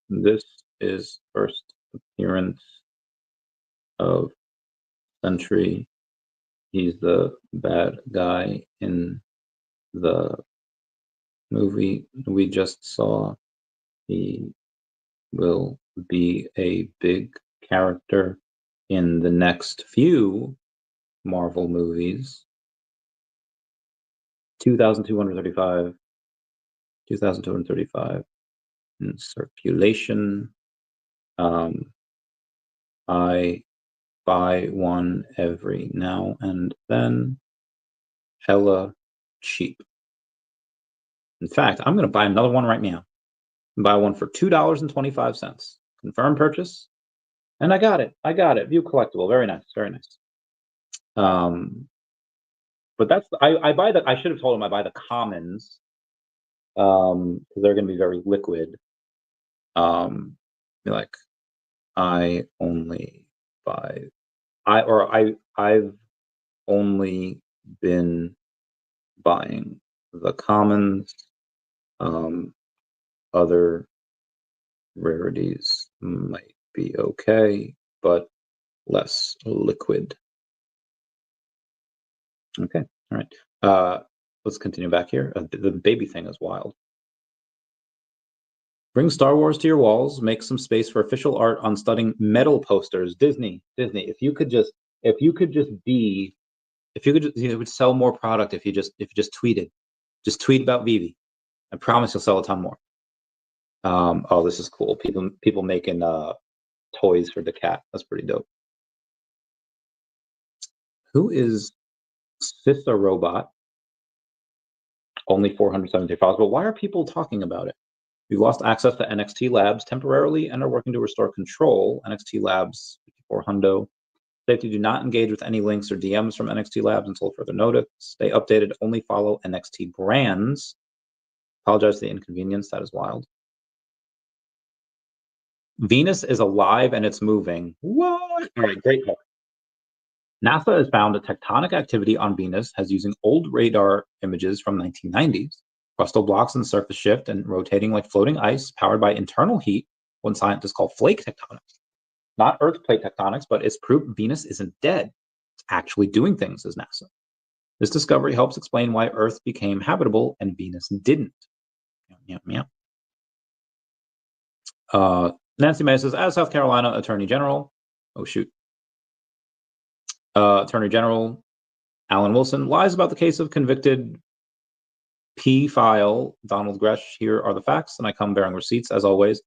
This is first appearance of Sentry. He's the bad guy in the movie we just saw. He will be a big character in the next few Marvel movies. 2,235. 2,235 in circulation. I buy one every now and then. Hella cheap. In fact, I'm going to buy another one right now. Buy one for $2.25. Confirm purchase. And I got it. View collectible. Very nice. Very nice. But that's I buy that. I should have told him I buy the commons. Because they're going to be very liquid. Like I only buy. I've only been buying the commons. Other rarities might be okay, but less liquid. Okay, all right. Let's continue back here. The baby thing is wild. Bring Star Wars to your walls. Make some space for official art on studying metal posters. Disney. If you could just you would sell more product if you just tweeted. Just tweet about VeVe. I promise you'll sell a ton more. Oh, this is cool. People making toys for daCAT. That's pretty dope. Who is Sissa Robot? Only 470 files. But why are people talking about it? We lost access to NXT Labs temporarily and are working to restore control. NXT Labs 5400. Safety, do not engage with any links or DMs from NXT Labs until further notice. Stay updated. Only follow NXT brands. Apologize for the inconvenience. That is wild. Venus is alive and it's moving. What? All right, great hook. NASA has found a tectonic activity on Venus has using old radar images from 1990s. Crustal blocks and surface shift and rotating like floating ice powered by internal heat, what scientists call flake tectonics. Not Earth plate tectonics, but it's proof Venus isn't dead. It's actually doing things, says NASA. This discovery helps explain why Earth became habitable and Venus didn't. Meow, meow, meow. Nancy Mace says, as South Carolina Attorney General, Attorney General Alan Wilson lies about the case of convicted P-file Donald Gresh. Here are the facts, and I come bearing receipts as always.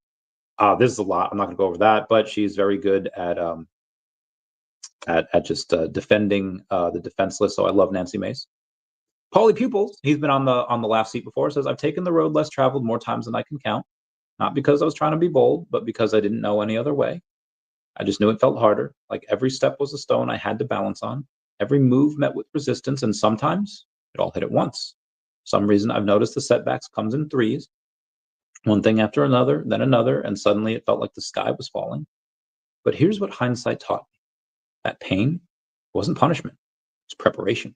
This is a lot. I'm not going to go over that, but she's very good at just defending the defenseless. So I love Nancy Mace. Paulie Pupils, he's been on the last seat before, says, I've taken the road less traveled more times than I can count. Not because I was trying to be bold, but because I didn't know any other way. I just knew it felt harder. Like every step was a stone I had to balance on. Every move met with resistance, and sometimes it all hit at once. For some reason, I've noticed the setbacks comes in threes. One thing after another, then another, and suddenly it felt like the sky was falling. But here's what hindsight taught me. That pain wasn't punishment. It's preparation.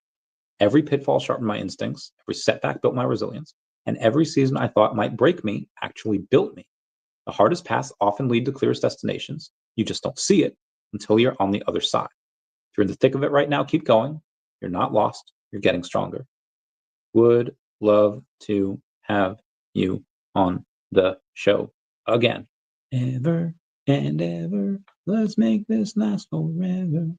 Every pitfall sharpened my instincts. Every setback built my resilience. And every season I thought might break me actually built me. The hardest paths often lead to clearest destinations. You just don't see it until you're on the other side. If you're in the thick of it right now, keep going. You're not lost. You're getting stronger. Would love to have you on the show again. Ever and ever. Let's make this last forever.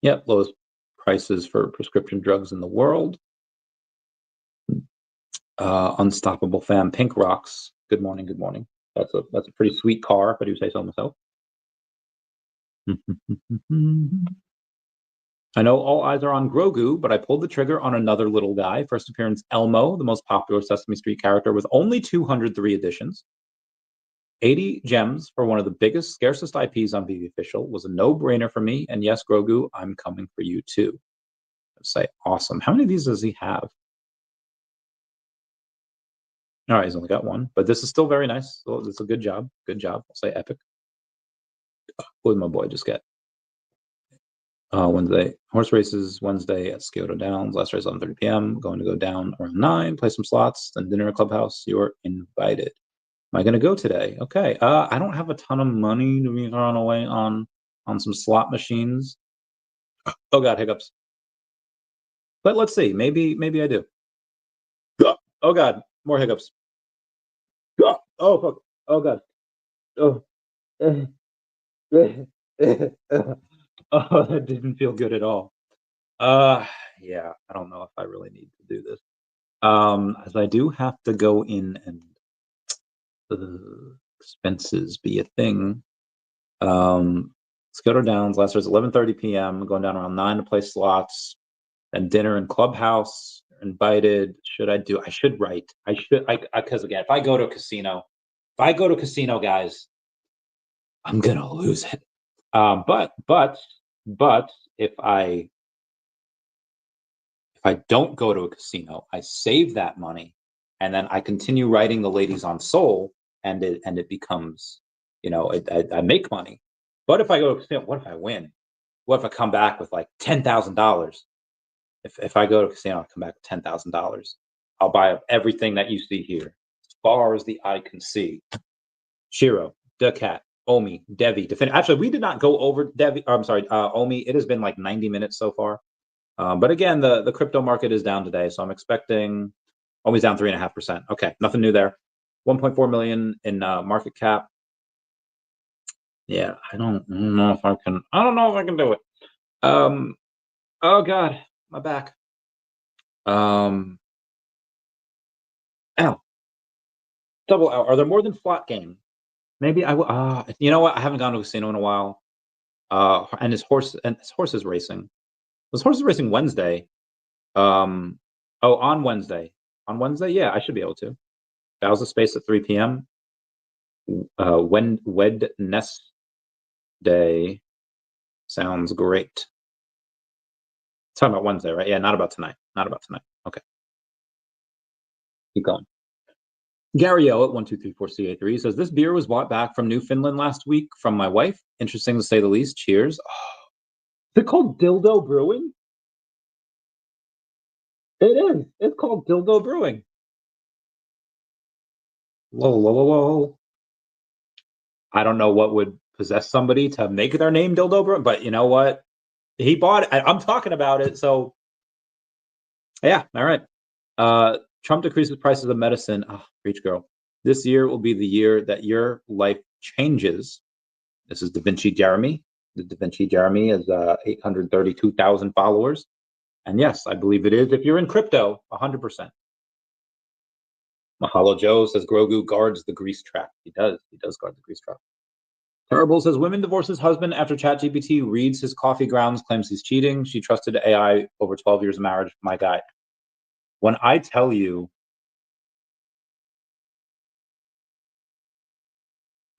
Yep, lowest prices for prescription drugs in the world. Unstoppable fam, Pink Rocks. Good morning, good morning. That's a pretty sweet car, if I do say so myself. I know all eyes are on Grogu, but I pulled the trigger on another little guy. First appearance, Elmo, the most popular Sesame Street character with only 203 editions. 80 gems for one of the biggest, scarcest IPs on VeVe Official was a no-brainer for me. And yes, Grogu, I'm coming for you too. I'd say awesome. How many of these does he have? All right, he's only got one, but this is still very nice. So it's a good job. Good job. I'll say epic. What did my boy just get? Wednesday, horse races Wednesday at Scioto Downs. Last race 11:30 p.m. Going to go down around 9, play some slots, then dinner at Clubhouse. You're invited. Am I going to go today? Okay. I don't have a ton of money to be thrown away on some slot machines. Oh God, hiccups. But let's see. Maybe I do. Oh God, more hiccups. Oh fuck. Oh God. Oh. Oh, that didn't feel good at all. Yeah, I don't know if I really need to do this. As I do have to go in and expenses be a thing. Scioto Downs, last year's 11:30 p.m. Going down around 9 to play slots, and dinner in Clubhouse. Invited. Should I do? I should write. I should. Because again, if I go to a casino, guys, I'm gonna lose it. But if I don't go to a casino, I save that money, and then I continue writing the ladies on Soul, and it becomes, I make money. But if I go to a casino, what if I win? What if I come back with like $10,000? If I go to a casino, I come back with $10,000. I'll buy up everything that you see here, as far as the eye can see. SHIRO, daCAT, Omi, DEVVE. Actually, we did not go over DEVVE. I'm sorry, Omi. It has been like 90 minutes so far. But again, the crypto market is down today, so I'm expecting Omi's down 3.5%. Okay, nothing new there. 1.4 million in market cap. Yeah, I don't know if I can. I don't know if I can do it. Oh God, my back. Ow. Double L. Are there more than flat game? Maybe I will. You know what? I haven't gone to a casino in a while. And his horse is racing. His horse is racing Wednesday. On Wednesday. On Wednesday, yeah, I should be able to. That was a space at 3 p.m. Wednesday sounds great. Talking about Wednesday, right? Yeah, not about tonight. Okay. Keep going. Gary O at 1234CA3 says, this beer was bought back from Newfoundland last week from my wife. Interesting to say the least. Cheers. Oh, Is it called Dildo Brewing? It is. It's called Dildo Brewing. Whoa, whoa, whoa, whoa. I don't know what would possess somebody to make their name Dildo Brewing, but you know what? He bought it. I'm talking about it. So, yeah, all right. Trump decreases prices of medicine. Oh, preach, girl. This year will be the year that your life changes. This is Da Vinci Jeremy. The Da Vinci Jeremy is 832,000 followers. And yes, I believe it is. If you're in crypto, 100%. Mahalo Joe says Grogu guards the grease trap. He does. He does guard the grease trap. Terrible says women divorce his husband after ChatGPT reads his coffee grounds, claims he's cheating. She trusted AI over 12 years of marriage. My guy. When I tell you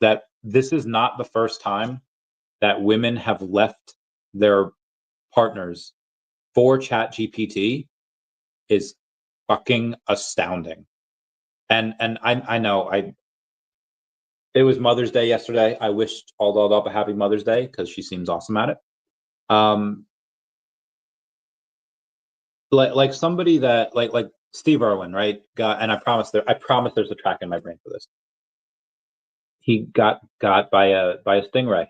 that this is not the first time that women have left their partners for ChatGPT is fucking astounding. And I know it was Mother's Day yesterday. I wished all dolled up a happy Mother's Day because she seems awesome at it. Like somebody that like Steve Irwin, right? And I promise there's a track in my brain for this. He got by a stingray.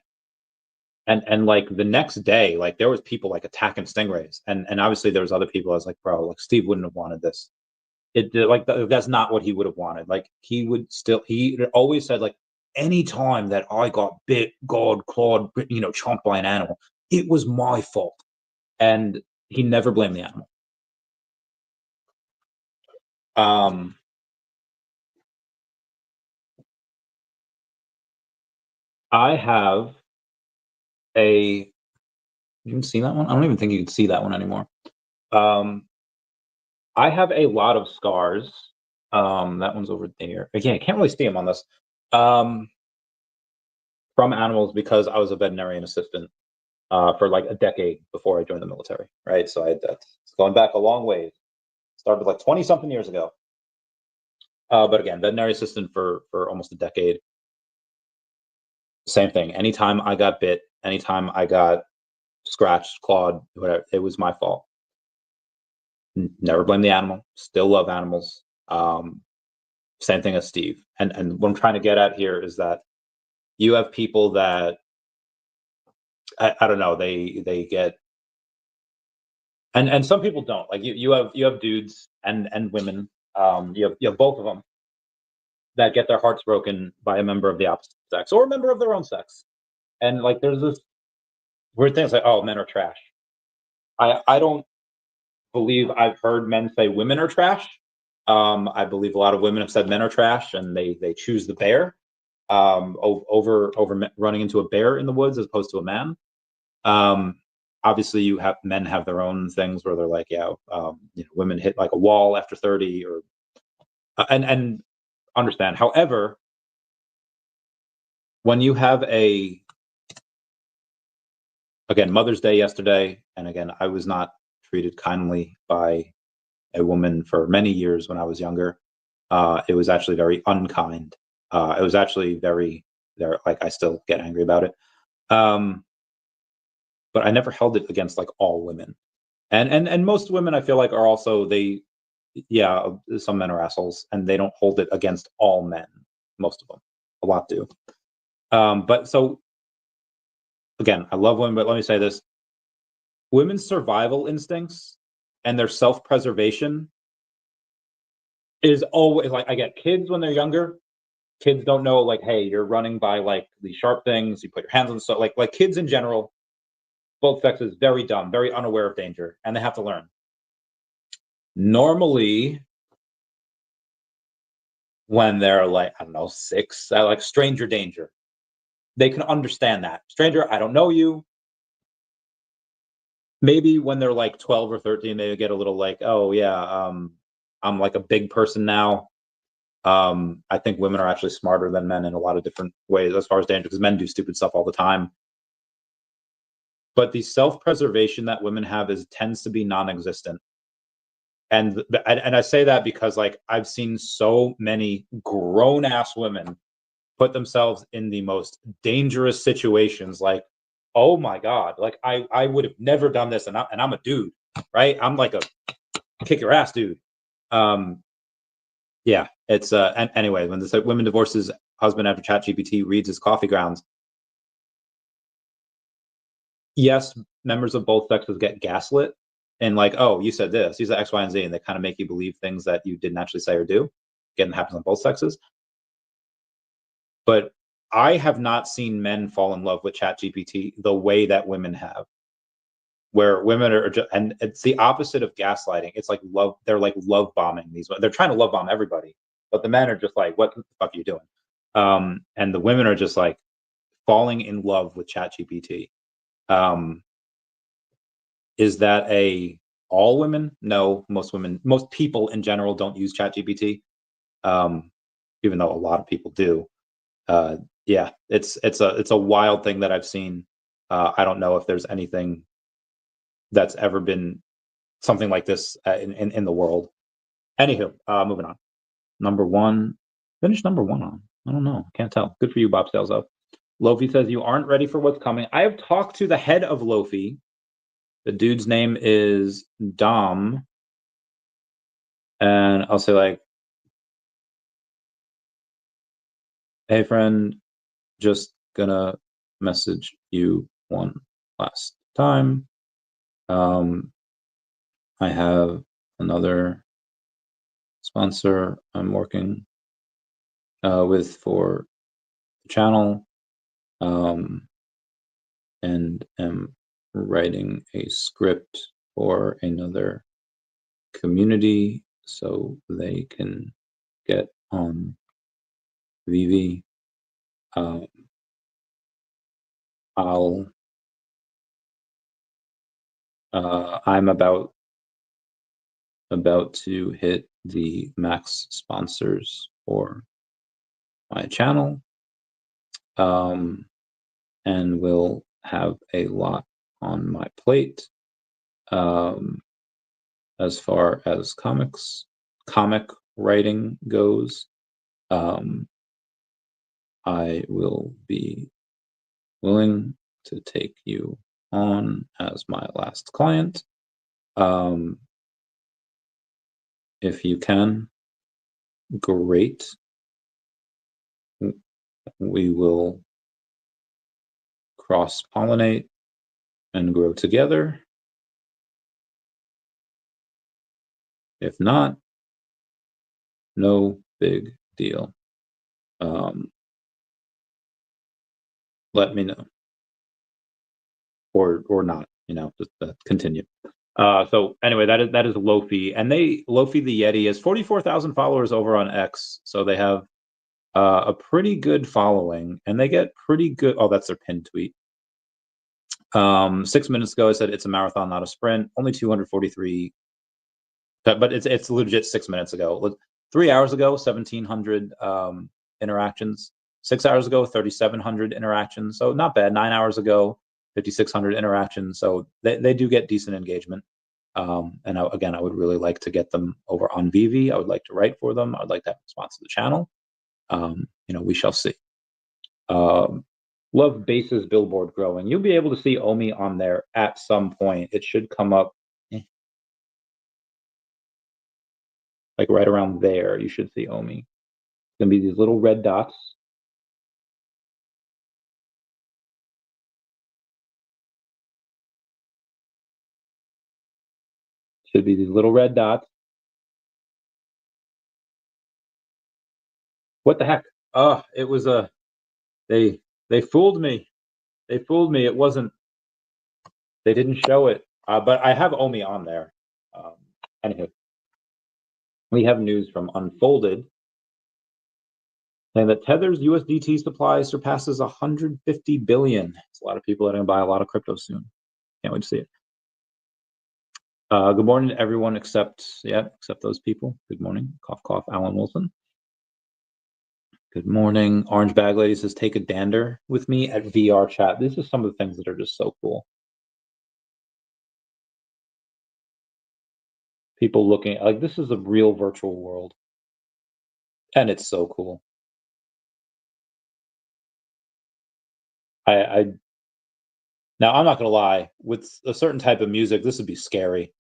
And like the next day, like there was people like attacking stingrays, and obviously there was other people. I was like, bro, like Steve wouldn't have wanted this. That's not what he would have wanted. Like he always said, like, any time that I got bit, clawed, chomped by an animal, it was my fault, and he never blamed the animal. I have you can see that one? I don't even think you can see that one anymore. I have a lot of scars. That one's over there. Again, I can't really see them on this. From animals because I was a veterinarian assistant for like a decade before I joined the military, right? So that's going back a long ways. Started like 20-something years ago. But again, veterinary assistant for almost a decade. Same thing. Anytime I got bit, anytime I got scratched, clawed, whatever, it was my fault. Never blame the animal. Still love animals. Same thing as Steve. And what I'm trying to get at here is that you have people that I don't know, they get, and some people don't. Like you have dudes and women. You have both of them that get their hearts broken by a member of the opposite sex or a member of their own sex. And like there's this weird thing. It's like, oh, men are trash. I don't believe I've heard men say women are trash. I believe a lot of women have said men are trash, and they choose the bear over running into a bear in the woods as opposed to a man. Obviously, men have their own things where they're like, women hit like a wall after 30, or and understand. However, when you have again, Mother's Day yesterday, and again, I was not treated kindly by a woman for many years when I was younger. It was actually very unkind. It was actually very, like, I still get angry about it. But I never held it against like all women. And most women I feel like are also, some men are assholes and they don't hold it against all men. Most of them, a lot do. But so again, I love women, but let me say this. Women's survival instincts and their self-preservation is always like, I get kids when they're younger. Kids don't know, like, hey, you're running by like these sharp things. You put your hands on stuff. Like kids in general, both sexes, very dumb, very unaware of danger, and they have to learn. Normally, when they're like, I don't know, 6, like stranger danger, they can understand that. Stranger, I don't know you. Maybe when they're like 12 or 13, they get a little like, oh yeah, I'm like a big person now. I think women are actually smarter than men in a lot of different ways as far as danger, because men do stupid stuff all the time. But the self-preservation that women have tends to be non-existent. And I say that because like I've seen so many grown-ass women put themselves in the most dangerous situations, like oh my God, like I would have never done this, and I'm a dude, right? I'm like a kick your ass dude. Yeah, it's and anyway, when this women divorces husband after ChatGPT reads his coffee grounds. Yes, members of both sexes get gaslit and like, oh, you said this, you said X, Y, and Z, and they kind of make you believe things that you didn't actually say or do. Again, it happens on both sexes. But I have not seen men fall in love with ChatGPT the way that women have, where women are just, and it's the opposite of gaslighting. It's like love. They're like love bombing these. They're trying to love bomb everybody, but the men are just like, what the fuck are you doing? And the women are just like falling in love with ChatGPT. Is that all women? No, most women, most people in general don't use ChatGPT, even though a lot of people do. Yeah, it's a wild thing that I've seen. I don't know if there's anything that's ever been something like this in the world. Anywho, moving on. Number one, finish number one on. I don't know. Can't tell. Good for you, Bob Sales Up. Lofi says you aren't ready for what's coming. I have talked to the head of Lofi. The dude's name is Dom. And I'll say like, hey friend, just gonna message you one last time. I have another sponsor I'm working with for the channel, and am writing a script for another community so they can get on VeVe. I'm about to hit the max sponsors for my channel, and will have a lot on my plate as far as comic writing goes. I will be willing to take you on as my last client. If you can, great. We will cross-pollinate and grow together. If not, no big deal. Let me know, or not. Just continue. So anyway, that is Lofi, and Lofi the Yeti has 44,000 followers over on X, so they have a pretty good following, and they get pretty good. Oh, that's their pinned tweet. 6 minutes ago, I said it's a marathon, not a sprint. Only 243, but it's legit 6 minutes ago. 3 hours ago, 1,700 interactions. 6 hours ago, 3,700 interactions. So not bad. 9 hours ago, 5,600 interactions. So they do get decent engagement. And again, I would really like to get them over on VeVe. I would like to write for them. I'd like to have them sponsor the channel. We shall see. Love Base's billboard growing. You'll be able to see Omi on there at some point. It should come up like right around there. You should see Omi. It's gonna be these little red dots. Should be these little red dots. What the heck? Oh, it was they fooled me. They fooled me. It wasn't. They didn't show it. But I have Omi on there. Anywho, we have news from Unfolded saying that Tether's USDT supply surpasses 150 billion. It's a lot of people that are going to buy a lot of crypto soon. Can't wait to see it. Good morning to everyone except those people. Good morning. Cough, cough, Alan Wilson. Good morning. Orange Bag Lady says, take a dander with me at VR chat. This is some of the things that are just so cool. People looking like this is a real virtual world. And it's so cool. Now, I'm not going to lie, with a certain type of music, this would be scary.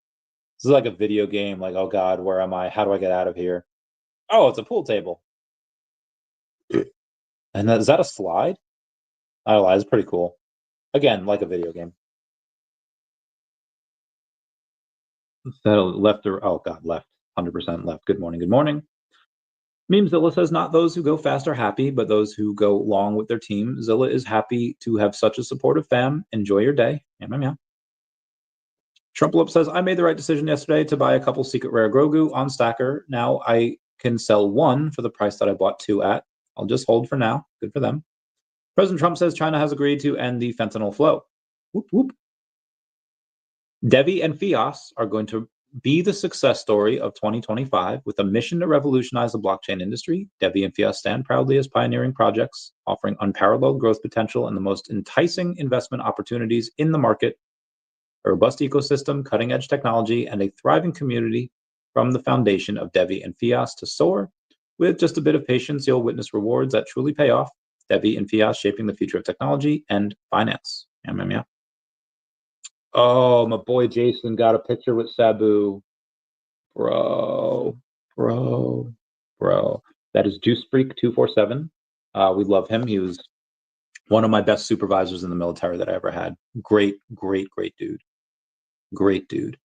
This is like a video game, like, oh God, where am I? How do I get out of here? Oh, it's a pool table. And is that a slide? I don't know, it's pretty cool. Again, like a video game. So left or, oh God, left. 100% left. Good morning, good morning. Memezilla says, not those who go fast are happy, but those who go long with their team. Zilla is happy to have such a supportive fam. Enjoy your day. Yeah. Trumplup says, I made the right decision yesterday to buy a couple secret rare Grogu on Stacker. Now I can sell one for the price that I bought two at. I'll just hold for now. Good for them. President Trump says China has agreed to end the fentanyl flow. Whoop, whoop. DEVVE and FIAS are going to be the success story of 2025 with a mission to revolutionize the blockchain industry. DEVVE and FIAS stand proudly as pioneering projects, offering unparalleled growth potential and the most enticing investment opportunities in the market. A robust ecosystem, cutting-edge technology, and a thriving community from the foundation of DEVVE and FIAS to soar. With just a bit of patience, you'll witness rewards that truly pay off. DEVVE and FIAS shaping the future of technology and finance. Yeah. Oh, my boy Jason got a picture with Sabu. Bro. That is Juice Freak 247. We love him. He was one of my best supervisors in the military that I ever had. Great dude. Great dude.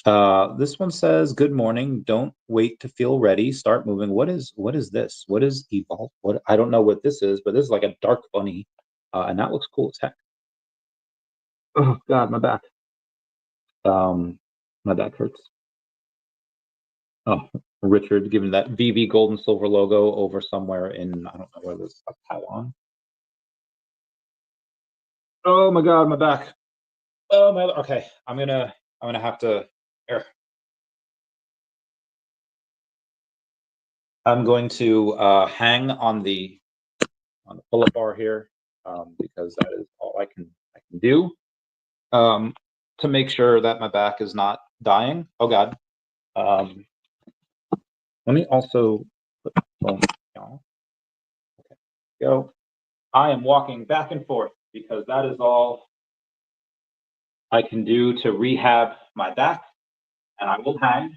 This one says, good morning. Don't wait to feel ready. Start moving. What is this? What is Evolve? What, I don't know what this is, but this is like a dark bunny. And that looks cool as heck. Oh God, my back. My back hurts. Oh, Richard giving that VeVe gold and silver logo over somewhere in, I don't know where this is, Taiwan. Oh my God, my back. Oh my, okay. I'm gonna have to, here. I'm going to hang on the pull-up bar here because that is all I can do to make sure that my back is not dying. Oh God. Let me also put the phone on. Okay, go. I am walking back and forth because that is all I can do to rehab my back, and I will hang.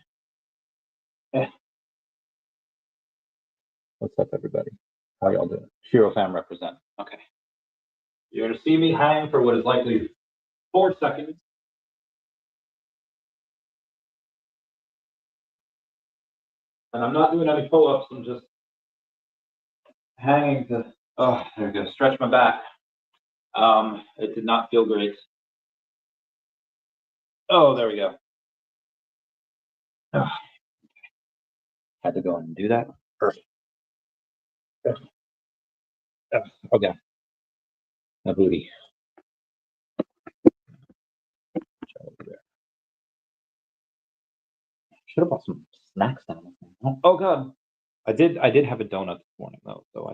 What's up, everybody? How y'all doing? SHIRO fam represent. Okay. You're gonna see me hang for what is likely 4 seconds. And I'm not doing any pull-ups, I'm just hanging to, oh, there we go, stretch my back. It did not feel great. Oh, there we go. Oh, had to go and do that. Perfect. Okay. My booty. Should have bought some snacks down. Oh God, I did have a donut this morning though, so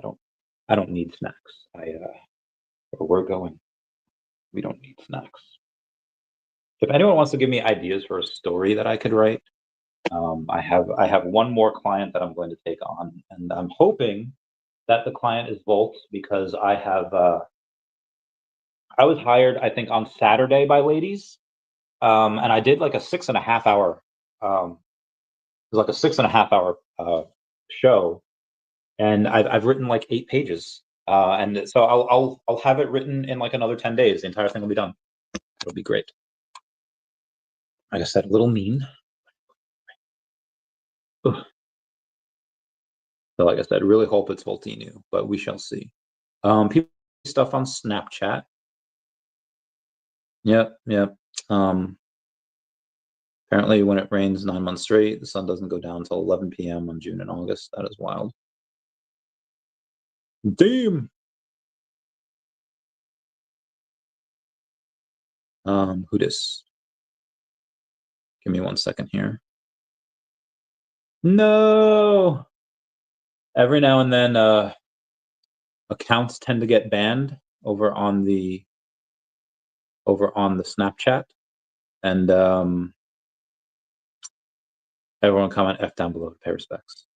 I don't need snacks. Where we're going, we don't need snacks. If anyone wants to give me ideas for a story that I could write, I have one more client that I'm going to take on, and I'm hoping that the client is Volt because I was hired, I think, on Saturday by ladies, and I did like a 6.5 hour. It was like a 6.5 hour show, and I've written like 8 pages, and so I'll have it written in like another 10 days. The entire thing will be done. It'll be great. Like I said, a little mean. Ugh. So like I said, really hope it's Voltinu, but we shall see. People stuff on Snapchat. Yep. Apparently when it rains 9 months straight, the sun doesn't go down until 11 p.m. on June and August. That is wild. Damn. Who dis? Give me 1 second here. No. Every now and then accounts tend to get banned over on the Snapchat, and everyone comment F down below to pay respects.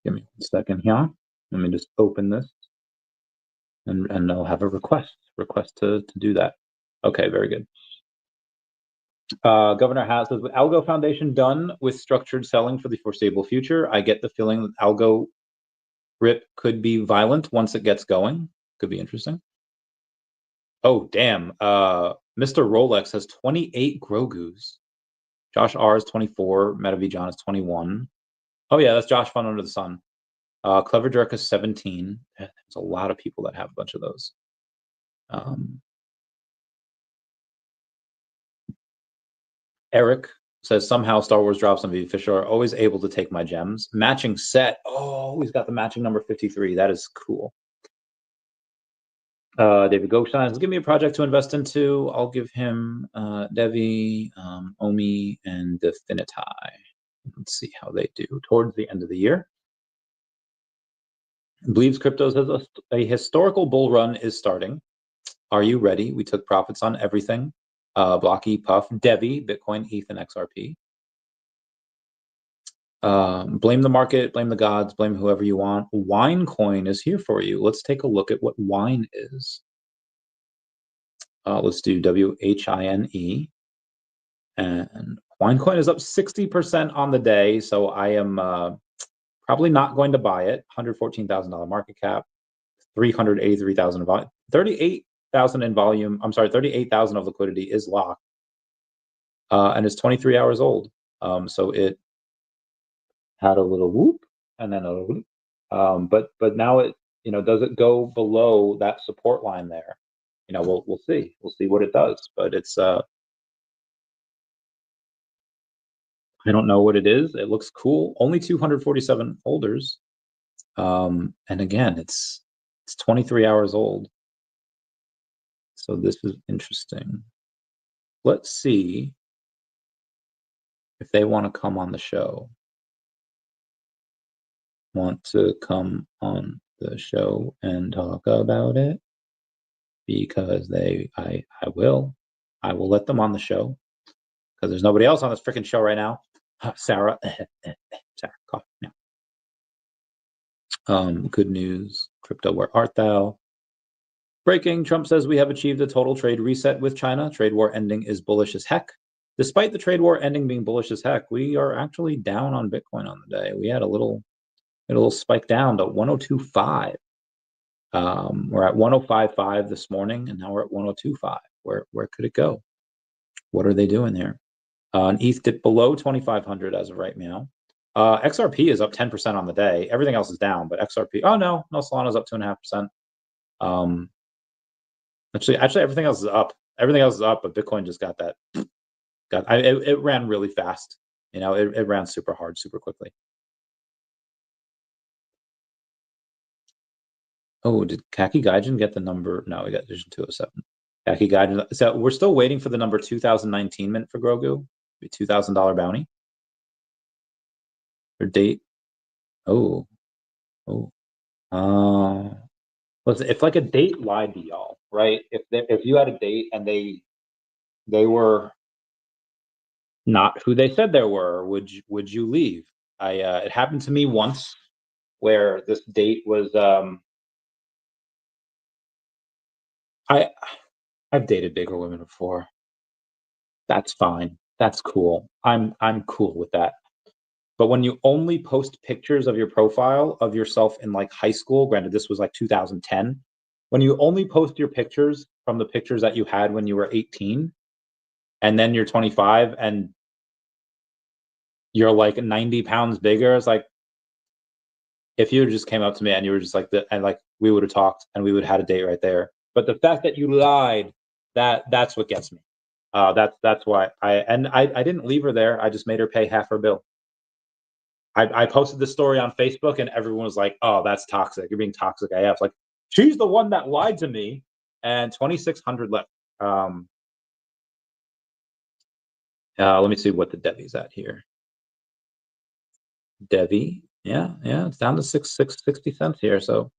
Give me 1 second here. Let me just open this, and I'll have a request to do that. Okay, very good. Governor House says, with Algo Foundation done with structured selling for the foreseeable future, I get the feeling that Algo rip could be violent once it gets going. Could be interesting. Oh, damn. Mr. Rolex has 28 Grogus. Josh R is 24. MetaV John is 21. Oh, yeah, that's Josh Fun Under the Sun. Clever Jerk is 17. There's a lot of people that have a bunch of those. Eric says, somehow Star Wars drops on VeVe Fisher are always able to take my gems. Matching set. Oh, he's got the matching number 53. That is cool. David Goshine says, give me a project to invest into. I'll give him DEVVE, Omi, and Definiti. Let's see how they do towards the end of the year. Believes Crypto says a historical bull run is starting. Are you ready? We took profits on everything. Blocky, Puff, DEVVE, Bitcoin, ETH, and XRP. Blame the market, blame the gods, blame whoever you want. Winecoin is here for you. Let's take a look at what wine is. Let's do WHINE. And Winecoin is up 60% on the day, so I am probably not going to buy it. $114,000 market cap, 383,000 of volume, 38,000 in volume. I'm sorry, 38,000 of liquidity is locked, and it's 23 hours old. So it had a little whoop and then a little whoop. But now it, does it go below that support line there? We'll see. We'll see what it does. But it's I don't know what it is. It looks cool. Only 247 holders. And again, it's 23 hours old. So this is interesting. Let's see if they want to come on the show. Want to come on the show and talk about it? Because I will let them on the show, because there's nobody else on this freaking show right now. Sarah, Sarah, cough now. Good news, crypto, where art thou? Breaking, Trump says we have achieved a total trade reset with China. Trade war ending is bullish as heck. Despite the trade war ending being bullish as heck, we are actually down on Bitcoin on the day. We had a little spike down to 102.5. We're at 105.5 this morning, and now we're at 102.5. Where could it go? What are they doing there? And ETH dipped below 2,500 as of right now. XRP is up 10% on the day. Everything else is down, but XRP. Oh no, Solana's up 2.5%. Actually, everything else is up. Everything else is up, but Bitcoin just got that. It ran really fast. It ran super hard, super quickly. Oh, did Kaki Gaijin get the number? No, we got Vision 207. Kaki Gaijin. So we're still waiting for the number 2019 mint for Grogu. $2,000 bounty. Or date. Oh. Listen, if like a date lied to y'all, right? If you had a date and they were not who they said they were, would you leave? It happened to me once, where this date was I've dated bigger women before. That's fine. That's cool. I'm cool with that. But when you only post pictures of your profile of yourself in like high school, granted this was like 2010, when you only post your pictures from the pictures that you had when you were 18, and then you're 25 and you're like 90 pounds bigger, it's like, if you just came up to me and you were just like and like we would have talked and we would have had a date right there. But the fact that you lied, that's what gets me. That's why I didn't leave her there. I just made her pay half her bill. I posted this story on Facebook and everyone was like, "Oh, that's toxic. You're being toxic AF." Like, she's the one that lied to me, and 2,600 left. Let me see what the DEVVE's at here. DEVVE, yeah, it's down to 60 cents here. So,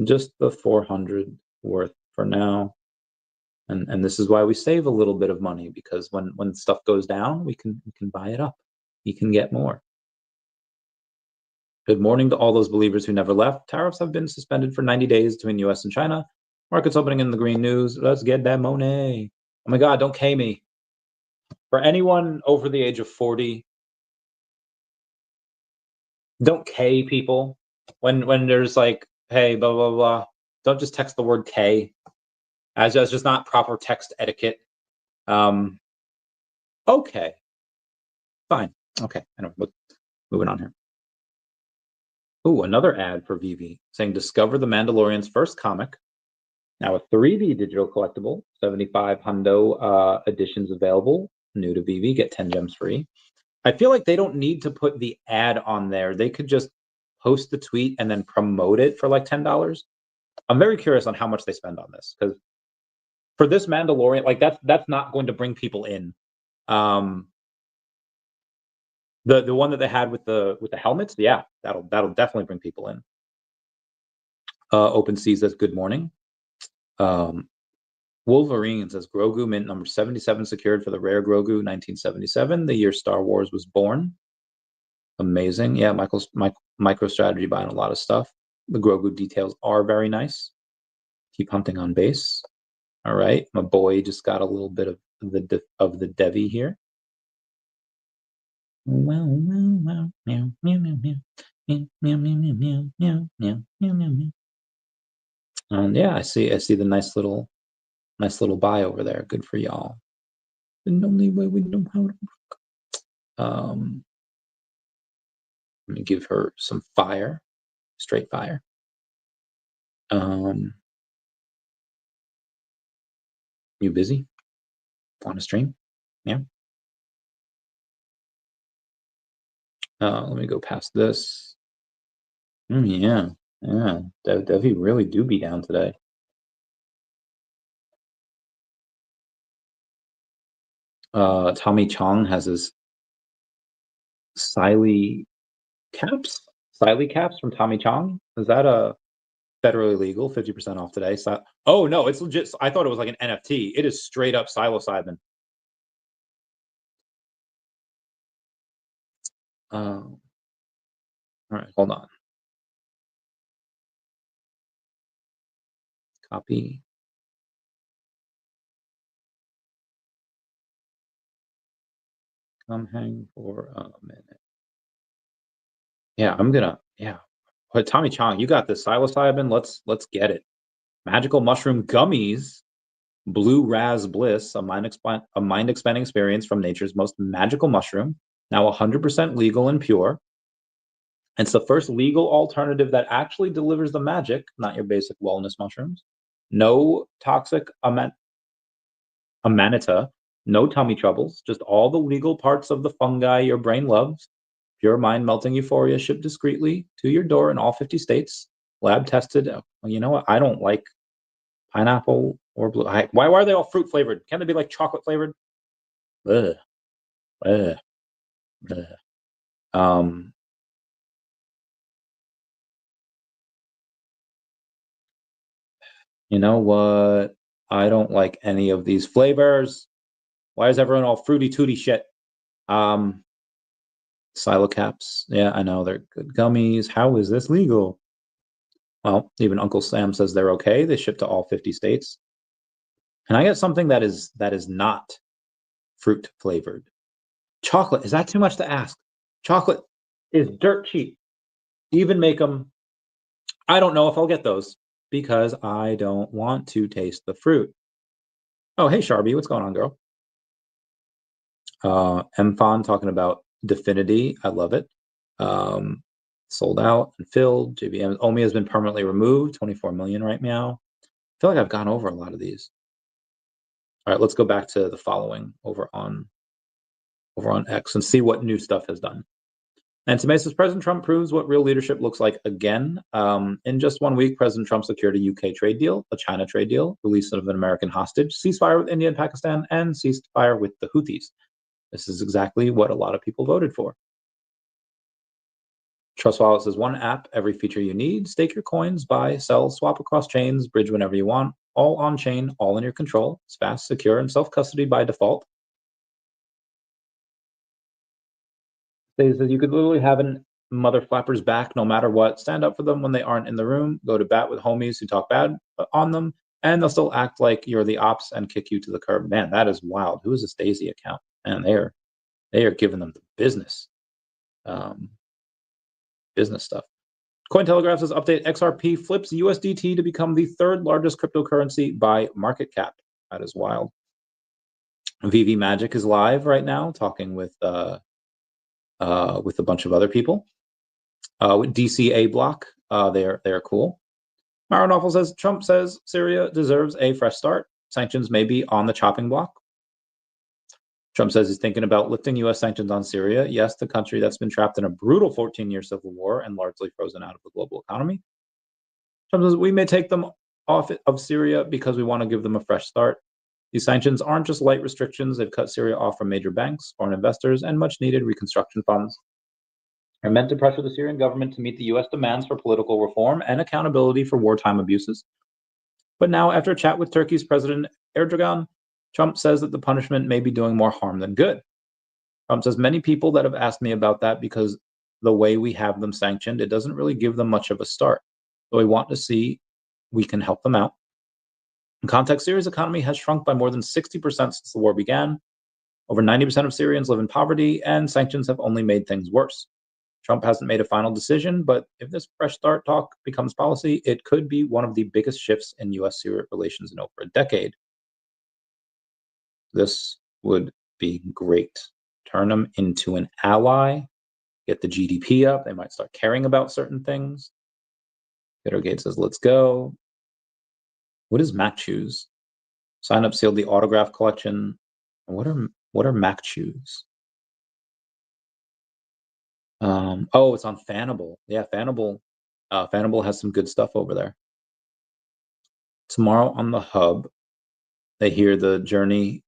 just the 400 worth for now. And this is why we save a little bit of money, because when stuff goes down, we can buy it up. You can get more. Good morning to all those believers who never left. Tariffs have been suspended for 90 days between US and China. Markets opening in the green news. Let's get that money. Oh my God, don't K me. For anyone over the age of 40, don't K people. When there's like, hey, blah, blah, blah, don't just text the word K. As just not proper text etiquette. Okay. Fine. Okay. Anyway, moving on here. Ooh, another ad for VeVe saying discover the Mandalorian's first comic. Now a 3D digital collectible, 75 hundo editions available. New to VeVe, get 10 gems free. I feel like they don't need to put the ad on there. They could just post the tweet and then promote it for like $10. I'm very curious on how much they spend on this, because for this Mandalorian, like that's not going to bring people in. The one that they had with the helmets, yeah, that'll definitely bring people in. OpenSea says good morning. Wolverine says Grogu mint number 77 secured for the rare Grogu 1977, the year Star Wars was born. Amazing. Yeah, MicroStrategy buying a lot of stuff. The Grogu details are very nice. Keep hunting on base. All right, my boy just got a little bit of the DEVVE here. Wow, wow, meow, meow, meow, meow, meow, meow, meow, meow, meow, meow, meow, meow. And yeah, I see the nice little buy over there. Good for y'all. The only way we know how to work. Let me give her some fire, straight fire. You busy? Want to stream? Yeah. Let me go past this. Yeah. DEVVE really do be down today. Tommy Chong has his Siley caps from Tommy Chong. Is that a federally legal? 50% off today. So, oh no, it's legit. I thought it was like an NFT. It is straight up psilocybin. All right, hold on. Copy. Come hang for a minute. Yeah, But Tommy Chong, you got this psilocybin. Let's get it. Magical mushroom gummies. Blue Raz Bliss, a mind-expanding experience from nature's most magical mushroom. Now 100% legal and pure. It's the first legal alternative that actually delivers the magic, not your basic wellness mushrooms. No toxic amanita, no tummy troubles, just all the legal parts of the fungi your brain loves. Pure mind-melting euphoria shipped discreetly to your door in all 50 states. Lab tested. Well, you know what? I don't like pineapple or blue. Why are they all fruit flavored? Can't they be like chocolate flavored? Ugh. Ugh. Ugh. You know what? I don't like any of these flavors. Why is everyone all fruity tooty shit? Silo caps. Yeah, I know they're good gummies. How is this legal? Well, even Uncle Sam says they're okay. They ship to all 50 states. And I get something that is not fruit flavored. Chocolate. Is that too much to ask? Chocolate is dirt cheap. Even make them. I don't know if I'll get those because I don't want to taste the fruit. Oh, hey, Sharby, what's going on, girl? Mfon talking about Definity. I love it. Sold out and filled. JBM Omi has been permanently removed. 24 million right now. I feel like I've gone over a lot of these. All right, let's go back to the following over on X and see what new stuff has done. And Tame says President Trump proves what real leadership looks like again. In just 1 week, President Trump secured a UK trade deal, a China trade deal, release of an American hostage, ceasefire with India and Pakistan, and ceasefire with the Houthis. This is exactly what a lot of people voted for. Trust Wallet says one app, every feature you need. Stake your coins, buy, sell, swap across chains, bridge whenever you want. All on chain, all in your control. It's fast, secure, and self-custody by default. They said you could literally have an mother flappers back no matter what. Stand up for them when they aren't in the room. Go to bat with homies who talk bad on them, and they'll still act like you're the ops and kick you to the curb. Man, that is wild. Who is this Daisy account? Man, they are giving them the business. Business stuff. Cointelegraph says update: XRP flips USDT to become the third largest cryptocurrency by market cap. That is wild. VeVe Magic is live right now, talking with a bunch of other people. With DCA block, they're cool. Maronoffel says Trump says Syria deserves a fresh start. Sanctions may be on the chopping block. Trump says he's thinking about lifting U.S. sanctions on Syria. Yes, the country that's been trapped in a brutal 14-year civil war and largely frozen out of the global economy. Trump says we may take them off of Syria because we want to give them a fresh start. These sanctions aren't just light restrictions. They've cut Syria off from major banks, foreign investors, and much-needed reconstruction funds. They're meant to pressure the Syrian government to meet the U.S. demands for political reform and accountability for wartime abuses. But now, after a chat with Turkey's President Erdogan, Trump says that the punishment may be doing more harm than good. Trump says many people that have asked me about that because the way we have them sanctioned, it doesn't really give them much of a start. So we want to see we can help them out. In context, Syria's economy has shrunk by more than 60% since the war began. Over 90% of Syrians live in poverty, and sanctions have only made things worse. Trump hasn't made a final decision, but if this fresh start talk becomes policy, it could be one of the biggest shifts in U.S.-Syria relations in over a decade. This would be great. Turn them into an ally, get the GDP up. They might start caring about certain things. Tiltedxyz says, let's go. What is Mac Choose? Sign up, sealed the autograph collection. What are Mac Choose? Oh, it's on Fanable. Yeah, Fanable. Fanable has some good stuff over there. Tomorrow on the Hub, they hear the journey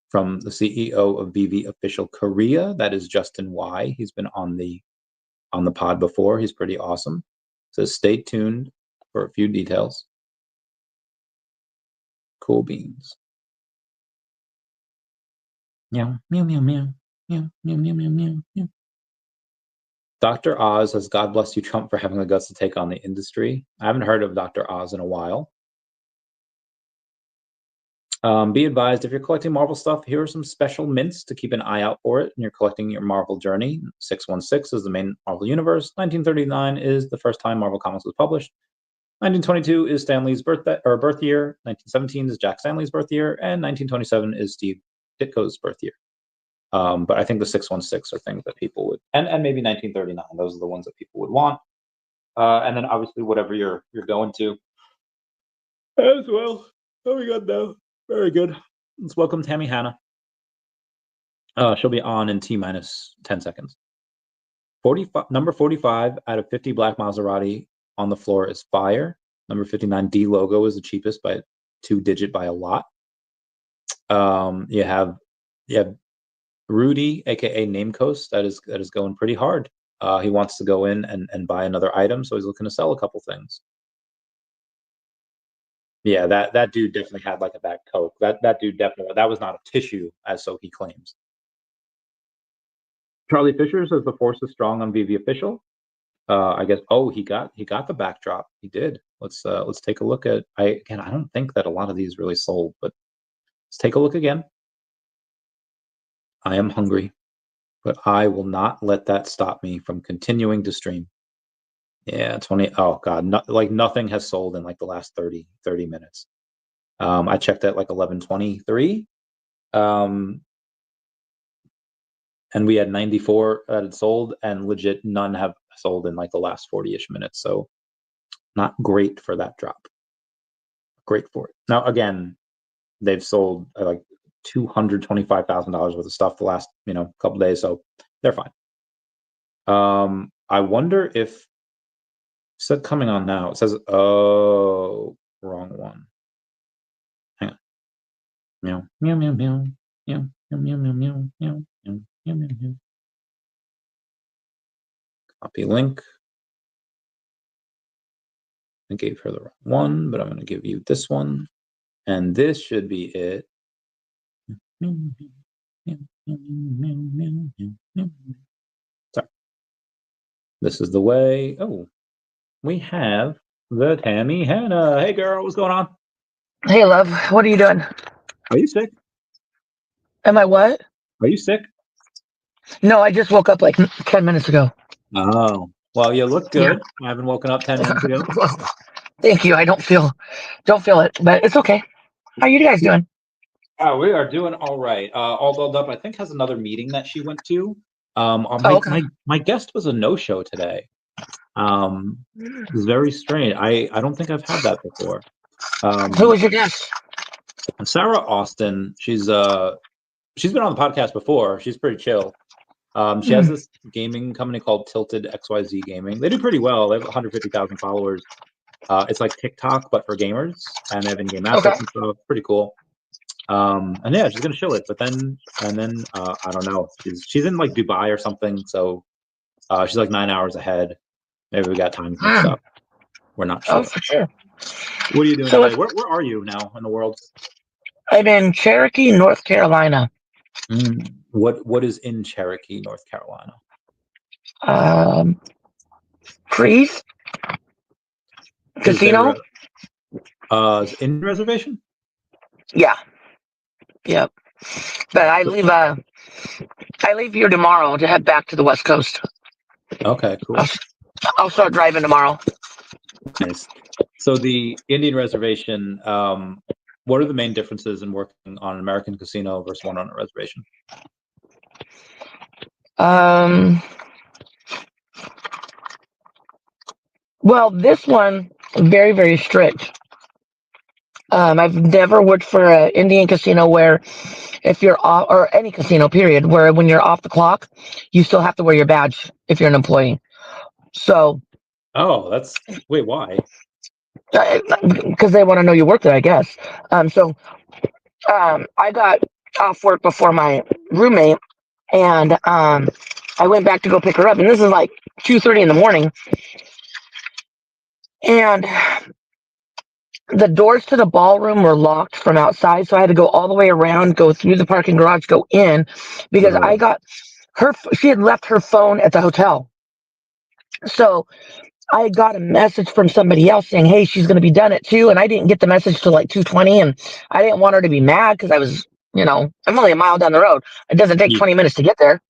from the CEO of VeVe Official Korea. That is Justin Y. He's been on the pod before. He's pretty awesome. So stay tuned for a few details. Cool beans. Meow, meow, meow, meow. Meow, meow, meow, meow, meow, meow. Dr. Oz says, God bless you, Trump, for having the guts to take on the industry. I haven't heard of Dr. Oz in a while. Be advised, if you're collecting Marvel stuff, here are some special mints to keep an eye out for it. And you're collecting your Marvel journey. 616 is the main Marvel universe. 1939 is the first time Marvel Comics was published. 1922 is Stan Lee's birth year. 1917 is Jack Stanley's birth year. And 1927 is Steve Ditko's birth year. But I think the 616 are things that people would, and maybe 1939. Those are the ones that people would want. And then obviously whatever you're going to as well. Oh my God, no. Very good. Let's welcome Tammy Hannah. She'll be on in T-minus 10 seconds. Number 45 out of 50 black Maserati on the floor is fire. Number 59 D logo is the cheapest by 2-digit by a lot. You have Rudy, aka Namecoast, that is going pretty hard. He wants to go in and buy another item, so he's looking to sell a couple things. Yeah, that dude definitely had like a bad coke. That dude definitely, that was not a tissue, as so he claims. Charlie Fisher says the force is strong on VeVe Official. I guess. Oh, he got the backdrop. He did. Let's take a look at. I don't think that a lot of these really sold, but let's take a look again. I am hungry, but I will not let that stop me from continuing to stream. Yeah, 20. Oh God, nothing has sold in like the last 30 minutes. I checked at like 11:23. And we had 94 that had sold, and legit none have sold in like the last 40-ish minutes. So not great for that drop. Great for it. Now again, they've sold like $225,000 worth of stuff the last couple days, so they're fine. I wonder if it said coming on now. It says, oh, wrong one. Hang on. Meow meow meow meow meow meow meow meow meow meow meow meow meow. Copy link. I gave her the wrong one, but I'm going to give you this one, and this should be it. Sorry. This is the way. Oh, we have the Tammy Hannah. Hey, girl, what's going on? Hey, love. What are you doing? Are you sick? Am I what? Are you sick? No, I just woke up like 10 minutes ago. Oh, well, you look Yeah. good. I haven't woken up 10 minutes ago. Thank you. I don't feel it, but it's okay. How you guys doing? Oh, we are doing all right. All dolled up. I think has another meeting that she went to. Okay. My guest was a no-show today. It was very strange. I don't think I've had that before. Who was your guest? Sarah Austin. She's been on the podcast before. She's pretty chill. She has this gaming company called Tiltedxyz Gaming. They do pretty well. They have 150,000 followers. It's like TikTok but for gamers, and they have in-game assets and stuff. Pretty cool. And yeah, she's gonna show it, but then I don't know. She's in like Dubai or something, so she's like 9 hours ahead. Maybe we got time mixed up. We're not sure. Oh, for sure. What are you doing So today? Where are you now in the world? I'm in Cherokee, North Carolina. What is in Cherokee, North Carolina? Freeze Casino. In reservation? Yeah. Yep. But I leave here tomorrow to head back to the West Coast. Okay, cool. I'll start driving tomorrow. Nice. So the Indian reservation, what are the main differences in working on an American casino versus one on a reservation? Well, this one very, very strict. I've never worked for an Indian casino where if you're off, or any casino period, where when you're off the clock, you still have to wear your badge if you're an employee. So. Oh, wait, why? Because they want to know you work there, I guess. So I got off work before my roommate, and I went back to go pick her up, and this is like 2:30 in the morning, and the doors to the ballroom were locked from outside, so I had to go all the way around, go through the parking garage, go in, because I got she had left her phone at the hotel. So I got a message from somebody else saying, hey, she's going to be done at 2, and I didn't get the message till like 2:20, and I didn't want her to be mad because I was, I'm only a mile down the road. It doesn't take 20 minutes to get there.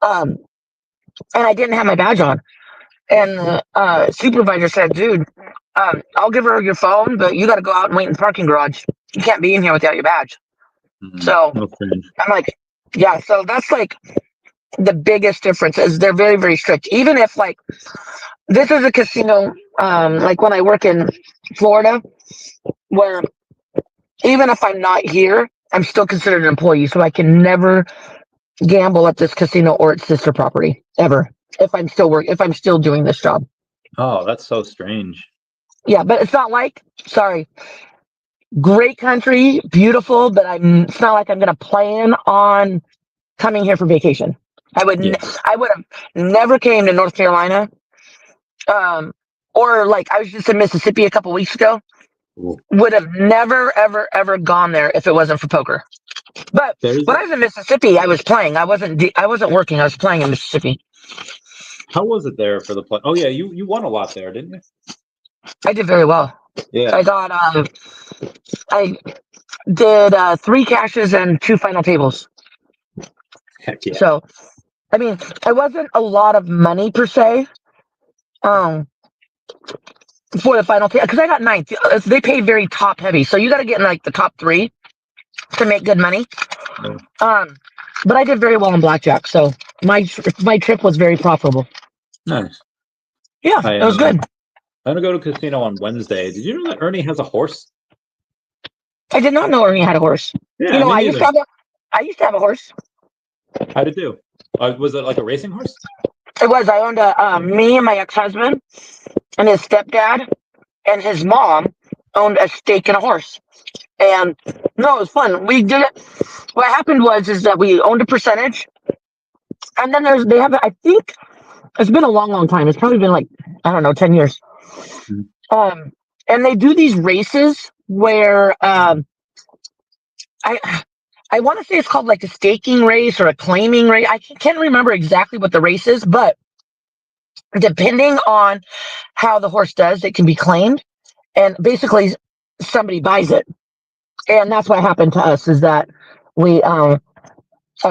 And I didn't have my badge on. And the supervisor said, dude, I'll give her your phone, but you got to go out and wait in the parking garage. You can't be in here without your badge. So I'm like, yeah, so that's like the biggest difference is they're very, very strict. Even if like, this is a casino, like when I work in Florida, where even if I'm not here, I'm still considered an employee, so I can never gamble at this casino or its sister property ever if I'm still doing this job. Oh, that's so strange. Yeah, but it's not like, sorry, great country, beautiful, but it's not like I'm gonna plan on coming here for vacation. I would have never came to North Carolina. Or like I was just in Mississippi a couple weeks ago. Would have never, ever, ever gone there if it wasn't for poker. But when I was in Mississippi, I was playing. I wasn't working. I was playing in Mississippi. How was it there for the play? Oh yeah, you won a lot there, didn't you? I did very well. Yeah. I got I did 3 cashes and 2 final tables. Heck yeah. So I mean, it wasn't a lot of money per se. For the final because I got 9th. They pay very top heavy, so you got to get in like the top 3 to make good money. But I did very well in blackjack, so my trip was very profitable. Nice. Yeah, it was good. I'm gonna go to casino on Wednesday. Did you know that Ernie has a horse? I did not know Ernie had a horse. Yeah, I used to have a horse. How did you do? Was it like a racing horse? It was. I owned me and my ex-husband and his stepdad and his mom owned a stake and a horse. And no, it was fun. We did it. What happened is that we owned a percentage, and then they have. I think it's been a long, long time. It's probably been like 10 years. And they do these races where I want to say it's called like a staking race or a claiming race. I can't remember exactly what the race is, but depending on how the horse does, it can be claimed, and basically somebody buys it. And that's what happened to us, is that we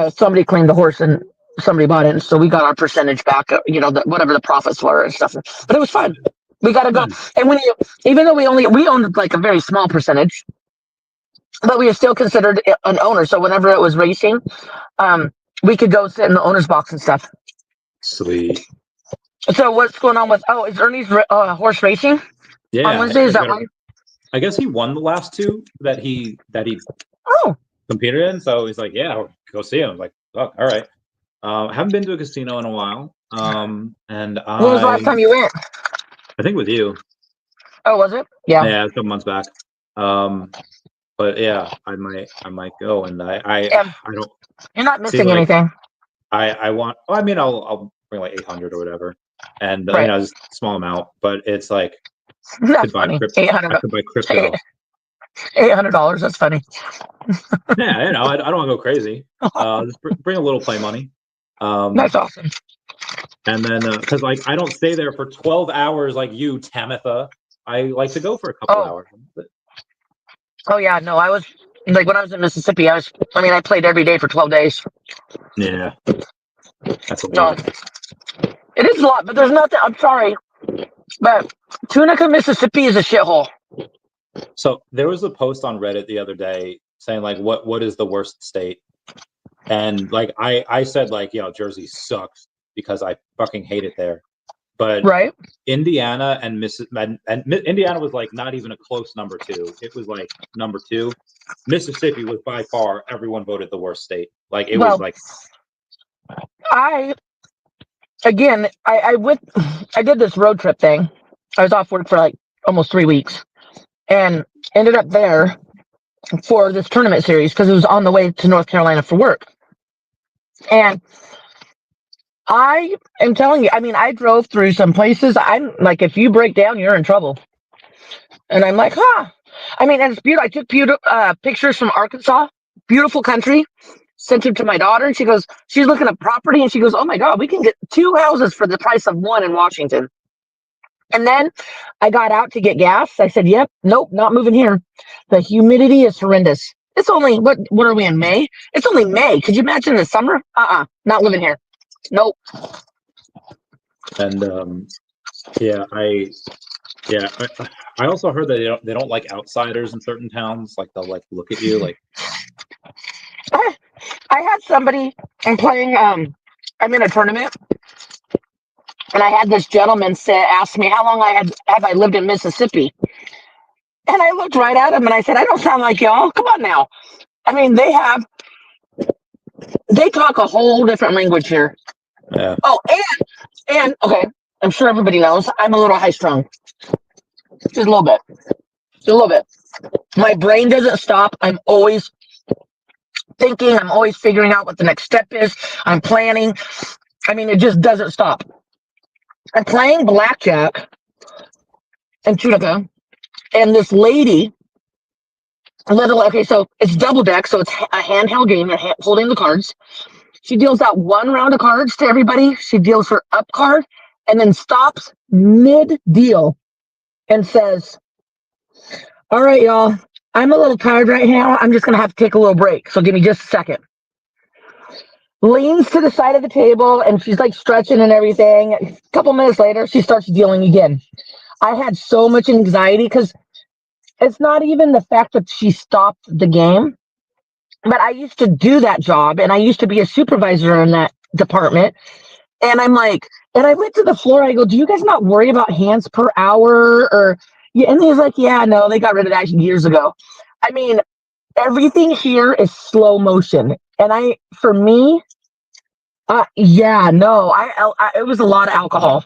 somebody claimed the horse and somebody bought it, and so we got our percentage back, whatever the profits were and stuff. But it was fun. We got to go. And even though we owned like a very small percentage, but we are still considered an owner. So whenever it was racing, we could go sit in the owner's box and stuff. Sweet. So what's going on with? Oh, is Ernie's horse racing? Yeah. On Wednesday, is that one? I guess he won the last two that he Oh. competed in. So he's like, yeah, go see him. I'm like, oh, all right. I haven't been to a casino in a while. And when was the last time you went? I think with you. Oh, was it? Yeah. Yeah, a couple months back. But yeah, I might go, and I don't. You're not missing anything. I want. I mean, I'll bring like 800 or whatever, and right. Just a small amount. But it's like that's funny. 800. I could buy crypto. $800. That's funny. Yeah, I don't want to go crazy. Just bring a little play money. That's awesome. And then, because like I don't stay there for 12 hours like you, Tamitha. I like to go for a couple hours. Oh yeah, no, I was like when I was in Mississippi. I played every day for 12 days. Yeah, that's a lot. It is a lot, but there's nothing. I'm sorry, but Tunica, Mississippi is a shithole. So there was a post on Reddit the other day saying like, what is the worst state? And like I said like, Jersey sucks because I fucking hate it there. But right. Indiana and Indiana was like not even a close number two. It was like number two. Mississippi was by far everyone voted the worst state. Like it was like. I did this road trip thing. I was off work for like almost 3 weeks, and ended up there for this tournament series because it was on the way to North Carolina for work. And I am telling you, I drove through some places. I'm like, if you break down, you're in trouble. And I'm like, and it's beautiful. I took pictures from Arkansas, beautiful country, sent them to my daughter, and she's looking at property, and she goes, oh my God, we can get 2 houses for the price of one in Washington. And then I got out to get gas. I said, yep, nope, not moving here. The humidity is horrendous. It's only, what are we in, May? It's only May. Could you imagine the summer? Not living here. Nope. And I also heard that they don't like outsiders in certain towns. Like they'll like look at you like. I had somebody. I'm playing. I'm in a tournament, and I had this gentleman ask me how long have I lived in Mississippi, and I looked right at him and I said, I don't sound like y'all. Come on now. They talk a whole different language here. Yeah. Oh, and okay, I'm sure everybody knows I'm a little high strung. Just a little bit. My brain doesn't stop. I'm always thinking. I'm always figuring out what the next step is. I'm planning. It just doesn't stop. I'm playing blackjack in Tunica, and this lady, so it's double deck, so it's a handheld game. You're holding the cards. She deals out 1 round of cards to everybody. She deals her up card and then stops mid-deal and says, all right, y'all, I'm a little tired right now. I'm just going to have to take a little break. So give me just a second. Leans to the side of the table, and she's like stretching and everything. A couple minutes later, she starts dealing again. I had so much anxiety because it's not even the fact that she stopped the game. But I used to do that job, and I used to be a supervisor in that department. And I'm like, and I went to the floor. I go, do you guys not worry about hands per hour? And he's like, yeah, no, they got rid of that years ago. Everything here is slow motion. And it was a lot of alcohol.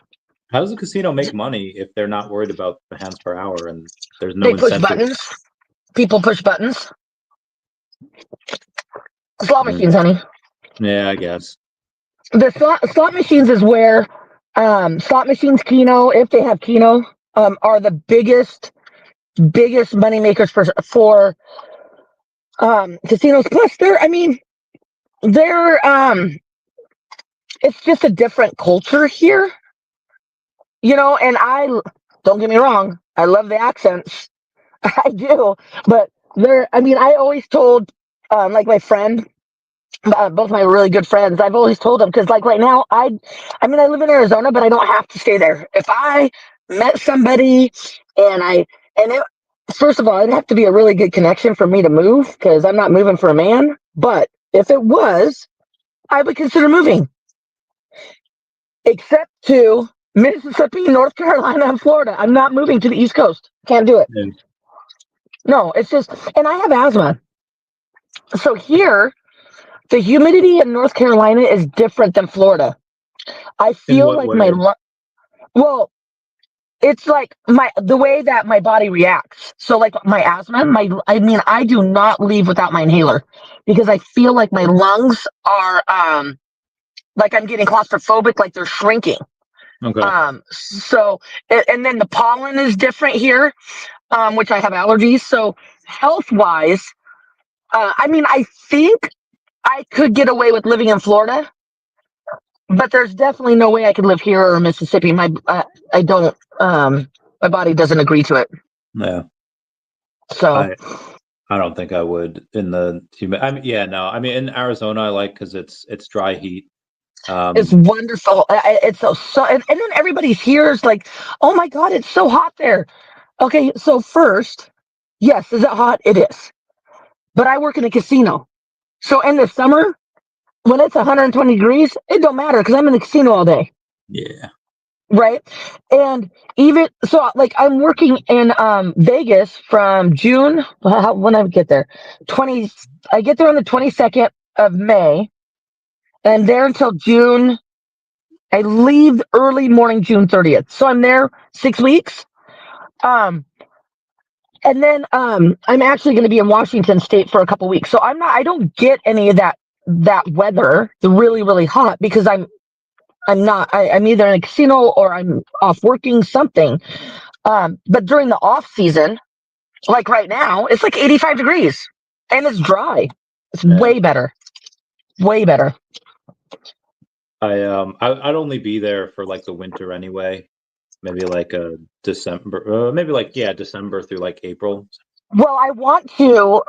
How does a casino make money if they're not worried about the hands per hour and there's no incentive? Push buttons. People push buttons. Slot machines, honey. Yeah, I guess. The slot machines is where slot machines, Keno, if they have Keno, are the biggest money makers for casinos. Plus, it's just a different culture here. you know, and don't get me wrong, I love the accents. I do, but I mean, I always told, like my friend, both my really good friends, I've always told them, because like right now, I mean, I live in Arizona, but I don't have to stay there. If I met somebody and it, first of all, it'd have to be a really good connection for me to move, because I'm not moving for a man. But if it was, I would consider moving, except to Mississippi, North Carolina, and Florida. I'm not moving to the East Coast. Can't do it. Yeah. No, it's just, and I have asthma. So here, the humidity in North Carolina is different than Florida. I In feel what like way? well, it's like the way that my body reacts. So like my asthma, I mean, I do not leave without my inhaler, because I feel like my lungs are like I'm getting claustrophobic, like they're shrinking. Okay. So and then the pollen is different here, which I have allergies. So health wise, I mean, I think I could get away with living in Florida, but there's definitely no way I could live here or Mississippi. I don't. My body doesn't agree to it. Yeah. So I don't think I would in the humid. I mean, yeah, no. I mean, in Arizona, I like because it's dry heat. it's wonderful. It's and then everybody's here is like, oh my God, it's so hot there. Okay, so first, yes, is it hot? It is. But I work in a casino, so in the summer when it's 120 degrees, it don't matter because I'm in the casino all day. Yeah. Right. And even so, like I'm working in Vegas from June. When I get there, I get there on the 22nd of May, and I'm there until June. I leave early morning June 30th, so I'm there 6 weeks. Um, and then I'm actually going to be in Washington State for a couple weeks. So I don't get any of that weather, the really really hot, because I'm either in a casino or I'm off working something. But during the off season, like right now, it's like 85 degrees and it's dry. It's Yeah. way better. Way better. I'd only be there for like the winter anyway. Maybe like a December, maybe like December through like April. Well, I want to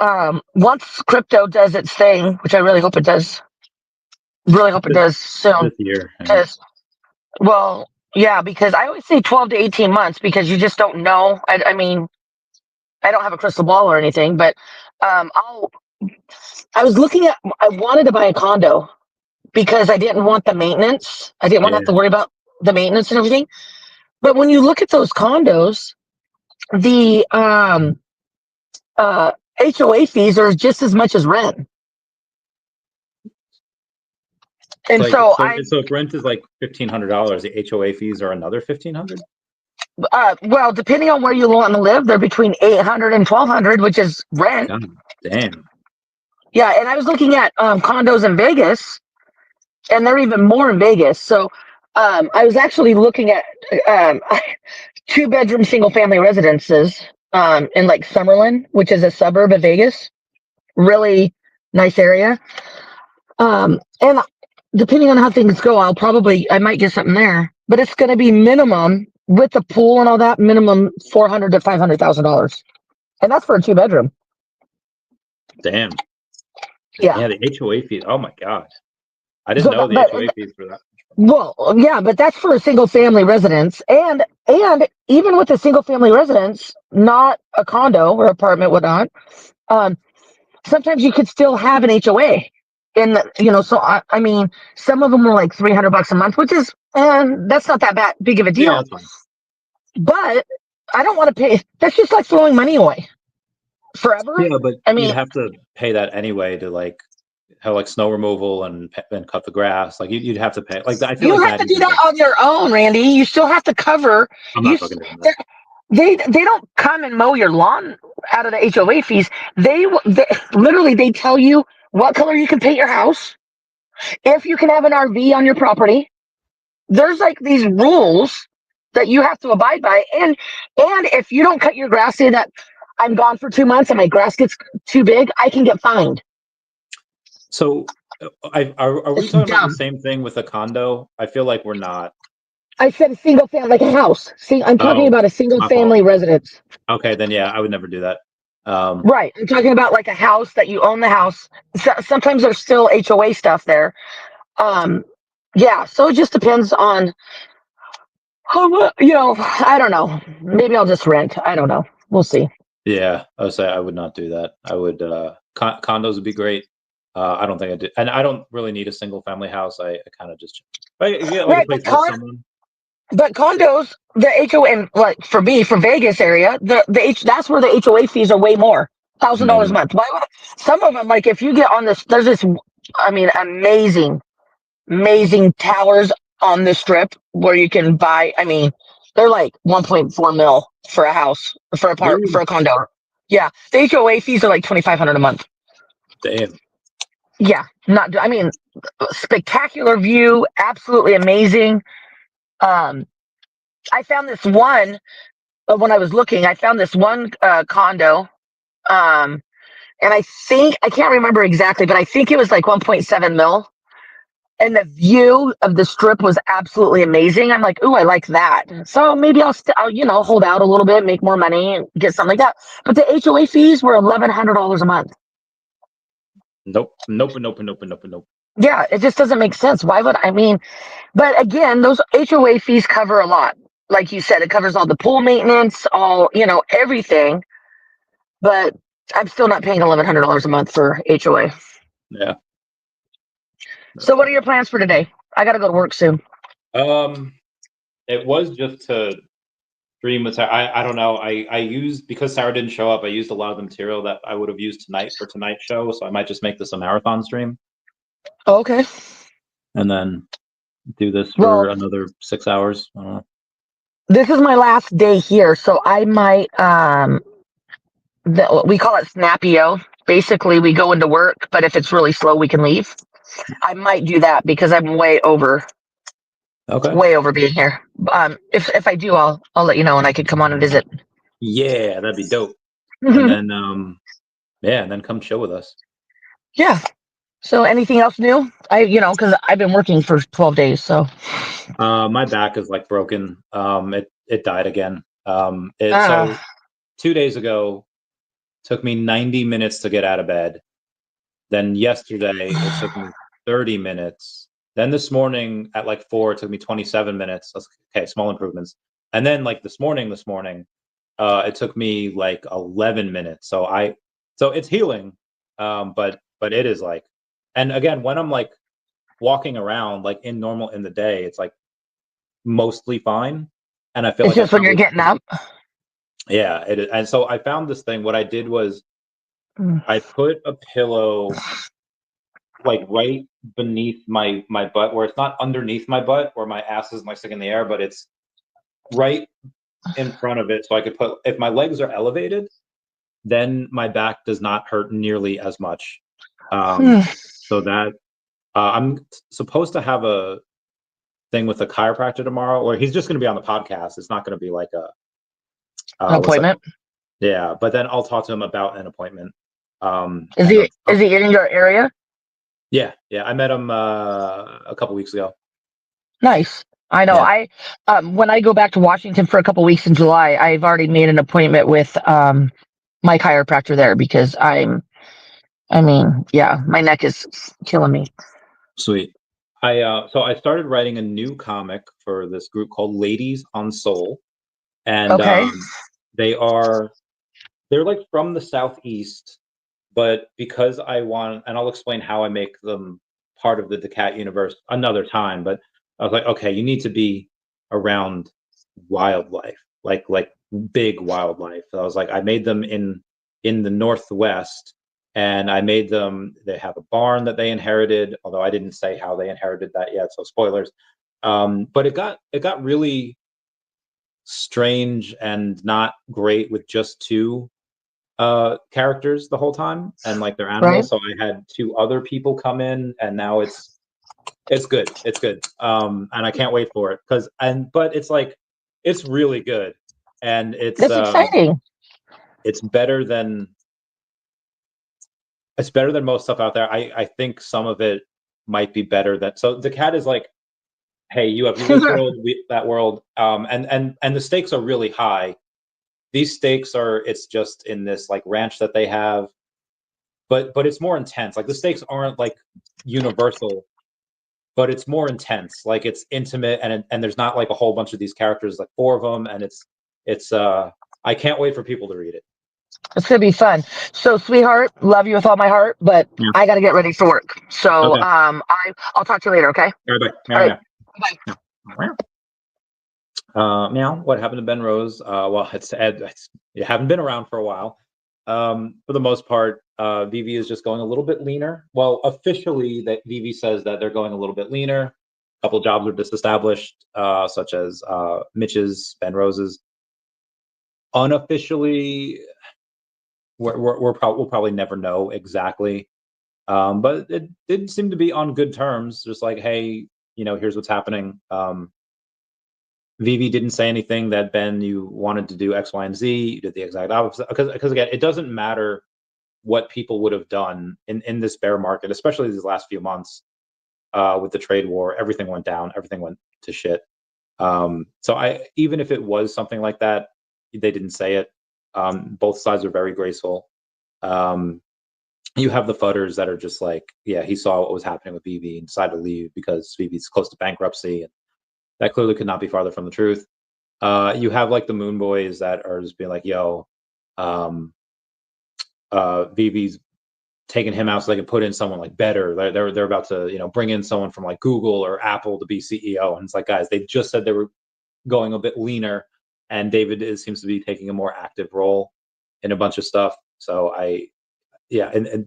once crypto does its thing, which I really hope it does. Really hope it does soon. This year. Yeah. Because well, yeah, because I always say 12 to 18 months because you just don't know. I mean, I don't have a crystal ball or anything, but I was looking at, I wanted to buy a condo because I didn't want the maintenance. I didn't want to have to worry about the maintenance and everything. But when you look at those condos, the HOA fees are just as much as rent. And Like, so so if rent is like $1,500, the HOA fees are another $1,500. well, depending on where you want to live, they're between 800 and 1,200, which is rent. God damn. Yeah, and I was looking at condos in Vegas, and they're even more in Vegas. So I was actually looking at 2-bedroom single family residences in like Summerlin, which is a suburb of Vegas. Really nice area. And depending on how things go, I might get something there. But it's going to be minimum with the pool and all that, minimum $400,000 to $500,000, and that's for a 2-bedroom. Damn. Yeah. The HOA fees. Oh my god. I didn't know the HOA fees for that. Well, yeah, but that's for a single family residence, and even with a single family residence, not a condo or apartment, whatnot. Sometimes you could still have an HOA, so I mean, some of them are like $300 a month, which is, that's not that big of a deal. Yeah, that's fine. But I don't want to pay. That's just like throwing money away forever. Yeah, but I mean, you'd have to pay that anyway to like have like snow removal and cut the grass. Like you'd have to pay. Like I feel you like have to do that on your own, Randy. You still have to cover. I'm not fucking doing that. They don't come and mow your lawn out of the HOA fees. They literally they tell you what color you can paint your house, if you can have an RV on your property. There's like these rules that you have to abide by, and if you don't cut your grass, say that I'm gone for 2 months and my grass gets too big, I can get fined. So are we talking about the same thing with a condo? I feel like we're not. I said a single family, like a house. See, I'm talking Oh, about a single my fault. family residence. Okay, then yeah, I would never do that. Right. I'm talking about like a house that you own the house. Sometimes there's still HOA stuff there. Um, yeah. So it just depends on, I don't know. Maybe I'll just rent. I don't know. We'll see. Yeah, I would say I would not do that. I would condos would be great. I don't think I do, and I don't really need a single family house. I kind of just yeah, like a Right. place with someone. But condos, the HOA, and like for me, for Vegas area, that's where the HOA fees are way more, $1,000 a Mm, month. Why would some of them, like if you get on this, there's this, I mean, amazing towers on the strip where you can buy. I mean, they're like 1.4 mil for a house for really? a condo. Yeah, the HOA fees are like 2,500 a month. Damn. Yeah, not. I mean, spectacular view, absolutely amazing. Um, I found this one when I was looking. I found this one condo, um, and I can't remember exactly, but I think it was like 1.7 mil. And the view of the strip was absolutely amazing. I'm like, ooh, I like that. So maybe I'll hold out a little bit, make more money, and get something like that. But the HOA fees were $1,100 a month. Nope. Nope. Nope. Nope. Nope. Nope. Yeah, it just doesn't make sense. Why would I mean? But again, those HOA fees cover a lot. Like you said, it covers all the pool maintenance, everything. But I'm still not paying $1,100 a month for HOA. Yeah. So, what are your plans for today? I got to go to work soon. It was just to stream with Sarah. I don't know. I used, because Sarah didn't show up, I used a lot of the material that I would have used tonight for tonight's show. So I might just make this a marathon stream Oh, okay. and then do this Well, for another 6 hours. I don't know. this is my last day here, so I might we call it snapio. Basically, we go into work, but if it's really slow, we can leave. I might do that because I'm Okay. way over being here. If I do, I'll let you know, and I could come on and visit. Yeah, that'd be dope. And then yeah, and then come chill with us. Yeah. So, anything else new? Because I've been working for 12 days, so. My back is like broken. It died again. Uh, So 2 days ago took me 90 minutes to get out of bed. Then yesterday it took me 30 minutes. Then this morning at like 4, it took me 27 minutes. Okay, small improvements. And then like this morning, it took me like 11 minutes. So it's healing. But it is like, and again, when I'm like walking around like in the day, it's like mostly fine. And I feel it's like I just when you're probably, getting up. yeah, it is. And so I found this thing. What I did was Mm. I put a pillow like right beneath my butt, where it's not underneath my butt where my ass is like sticking in the air, but it's right in front of it. So I could put, if my legs are elevated, then my back does not hurt nearly as much. So that I'm supposed to have a thing with a chiropractor tomorrow, or he's just going to be on the podcast. It's not going to be like An appointment. Yeah, but then I'll talk to him about an appointment. Is he in your area? Yeah, I met him a couple weeks ago. Nice. I know. Yeah. When I go back to Washington for a couple weeks in July, I've already made an appointment with my chiropractor there because my neck is killing me. Sweet. So I started writing a new comic for this group called Ladies on Soul, and Okay. they're like from the Southeast, but because I want, and I'll explain how I make them part of the daCAT universe another time, but I was like, okay, you need to be around wildlife, like big wildlife. So I was like, I made them in the Northwest, and I made them, they have a barn that they inherited, although I didn't say how they inherited that yet, so spoilers. But it got really strange and not great with just two characters the whole time, and like their animals. Right. So I had two other people come in, and now it's good. And I can't wait for it, but it's like, it's really good, and That's exciting. it's better than most stuff out there. I think some of it might be better than, so daCAT is like, hey, you have this world, that world, and the stakes are really high. These stakes are, it's just in this like ranch that they have, but it's more intense. Like the stakes aren't like universal, but it's more intense. Like it's intimate, and there's not like a whole bunch of these characters, like 4 of them, and it's I can't wait for people to read it. It's gonna be fun. So, sweetheart, love you with all my heart, but Yeah. I gotta get ready for work. So, Okay. I'll talk to you later. Okay. All right, bye. All right. Bye. Meow. What happened to Ben Rose? Well, it's Ed. You haven't been around for a while. For the most part, VeVe is just going a little bit leaner. Well, officially, that VeVe says that they're going a little bit leaner. A couple jobs are disestablished, such as Mitch's, Ben Rose's. Unofficially, we'll probably never know exactly. But it did seem to be on good terms. Just like, hey, here's what's happening. VeVe didn't say anything that, Ben, you wanted to do X, Y, and Z. You did the exact opposite. Because again, it doesn't matter what people would have done in this bear market, especially these last few months with the trade war. Everything went down. Everything went to shit. So even if it was something like that, they didn't say it. Both sides are very graceful. You have the fudders that are just like, yeah, he saw what was happening with VeVe and decided to leave because VeVe's close to bankruptcy, and that clearly could not be farther from the truth. You have like the Moon Boys that are just being like, yo, VeVe's taking him out so they can put in someone like better. They're about to bring in someone from like Google or Apple to be CEO, and it's like, guys, they just said they were going a bit leaner, and David seems to be taking a more active role in a bunch of stuff. So and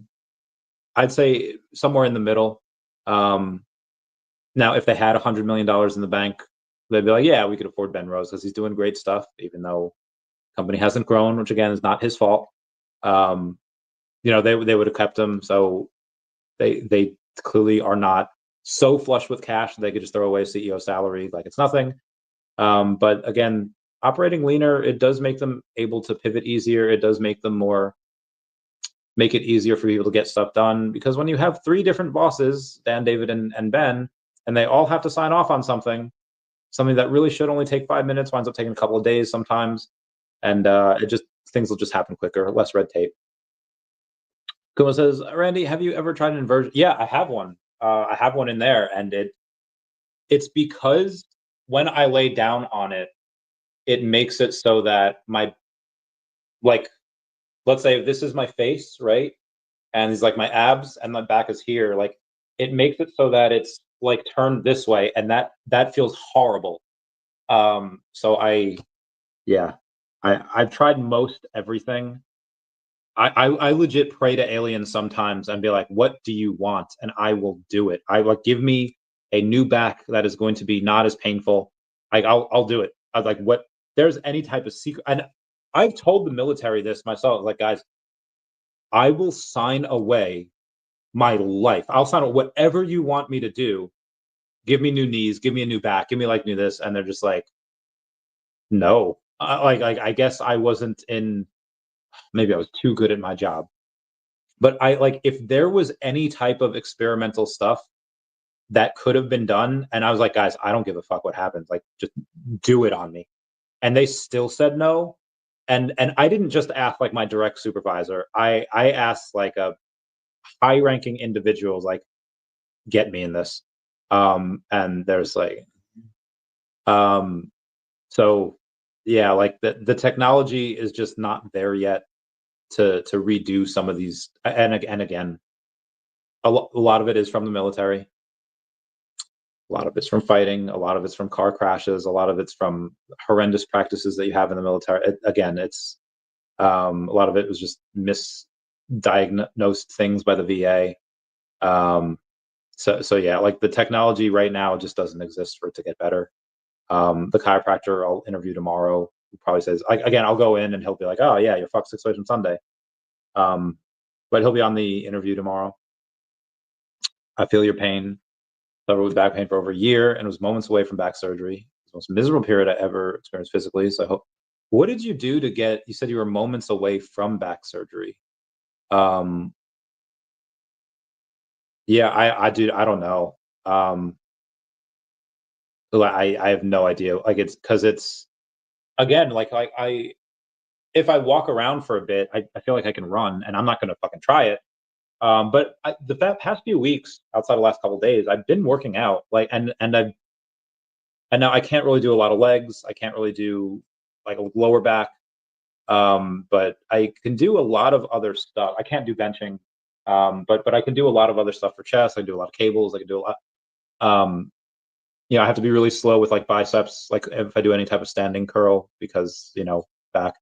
I'd say somewhere in the middle. Now, if they had $100 million in the bank, they'd be like, yeah, we could afford Ben Rose because he's doing great stuff, even though the company hasn't grown, which again is not his fault. They would have kept him. So they clearly are not so flush with cash that they could just throw away a CEO salary like it's nothing. But again, operating leaner, it does make them able to pivot easier. It does make it easier for people to get stuff done, because when you have 3 different bosses, Dan, David, and Ben, and they all have to sign off on something that really should only take 5 minutes winds up taking a couple of days sometimes, and things will just happen quicker, less red tape. Kuma says, Randy, have you ever tried an inversion? Yeah, I have one. I have one in there, and it's because when I lay down on it, it makes it so that let's say this is my face, right? And it's like my abs and my back is here. Like, it makes it so that it's like turned this way, and that feels horrible. So I've tried most everything. I legit pray to aliens sometimes and be like, what do you want? And I will do it. I like, give me a new back that is going to be not as painful. I'll do it. I was like, what? There's any type of secret, and I've told the military this myself. Like, guys, I will sign away my life. I'll sign away whatever you want me to do. Give me new knees. Give me a new back. Give me like new this. And they're just like, no. I guess I wasn't in. Maybe I was too good at my job. But if there was any type of experimental stuff that could have been done, and I was like, guys, I don't give a fuck what happens. Like, just do it on me. And they still said no. And I didn't just ask like my direct supervisor. I asked like a high-ranking individuals, like, get me in this. And there's like, so yeah, like the technology is just not there yet to redo some of these. And again, a lot of it is from the military. A lot of it's from fighting. A lot of it's from car crashes. A lot of it's from horrendous practices that you have in the military. It's a lot of it was just misdiagnosed things by the VA. So yeah, like the technology right now just doesn't exist for it to get better. The chiropractor I'll interview tomorrow probably says, again, I'll go in and he'll be like, oh yeah, you're fucked 6 ways from Sunday. But he'll be on the interview tomorrow. I feel your pain. Suffered with back pain for over a year and was moments away from back surgery. It's the most miserable period I ever experienced physically. So I hope. What did you do to get? You said you were moments away from back surgery. Yeah, I don't know. I have no idea. Like it's because it's again like I if I walk around for a bit, I feel like I can run, and I'm not going to fucking try it. But the past few weeks, outside the last couple of days, I've been working out, like, and now I can't really do a lot of legs. I can't really do like a lower back. But I can do a lot of other stuff. I can't do benching, but I can do a lot of other stuff for chest. I can do a lot of cables. I can do a lot. I have to be really slow with like biceps, like if I do any type of standing curl because back.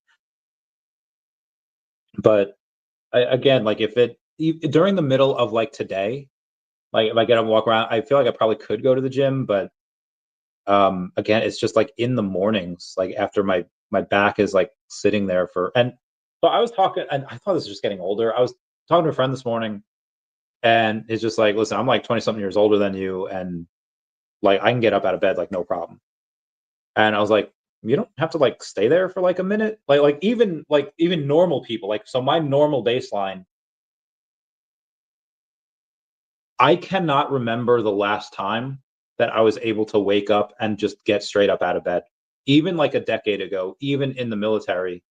But again, like during the middle of like today, like if I get up and walk around, I feel like I probably could go to the gym, but again, it's just like in the mornings, like after my back is like sitting there and so I was talking, and I thought this was just getting older. I was talking to a friend this morning, and it's just like, listen, I'm like 20 something years older than you, and like I can get up out of bed like no problem. And I was like, you don't have to like stay there for like a minute, like even normal people, like, so my normal baseline, I cannot remember the last time that I was able to wake up and just get straight up out of bed. Even like a decade ago, even in the military,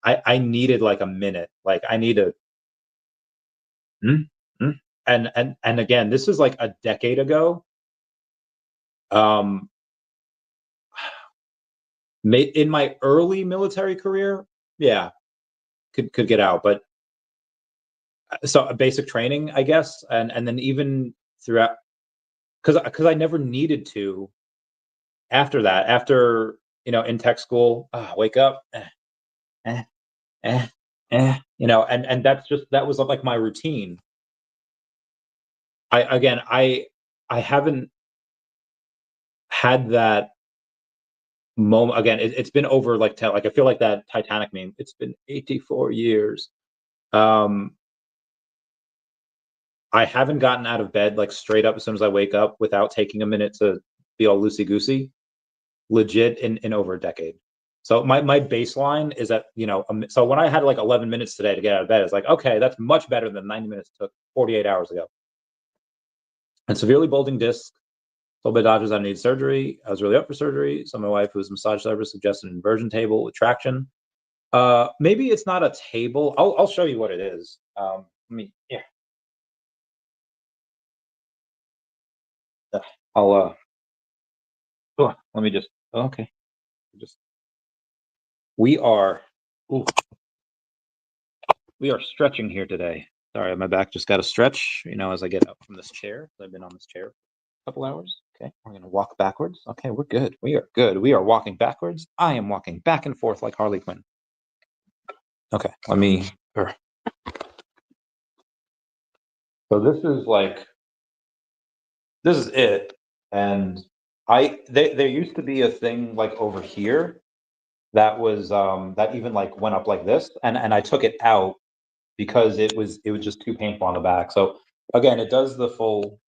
I needed like a minute. Like I need a and again, this is like a decade ago. In my early military career, yeah, could get out, but so basic training, I guess, and then even throughout, because I never needed to after that. After in tech school, wake up, and that was like my routine. I haven't had that moment again. It's been over like 10, like I feel like that Titanic meme. It's been 84 years. I haven't gotten out of bed like straight up as soon as I wake up without taking a minute to be all loosey goosey, legit in over a decade. So my baseline is that so when I had like 11 minutes today to get out of bed, it's like, okay, that's much better than 90 minutes it took 48 hours ago. And severely bulging disc. Told by doctors I need surgery. I was really up for surgery. So my wife, who's a massage therapist, suggested an inversion table with traction. Maybe it's not a table. I'll show you what it is. Yeah. I'll let me just okay. We are stretching here today. Sorry, my back just got a stretch, as I get up from this chair. I've been on this chair for a couple hours. Okay, we're gonna walk backwards. Okay, we're good. We are good. We are walking backwards. I am walking back and forth like Harley Quinn. Okay, let me. So this is it, and there used to be a thing like over here that was that even like went up like this, and I took it out because it was just too painful on the back. So again, it does the full.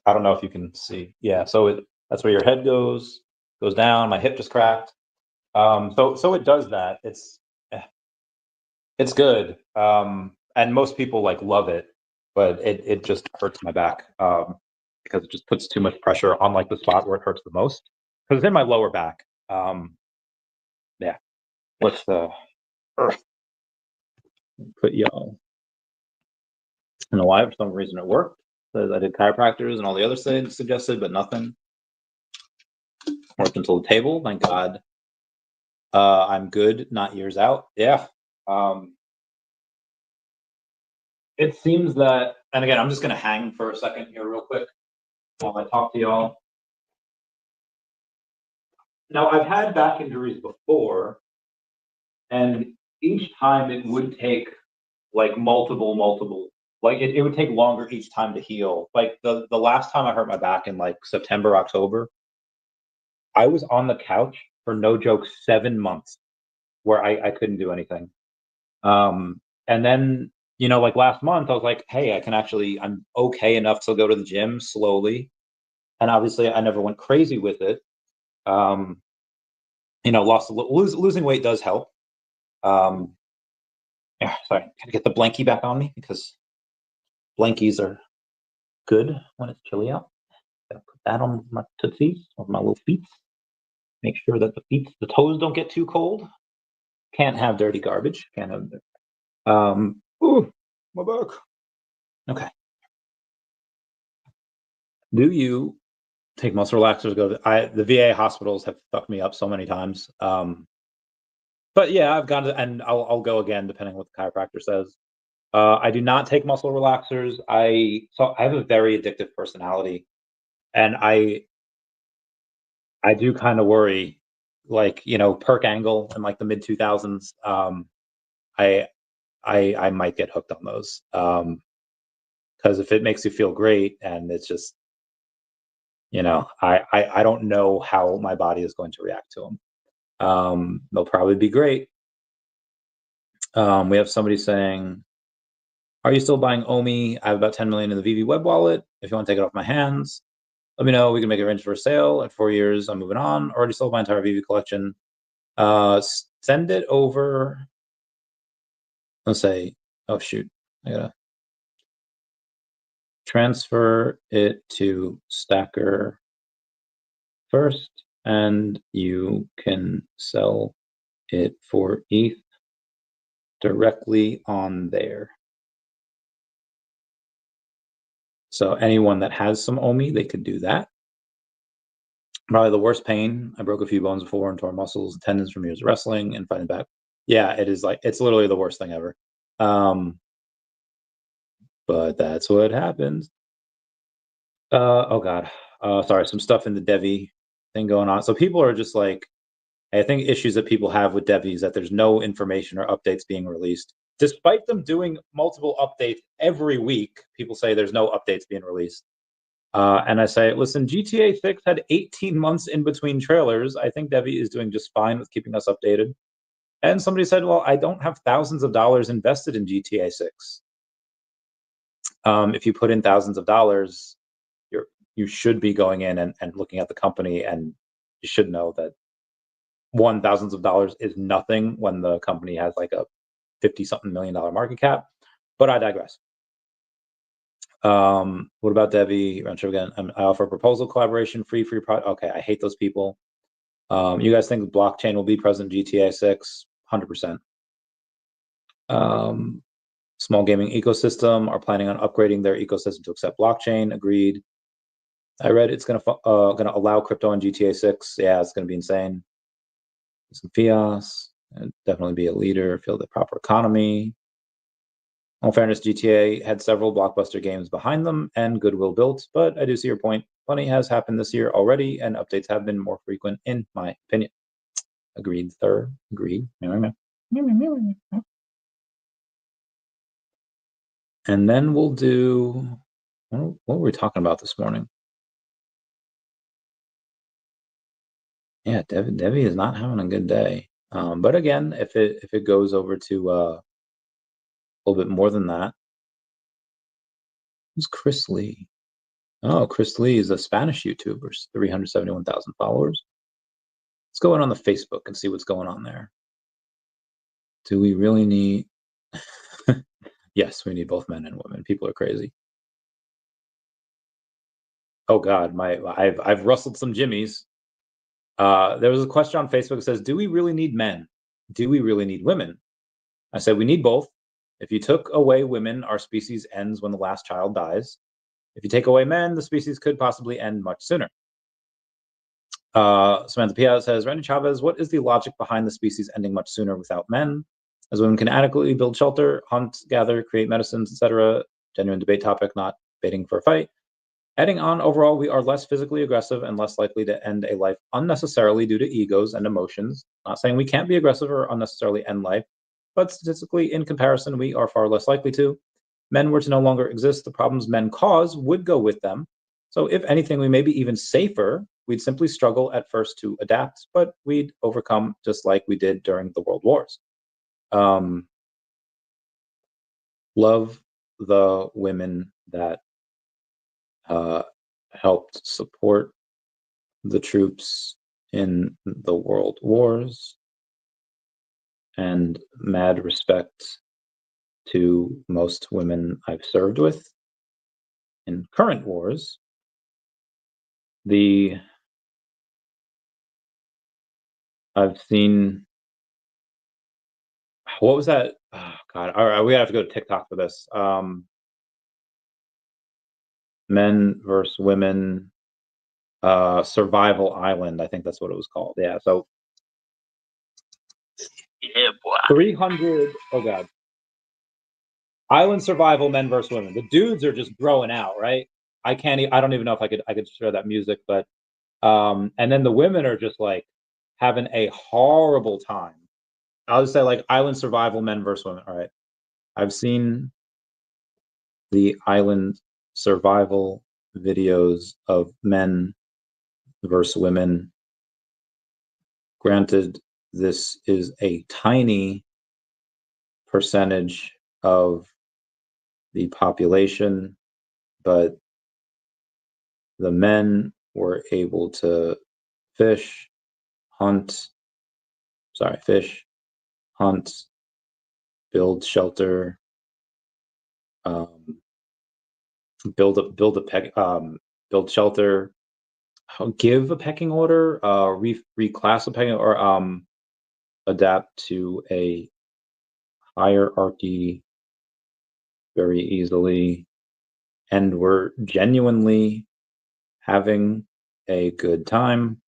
I don't know if you can see. Yeah, so that's where your head goes down. My hip just cracked. So it does that. It's good. And most people like love it, but it just hurts my back because it just puts too much pressure on like the spot where it hurts the most. Because it's in my lower back. Yeah. Let's put y'all. I don't know why, for some reason it worked. So I did chiropractors and all the other things suggested, but nothing worked until the table. Thank God. I'm good, not years out. Yeah. It seems that, and again, I'm just going to hang for a second here real quick while I talk to y'all. Now, I've had back injuries before, and each time it would take like multiple, like it would take longer each time to heal. Like the last time I hurt my back in like September, October, I was on the couch for no joke 7 months where I couldn't do anything. And then, like last month, I was like, hey, I'm okay enough to go to the gym slowly. And obviously I never went crazy with it. Losing weight does help. Yeah, sorry, gotta get the blankie back on me because blankies are good when it's chilly out. Gotta put that on my tootsies, on my little feet. Make sure that the toes don't get too cold. Can't have dirty garbage. Can't have. Ooh, my back. Okay. Do you take muscle relaxers? The VA hospitals have fucked me up so many times. But yeah, I've gone to, and I'll go again depending on what the chiropractor says. I do not take muscle relaxers. I have a very addictive personality, and I do kind of worry, like, perk angle in like the mid 2000s. I might get hooked on those, because if it makes you feel great and it's just, I don't know how my body is going to react to them. They'll probably be great. We have somebody saying, are you still buying OMI? I have about 10 million in the VeVe web wallet. If you want to take it off my hands, let me know. We can make it arrange for a sale. At 4 years, I'm moving on. Already sold my entire VeVe collection. Send it over. Let's say, oh shoot, I gotta transfer it to Stacker first, and you can sell it for ETH directly on there. So anyone that has some OMI, they could do that. Probably the worst pain. I broke a few bones before and tore muscles and tendons from years of wrestling and fighting back. Yeah, it is it's literally the worst thing ever. But that's what happens. Oh God. Sorry, some stuff in the DEVVE thing going on. So people are just like, I think issues that people have with DEVVE is that there's no information or updates being released. Despite them doing multiple updates every week, people say there's no updates being released. And I say, listen, GTA 6 had 18 months in between trailers. I think DEVVE is doing just fine with keeping us updated. And somebody said, well, I don't have thousands of dollars invested in GTA 6. If you put in thousands of dollars, you should be going in and looking at the company, and you should know that thousands of dollars is nothing when the company has like a 50-something million dollar market cap. But I digress. What about DEVVE? Again, I offer a proposal collaboration, free product. Okay, I hate those people. You guys think blockchain will be present in GTA 6? 100%. Small gaming ecosystem are planning on upgrading their ecosystem to accept blockchain. Agreed. I read it's gonna allow crypto in GTA 6. Yeah, it's gonna be insane. Some fiats, and definitely be a leader. Feel the proper economy. In all fairness, GTA had several blockbuster games behind them and goodwill built, but I do see your point. Plenty has happened this year already, and updates have been more frequent, in my opinion. Agreed, sir. Agreed. And then we'll do, what were we talking about this morning? Yeah, DEVVE is not having a good day. But again, if it goes over to a little bit more than that, who's Chris Lee? Oh, Chris Lee is a Spanish YouTuber, 371,000 followers. Let's go in on the Facebook and see what's going on there. Do we really need? Yes, we need both men and women. People are crazy. Oh God, I've rustled some jimmies. There was a question on Facebook that says, do we really need men? Do we really need women? I said, we need both. If you took away women, our species ends when the last child dies. If you take away men, the species could possibly end much sooner. Samantha Pia says, Randy Chavez, what is the logic behind the species ending much sooner without men? As women can adequately build shelter, hunt, gather, create medicines, etc. Genuine debate topic, not debating for a fight. Adding on, overall, we are less physically aggressive and less likely to end a life unnecessarily due to egos and emotions. Not saying we can't be aggressive or unnecessarily end life, but statistically, in comparison, we are far less likely to. Men were to no longer exist, the problems men cause would go with them. So if anything, we may be even safer. We'd simply struggle at first to adapt, but we'd overcome just like we did during the world wars. Love the women that helped support the troops in the world wars, and mad respect to most women I've served with. in current wars, I've seen, what was that? Oh, God, all right, we have to go to TikTok for this. Men versus women, survival island, I think that's what it was called. Yeah, so Yeah, boy. 300, oh God. Island survival, men versus women. The dudes are just growing out, right? I don't even know if I could share that music, but and then the women are just like having a horrible time. I'll just say like island survival, men versus women. All right. I've seen the island survival videos of men versus women. Granted, this is a tiny percentage of the population, but the men were able to fish, hunt, build shelter, build shelter, give a pecking order, reclass a pecking, or adapt to a hierarchy very easily, and we're genuinely having a good time.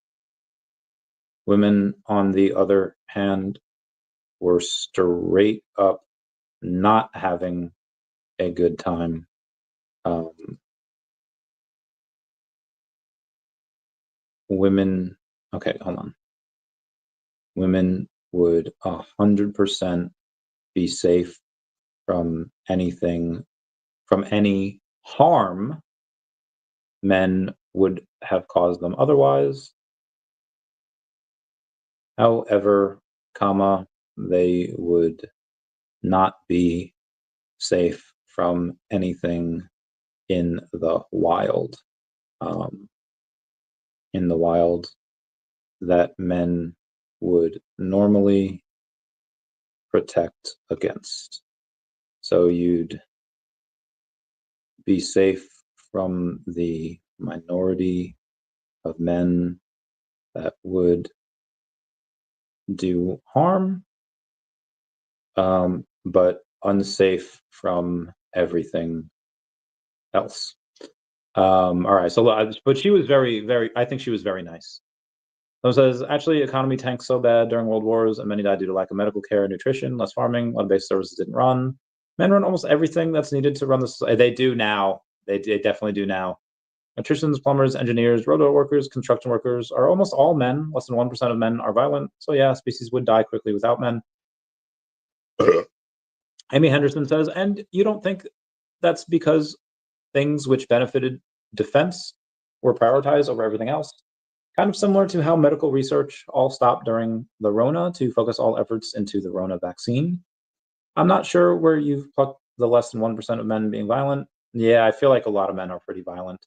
Women, on the other hand, were straight up not having a good time. Women, okay, hold on. Women would 100% be safe from anything, from any harm men would have caused them otherwise. However, they would not be safe from anything in the wild. In the wild, that men would normally protect against. So you'd be safe from the minority of men that would do harm, but unsafe from everything else. All right, so but she was very, I think she was very nice. So it says, actually, economy tanked so bad during world wars, and many died due to lack of medical care, nutrition, less farming, a lot of basic services didn't run. Men run almost everything that's needed to run this. They do now. They definitely do now. Electricians, plumbers, engineers, road workers, construction workers are almost all men. Less than 1% of men are violent. So yeah, species would die quickly without men. Amy Henderson says, and you don't think that's because things which benefited defense were prioritized over everything else? Kind of similar to how medical research all stopped during the Rona to focus all efforts into the Rona vaccine. I'm not sure where you've plucked the less than 1% of men being violent. Yeah, I feel like a lot of men are pretty violent.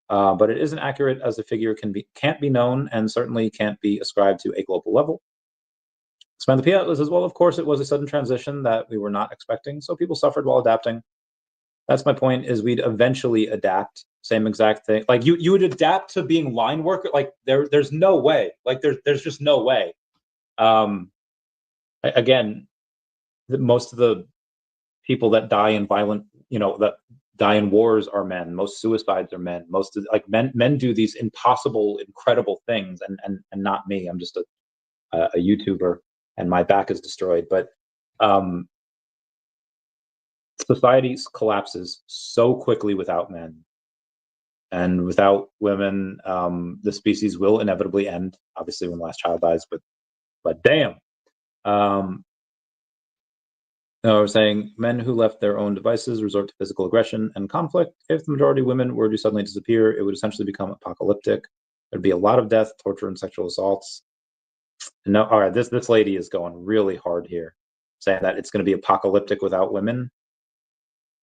But it isn't accurate, as the figure can't be known and certainly can't be ascribed to a global level. Samantha Piat says, well, of course, it was a sudden transition that we were not expecting, so people suffered while adapting. That's my point, is we'd eventually adapt. Same exact thing. Like you would adapt to being line worker. Like there's no way. Like there's just no way. Again, most of the people that die in violent, that die in wars are men. Most suicides are men. Most of, like men do these impossible, incredible things, and not me. I'm just a YouTuber, and my back is destroyed. But society collapses so quickly without men, and without women, the species will inevitably end. Obviously, when the last child dies, but damn. No, I was saying men who left their own devices resort to physical aggression and conflict. If the majority of women were to suddenly disappear, it would essentially become apocalyptic. There'd be a lot of death, torture, and sexual assaults. No, all right, this lady is going really hard here, saying that it's going to be apocalyptic without women.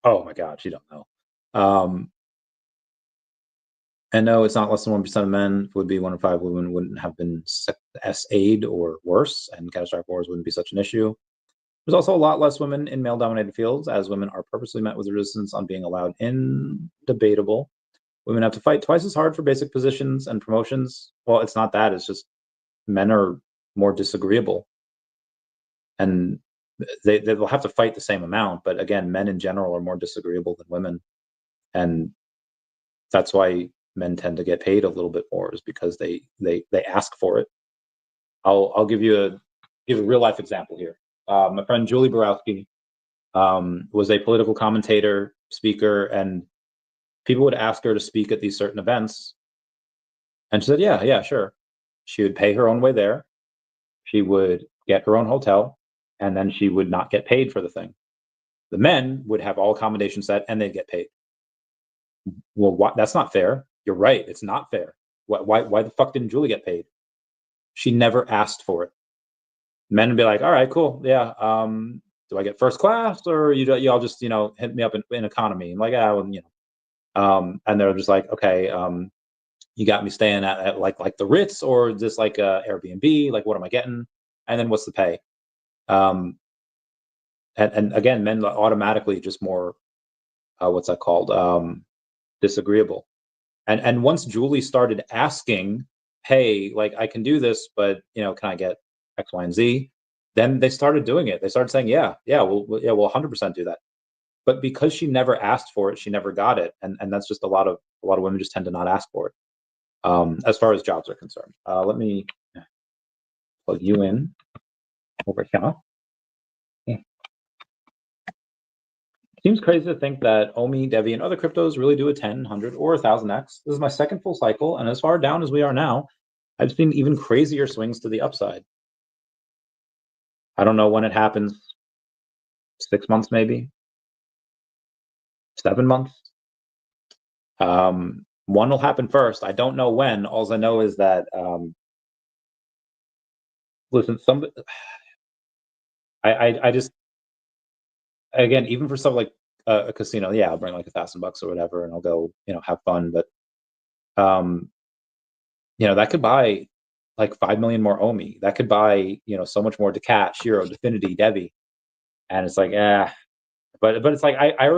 Oh my God, you don't know. And no, it's not less than 1% of men. It would be 1 in 5 women wouldn't have been SA'd or worse, and catastrophic wars wouldn't be such an issue. There's also a lot less women in male-dominated fields, as women are purposely met with resistance on being allowed in. Debatable. Women have to fight twice as hard for basic positions and promotions. Well, it's not that. It's just men are more disagreeable. And they'll have to fight the same amount. But again, men in general are more disagreeable than women. And that's why men tend to get paid a little bit more, is because they ask for it. I'll give you a real life example here. My friend Julie Borowski was a political commentator, speaker, and people would ask her to speak at these certain events. And she said, yeah, sure. She would pay her own way there. She would get her own hotel, and then she would not get paid for the thing. The men would have all accommodations set, and they'd get paid. Well, that's not fair. You're right. It's not fair. Why the fuck didn't Julie get paid? She never asked for it. Men would be like, all right, cool. Yeah. Do I get first class, or y'all just, hit me up in economy? And like, and they're just like, okay, you got me staying at like the Ritz, or just like Airbnb? Like, what am I getting? And then what's the pay? And again, men automatically just more, what's that called? Disagreeable. And once Julie started asking, hey, like, I can do this, but can I get X, Y, and Z? Then they started doing it. They started saying, yeah, we'll 100% do that. But because she never asked for it, she never got it. And that's just a lot of women just tend to not ask for it, as far as jobs are concerned. Let me plug you in over here. Seems crazy to think that OMI, DEVVE, and other cryptos really do a 10, 100, or 1,000x. This is my second full cycle, and as far down as we are now, I've seen even crazier swings to the upside. I don't know when it happens. 6 months, maybe 7 months. One will happen first. I don't know when. All I know is that, listen, I just, again, even for stuff like a casino, yeah, I'll bring like $1,000 or whatever, and I'll go, have fun. But, that could buy like 5 million more OMI. That could buy, so much more daCAT, SHIRO, DEFINITY, DEVVE. And it's like, but it's like, I've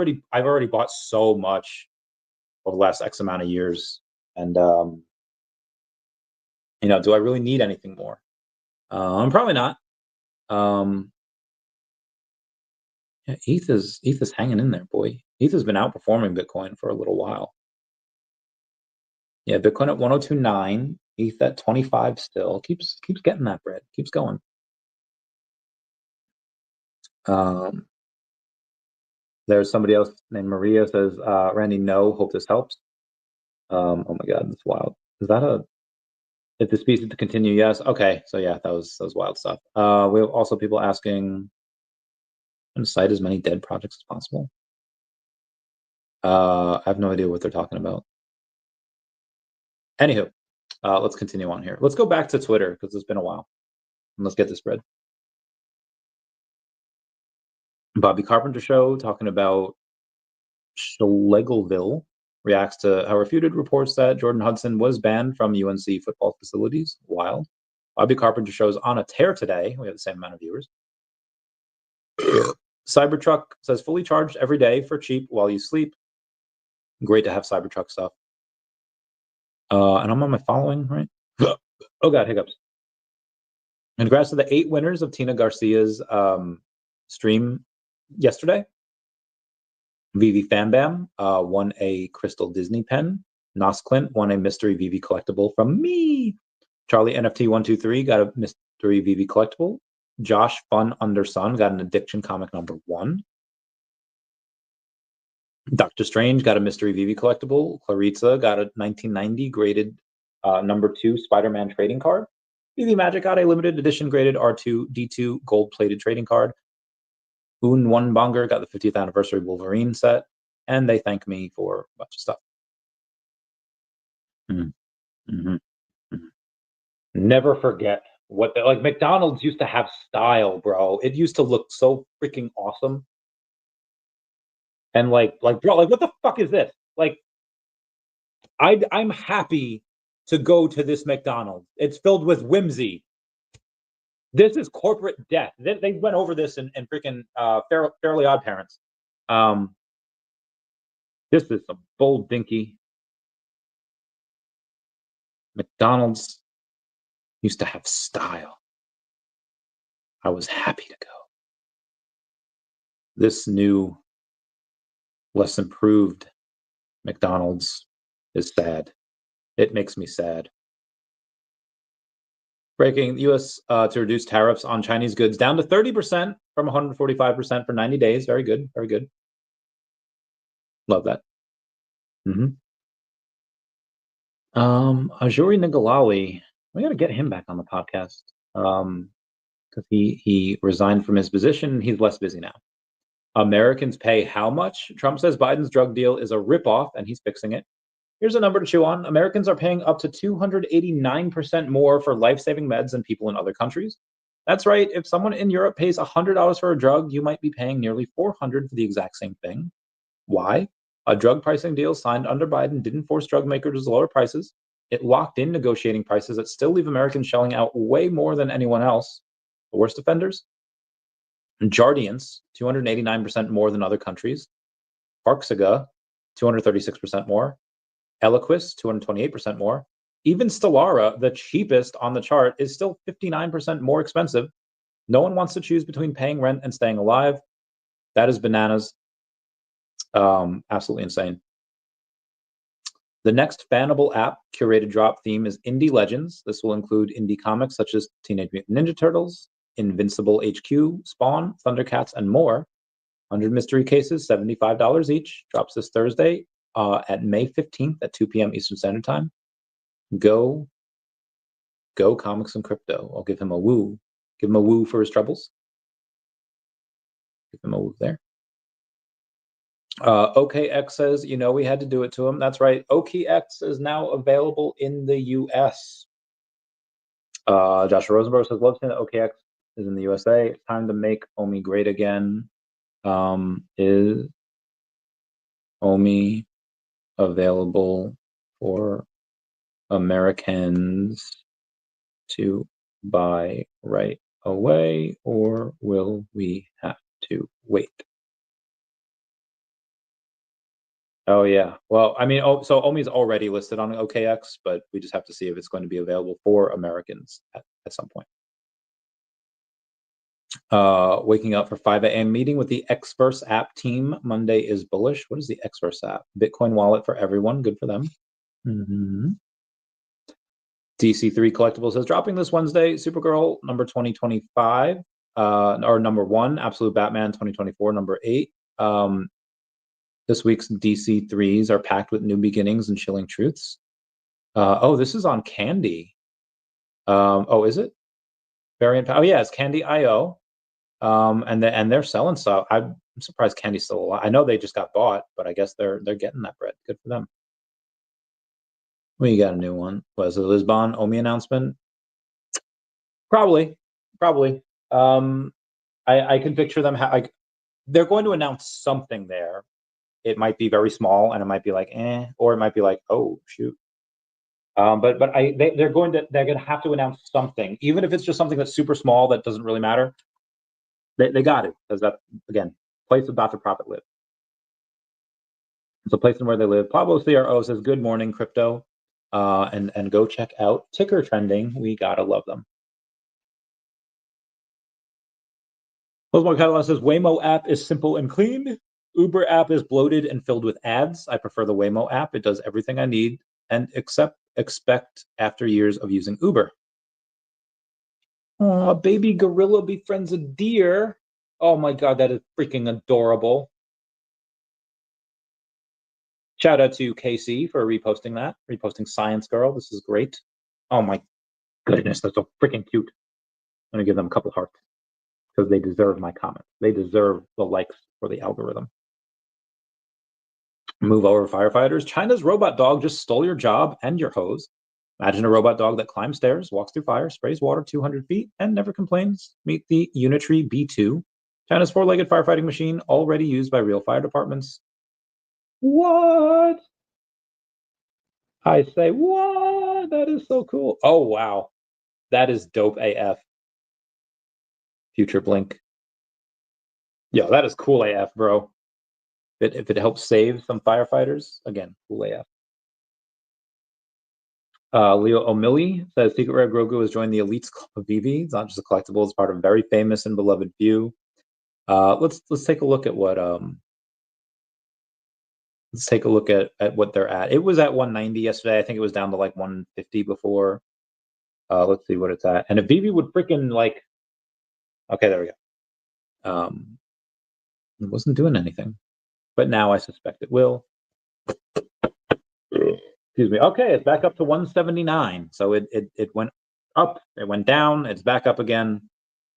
already bought so much over the last X amount of years. And, do I really need anything more? Probably not. Yeah, ETH is hanging in there, boy. ETH has been outperforming Bitcoin for a little while. Yeah, Bitcoin at 102.9, ETH at 25 still. Keeps getting that bread. Keeps going. There's somebody else named Maria says, Randy, no, hope this helps. Oh my God, that's wild. Is that if the species to continue? Yes. Okay. So yeah, that was wild stuff. We have also people asking, I'm going to cite as many dead projects as possible. I have no idea what they're talking about. Anywho, let's continue on here. Let's go back to Twitter, because it's been a while. And let's get this spread. Bobby Carpenter show talking about Schlegelville reacts to how refuted reports that Jordan Hudson was banned from UNC football facilities. Wild. Bobby Carpenter show's on a tear today. We have the same amount of viewers. Cybertruck says fully charged every day for cheap while you sleep. Great to have Cybertruck stuff. And I'm on my following, right? Oh God, hiccups. Congrats to the 8 winners of Tina Garcia's stream yesterday. VeVe Fanbam won a Crystal Disney pen. Nos Clint won a mystery VeVe collectible from me. Charlie NFT 123 got a mystery VeVe collectible. Josh Fun Under Sun got an Addiction comic number 1. Doctor Strange got a mystery VeVe collectible. Claritza got a 1990 graded number 2 Spider-Man trading card. VeVe Magic got a limited edition graded R2D2 gold-plated trading card. Un One Bonger got the 50th anniversary Wolverine set, and they thank me for a bunch of stuff. Never forget what like McDonald's used to have style, bro. It used to look so freaking awesome. And like bro, like what the fuck is this? Like, I'm happy to go to this McDonald's. It's filled with whimsy. This is corporate death. They went over this in freaking Fairly Odd Parents. This is some bold dinky. McDonald's used to have style. I was happy to go. This new, less improved McDonald's is sad. It makes me sad. Breaking the U.S. To reduce tariffs on Chinese goods down to 30% from 145% for 90 days. Very good. Very good. Love that. Ajuri Nigalali, we got to get him back on the podcast because he resigned from his position. He's less busy now. Americans pay how much? Trump says Biden's drug deal is a ripoff and he's fixing it. Here's a number to chew on. Americans are paying up to 289% more for life-saving meds than people in other countries. That's right. If someone in Europe pays $100 for a drug, you might be paying nearly $400 for the exact same thing. Why? A drug pricing deal signed under Biden didn't force drug makers to lower prices. It locked in negotiating prices that still leave Americans shelling out way more than anyone else. The worst offenders? Jardiance, 289% more than other countries. Parxiga, 236% more. Eliquis, 228% more. Even Stelara, the cheapest on the chart, is still 59% more expensive. No one wants to choose between paying rent and staying alive. That is bananas. Absolutely insane. The next bannable app curated drop theme is Indie Legends. This will include indie comics such as Teenage Mutant Ninja Turtles, Invincible HQ, Spawn, Thundercats, and more. 100 mystery cases, $75 each. Drops this Thursday at May 15th at 2 p.m. Eastern Standard Time. Go Comics and Crypto. I'll give him a woo. Give him a woo for his troubles. Give him a woo there. OKX says, we had to do it to him. That's right. OKX is now available in the US. Joshua Rosenberg says, love seeing that OKX is in the USA. It's time to make OMI great again. Is OMI available for Americans to buy right away, or will we have to wait? Oh, yeah. Well, I mean, so OMI is already listed on OKX, but we just have to see if it's going to be available for Americans at some point. Waking up for 5 a.m. meeting with the Xverse app team. Monday is bullish. What is the Xverse app? Bitcoin wallet for everyone. Good for them. DC3 Collectibles says, dropping this Wednesday, Supergirl number 2025, or number 1, Absolute Batman 2024, number 8. This week's DC3s are packed with new beginnings and chilling truths. This is on Candy. Is it? Variant. Oh yeah, it's Candy.io. And they're selling stuff. I'm surprised Candy's still alive. I know they just got bought, but I guess they're getting that bread. Good for them. We got a new one. Was it Lisbon OMI announcement? Probably. I can picture them. They're going to announce something there. It might be very small, and it might be like, or it might be like, oh shoot. But they're going to have to announce something, even if it's just something that's super small that doesn't really matter. They got it, because that, again, place of Dr. Profit live. It's a place in where they live. Pablo CRO says, good morning, crypto. And go check out Ticker Trending. We gotta love them. Cosmo Catalan says, Waymo app is simple and clean. Uber app is bloated and filled with ads. I prefer the Waymo app. It does everything I need and expect after years of using Uber. Oh, baby gorilla befriends a deer. Oh my God, that is freaking adorable. Shout out to KC for reposting that. Reposting Science Girl. This is great. Oh my goodness, that's so freaking cute. I'm going to give them a couple hearts because they deserve my comment. They deserve the likes for the algorithm. Move over, firefighters. China's robot dog just stole your job and your hose. Imagine a robot dog that climbs stairs, walks through fire, sprays water 200 feet, and never complains. Meet the Unitree B2, China's four-legged firefighting machine, already used by real fire departments. What? I say, what? That is so cool. Oh, wow. That is dope AF. Future Blink. Yeah, that is cool AF, bro. If it helps save some firefighters, again, cool AF. Leo O'Milly says Secret Rare Grogu has joined the Elites Club of VeVe. It's not just a collectible; it's part of a very famous and beloved few. Let's take a look at what let's take a look at what they're at. It was at 190 yesterday. I think it was down to like 150 before. Let's see what it's at. And if VeVe would freaking like, okay, there we go. It wasn't doing anything, but now I suspect it will. Excuse me. Okay, it's back up to 179. So it went up, it went down, it's back up again.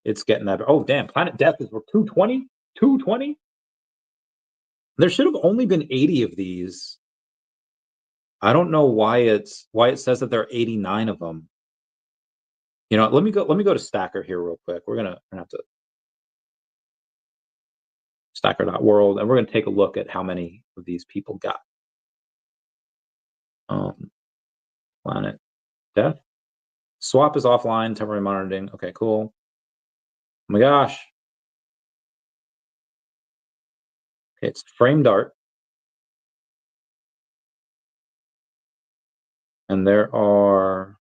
It's getting that. Oh, damn. Planet Death is 220? 220? There should have only been 80 of these. I don't know why it says that there are 89 of them. You know, let me go to Stacker here real quick. We're gonna have to Stacker.world, and we're gonna take a look at how many of these people got. Planet Death. Swap is offline, temporary monitoring. Okay, cool. Oh my gosh. Okay, it's Frame Dart. And there are,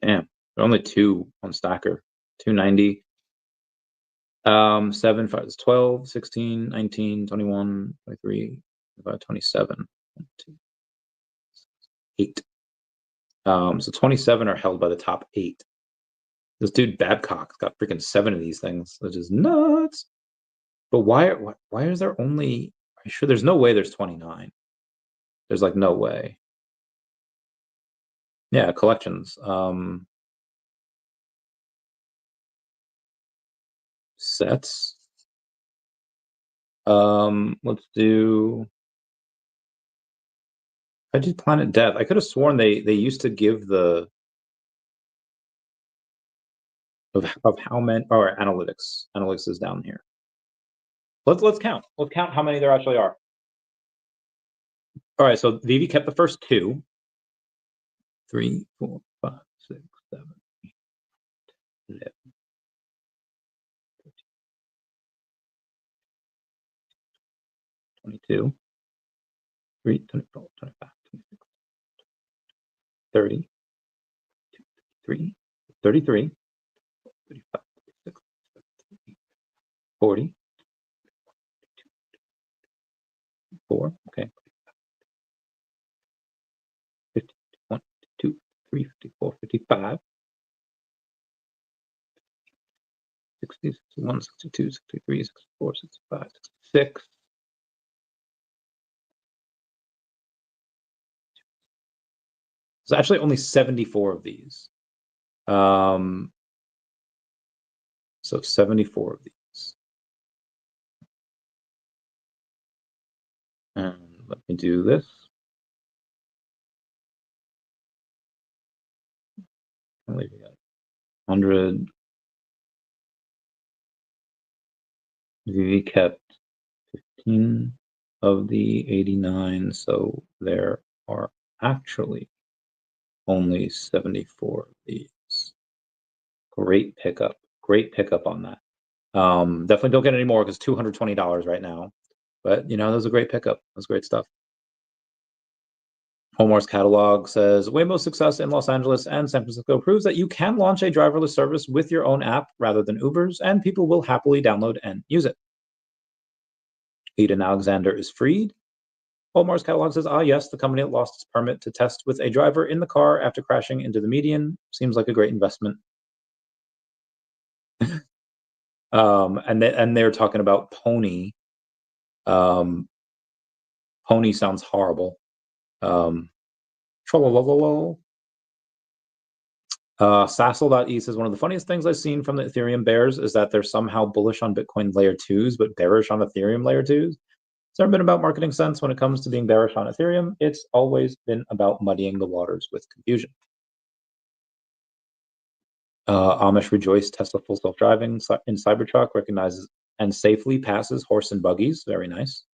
damn, there are only 2 on Stacker. 290. 7, 5, 12, 16, 19, 21, 23, 25, 27, 2, 8. So 27 are held by the top 8. This dude Babcock's got freaking 7 of these things, which is nuts. But why is there only? Are you sure there's no way there's 29? There's like no way. Yeah, collections. Sets. Let's do. I did Planet Death. I could have sworn they used to give the of how many, or analytics. Analytics is down here. Let's count. Let's count how many there actually are. All right, so VeVe kept the first 2. 3, 4, 5, 6, 7, 8, 11, 22, 3, 24, 25, 26, 30, 33, 33, 35, 36, 40, 4, okay. 51, 52, 53, 54, 55, 60, 61, 62, 63, 64, 65, 66. There's actually only 74 of these. So 74 of these. And let me do this. I believe we got 100. VeVe kept 15 of the 89, so there are actually only 74 of these. Great pickup on that. Definitely don't get any more because $220 right now. But you know, that was a great pickup. That was great stuff. Homar's catalog says Waymo's success in Los Angeles and San Francisco proves that you can launch a driverless service with your own app rather than Uber's, and people will happily download and use it. Eden Alexander is freed. Homar's catalog says, yes, the company that lost its permit to test with a driver in the car after crashing into the median. Seems like a great investment. And they're talking about Pony. Pony sounds horrible. Sassel.e says one of the funniest things I've seen from the Ethereum bears is that they're somehow bullish on Bitcoin layer 2s, but bearish on Ethereum layer 2s. It's never been about marketing sense when it comes to being bearish on Ethereum. It's always been about muddying the waters with confusion. Amish rejoice Tesla full self-driving in Cybertruck recognizes and safely passes horse and buggies. Very nice.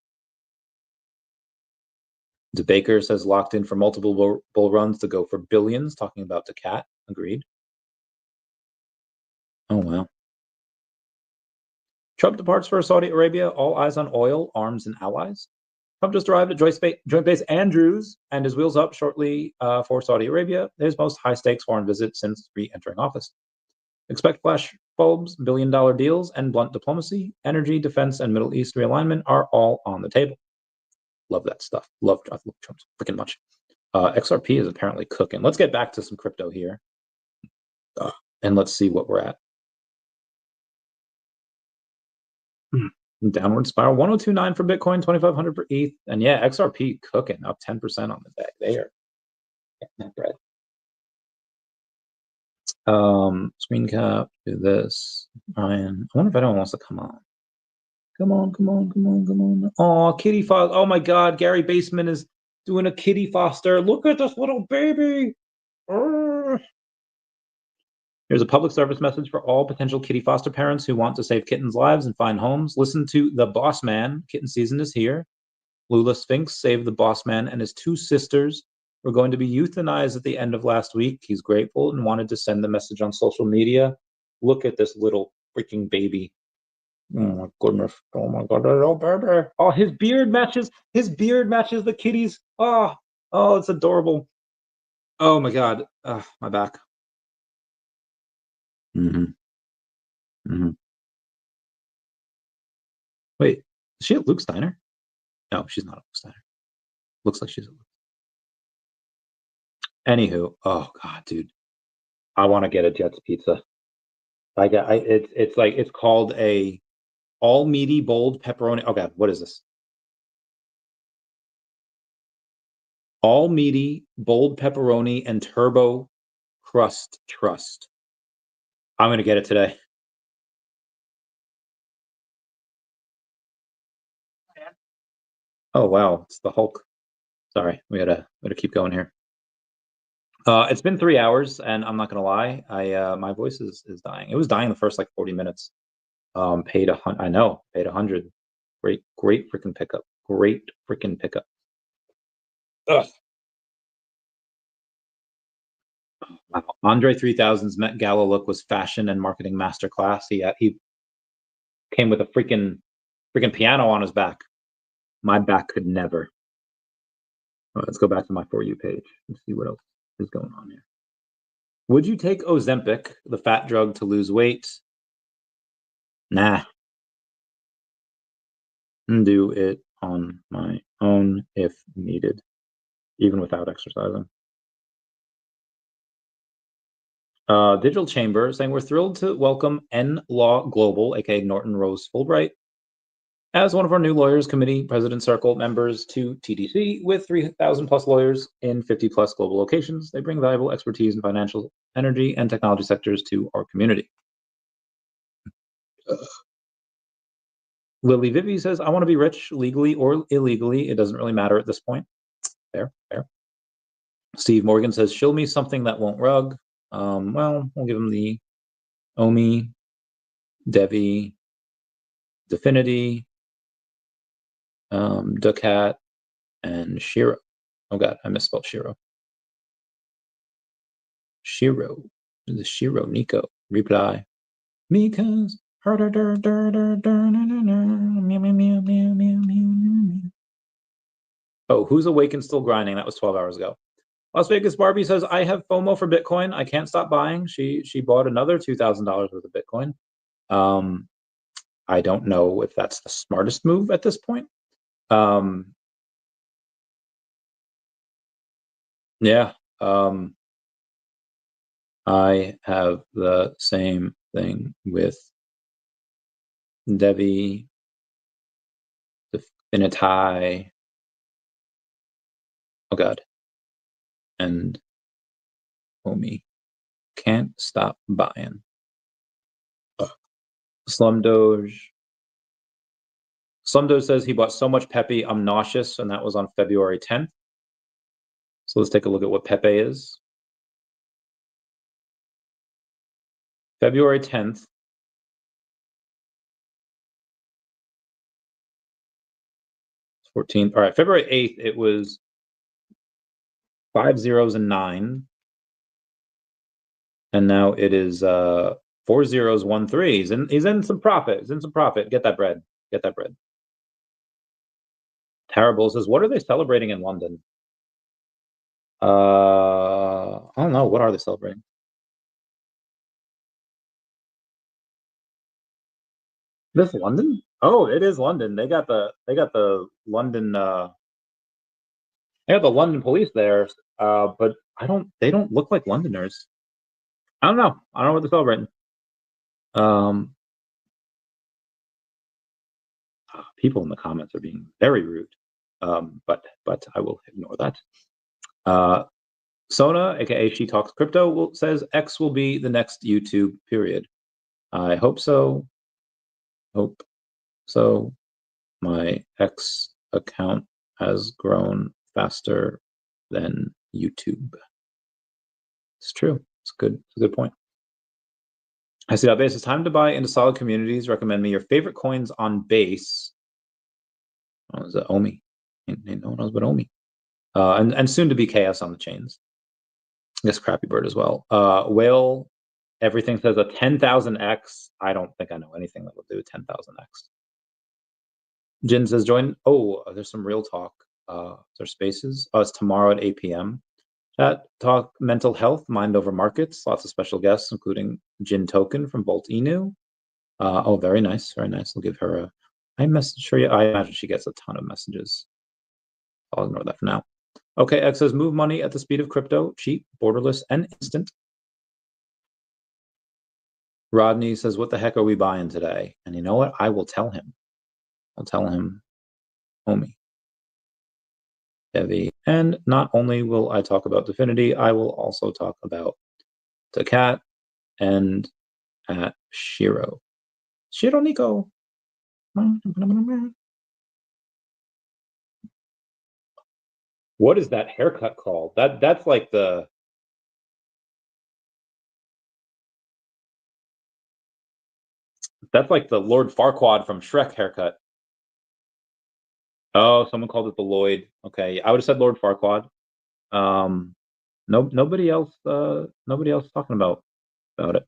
DeBaker says locked in for multiple bull runs to go for billions, talking about daCAT. Agreed. Oh, wow. Trump departs for Saudi Arabia, all eyes on oil, arms, and allies. Trump just arrived at Joint Base Andrews and his wheels up shortly for Saudi Arabia, his most high-stakes foreign visit since re-entering office. Expect flash bulbs, billion-dollar deals, and blunt diplomacy. Energy, defense, and Middle East realignment are all on the table. Love that stuff. Love Trump freaking much. XRP is apparently cooking. Let's get back to some crypto here. And let's see what we're at. Downward spiral, 1029 for Bitcoin, 2500 for ETH. And yeah, XRP cooking, up 10% on the day. They are getting that bread. Screen cap, do this. Ryan, I wonder if anyone wants to come on. Come on. Oh, Kitty Foster. Oh my God, Gary Baseman is doing a Kitty Foster. Look at this little baby. Here's a public service message for all potential kitty foster parents who want to save kittens' lives and find homes. Listen to The Boss Man. Kitten season is here. Lula Sphinx saved the boss man and his 2 sisters were going to be euthanized at the end of last week. He's grateful and wanted to send the message on social media. Look at this little freaking baby. Oh my goodness. Oh my God, that little baby. Oh, his beard matches the kitty's. Oh, it's adorable. Oh my God. My back. Wait, is she at Luke Steiner? No, she's not at Luke Steiner. Looks like she's at Luke. Anywho, oh God, dude, I want to get a Jets pizza. It's called a all meaty bold pepperoni. Oh God, what is this? All meaty bold pepperoni and turbo crust trust. I'm gonna get it today. Oh wow, it's the Hulk. Sorry, we gotta keep going here. It's been 3 hours, and I'm not gonna lie, my voice is dying. It was dying the first like 40 minutes. Paid 100. Great freaking pickup. Great freaking pickup. Ugh. Wow. Andre 3000's Met Gala look was fashion and marketing masterclass. He came with a freaking piano on his back. My back could never. Let's go back to my For You page and see what else is going on here. Would you take Ozempic, the fat drug, to lose weight? Nah. Do it on my own if needed, even without exercising. Digital Chamber saying we're thrilled to welcome N Law Global, aka Norton Rose Fulbright, as one of our new Lawyers Committee President Circle members to TDC. With 3,000 plus lawyers in 50 plus global locations, they bring valuable expertise in financial, energy, and technology sectors to our community. Lily Vivi says, I want to be rich legally or illegally. It doesn't really matter at this point. Fair. Steve Morgan says, shill me something that won't rug. Well, we'll give him the OMI, DEVVE, Definity, daCAT, and SHIRO. Oh God, I misspelled SHIRO. SHIRO. The SHIRO Nico. Reply. Because. Oh, who's awake and still grinding? That was 12 hours ago. Las Vegas Barbie says, I have FOMO for Bitcoin. I can't stop buying. She bought another $2,000 worth of Bitcoin. I don't know if that's the smartest move at this point. Yeah. I have the same thing with DEVVE, Definity. Oh God. And OMI. Can't stop buying. Slum Doge says he bought so much Pepe, I'm nauseous, and that was on February 10th. So let's take a look at what Pepe is. February 10th. 14th. All right, February 8th, it was 5 zeros and 9. And now it is 4 zeros, 1 3. He's in some profit. He's in some profit. Get that bread. Get that bread. Terrible says, what are they celebrating in London? I don't know. What are they celebrating? This London? Oh, it is London. They got the London they got the London police there. But they don't look like Londoners. I don't know. I don't know what they're celebrating. People in the comments are being very rude. But I will ignore that. Sona, aka She Talks Crypto, says X will be the next YouTube, period. I hope so. Hope so. My X account has grown faster than YouTube. It's true. It's good. It's a good point. I see that Base. It's time to buy into solid communities. Recommend me your favorite coins on Base. Oh, is it Omi? Ain't no one knows but Omi. And soon to be KS on the chains. I guess Crappy Bird as well. Whale, everything says a 10,000x. I don't think I know anything that will do 10,000x. Jin says join. Oh, there's some real talk. There's spaces. Oh, it's tomorrow at 8 p.m. Chat talk mental health, mind over markets. Lots of special guests, including Jin Token from Bolt Inu. Oh, very nice, very nice. I'll give her a. I message her. I imagine she gets a ton of messages. I'll ignore that for now. Okay, X says move money at the speed of crypto, cheap, borderless, and instant. Rodney says, what the heck are we buying today? And you know what? I will tell him. I'll tell him, homie. DEVVE. And not only will I talk about Dfinity, I will also talk about daCAT and at SHIRO. SHIRO Nico. What is that haircut called? That's like the Lord Farquaad from Shrek haircut. Oh, someone called it the Lloyd. Okay, I would have said Lord Farquaad. Nobody else talking about it.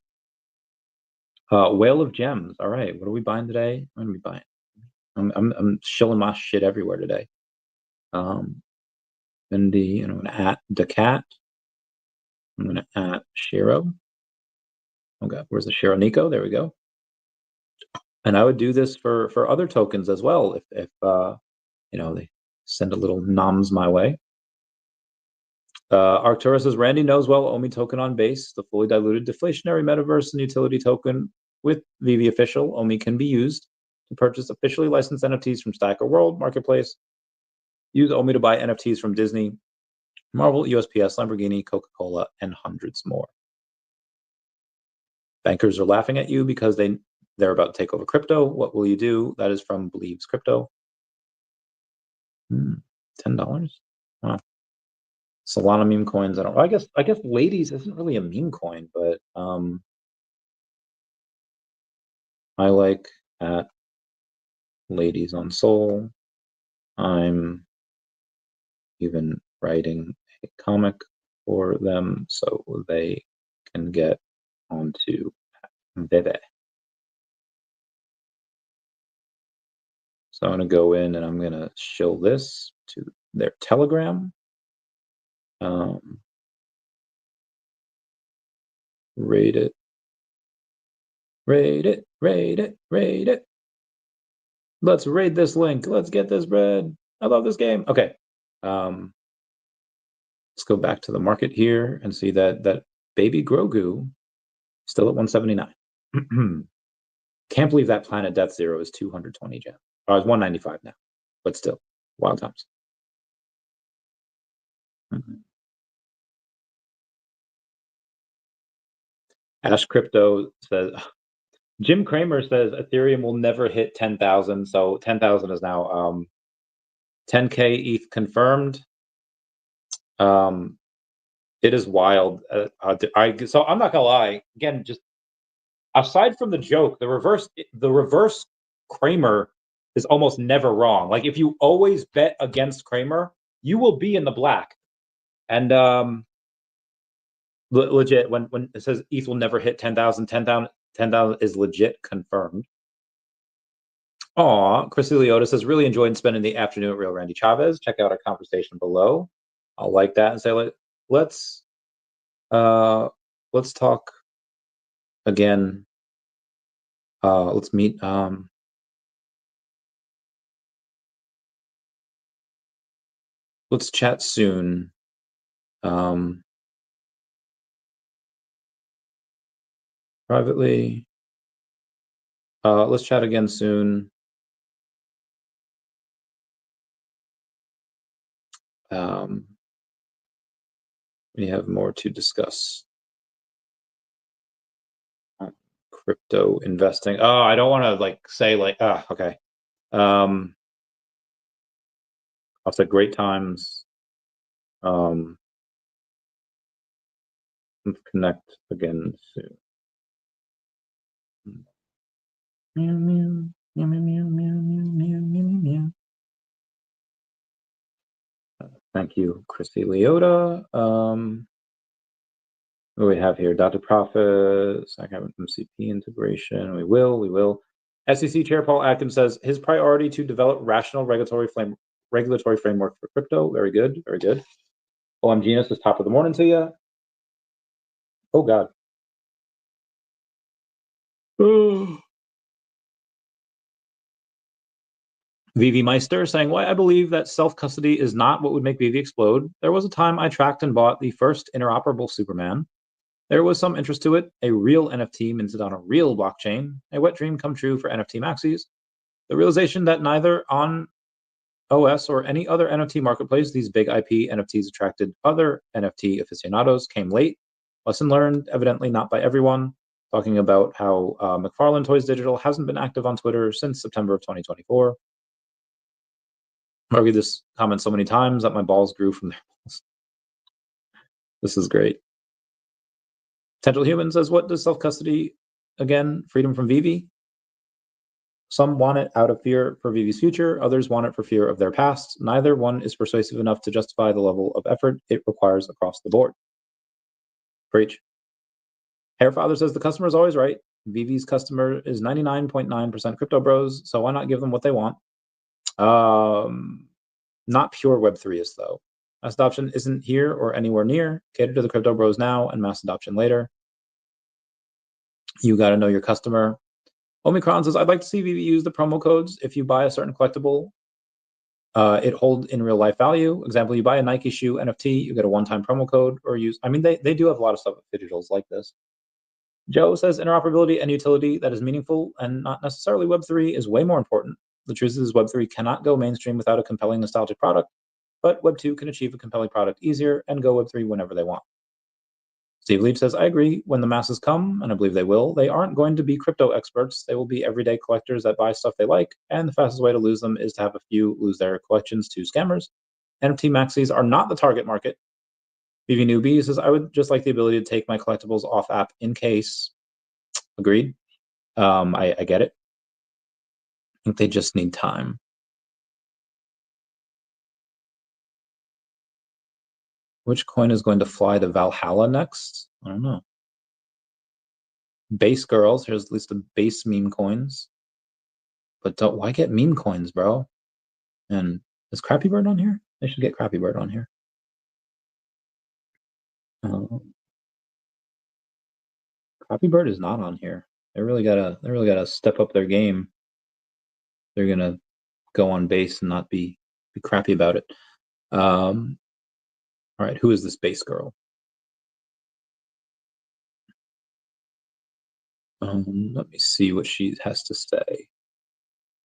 Whale of Gems. All right, what are we buying today? What are we buying? I'm shilling my shit everywhere today. I'm gonna at daCAT. I'm gonna at SHIRO. Okay, where's the SHIRO Nico? There we go. And I would do this for other tokens as well if they send a little noms my way. Arcturus says Randy knows well Omi token on Base, the fully diluted deflationary metaverse and utility token with VeVe official. Omi can be used to purchase officially licensed NFTs from Stacker World Marketplace. Use Omi to buy NFTs from Disney, Marvel, USPS, Lamborghini, Coca-Cola, and hundreds more. Bankers are laughing at you because they're about to take over crypto. What will you do? That is from Believes Crypto. $10. Wow. Solana meme coins. I guess ladies isn't really a meme coin, but I like at ladies on Sol. I'm even writing a comic for them so they can get onto VeVe. So I'm going to go in and I'm going to shill this to their Telegram. Rate it. Rate it, rate it, rate it. Let's raid this link. Let's get this bread. I love this game. Okay. Let's go back to the market here and see that baby Grogu still at 179. Can't believe that Planet Death Zero is 220 gems. Oh, it's 195 now, but still, wild times. Ash Crypto says, Jim Cramer says Ethereum will never hit 10,000. So 10,000 is now 10K ETH confirmed. It is wild. So I'm not gonna lie. Again, just aside from the joke, the reverse Cramer is almost never wrong. Like if you always bet against Cramer, you will be in the black And legit, when it says ETH will never hit 10,000, 10,000 is legit confirmed. Aw, Chrissy Leota says, really enjoyed spending the afternoon at Real Randy Chavez. Check out our conversation below. I'll like that and say, let's talk again. Let's meet. Let's chat soon. Privately. Let's chat again soon. We have more to discuss. Crypto investing. Oh, I don't want to say okay. I'll say great times. Let's connect again soon. Meow, meow, meow, meow, meow, meow, meow, meow. Thank you, Chrissy Leota. What do we have here? Dr. Profits. I have an MCP integration. We will. SEC Chair Paul Atkins says his priority to develop rational regulatory framework for crypto. Very good, very good. OM Genius is top of the morning to you. Oh God. VeVe Meister saying, why I believe that self-custody is not what would make VeVe explode. There was a time I tracked and bought the first interoperable Superman. There was some interest to it, a real NFT minted on a real blockchain, a wet dream come true for NFT maxis. The realization that neither on OS or any other NFT marketplace, these big IP NFTs attracted other NFT aficionados came late. Lesson learned, evidently not by everyone. Talking about how McFarlane Toys Digital hasn't been active on Twitter since September of 2024. I argued this comment so many times that my balls grew from their balls. This is great. Potential Human says, what does self-custody, again, freedom from VeVe? Some want it out of fear for VeVe's future. Others want it for fear of their past. Neither one is persuasive enough to justify the level of effort it requires across the board. Preach. Hairfather says, the customer is always right. VeVe's customer is 99.9% crypto bros, so why not give them what they want? Not pure Web3 is, though. Mass adoption isn't here or anywhere near. Cater to the crypto bros now and mass adoption later. You got to know your customer. Omicron says, I'd like to see VeVe use the promo codes. If you buy a certain collectible, it holds in real life value. Example, you buy a Nike shoe NFT, you get a one-time promo code or use, I mean, they do have a lot of stuff at digitals like this. Joe says interoperability and utility that is meaningful and not necessarily Web3 is way more important. The truth is Web3 cannot go mainstream without a compelling nostalgic product, but Web2 can achieve a compelling product easier and go Web3 whenever they want. Steve Leach says, I agree. When the masses come, and I believe they will, they aren't going to be crypto experts. They will be everyday collectors that buy stuff they like, and the fastest way to lose them is to have a few lose their collections to scammers. NFT maxis are not the target market. VV Newbie says, I would just like the ability to take my collectibles off app in case. Agreed. I get it. I think they just need time. Which coin is going to fly to Valhalla next? I don't know. Base girls. Here's at least the base meme coins. But why get meme coins, bro? And is Crappy Bird on here? They should get Crappy Bird on here. Crappy Bird is not on here. They really gotta step up their game. They're gonna go on base and not be crappy about it. All right, who is this base girl? Let me see what she has to say.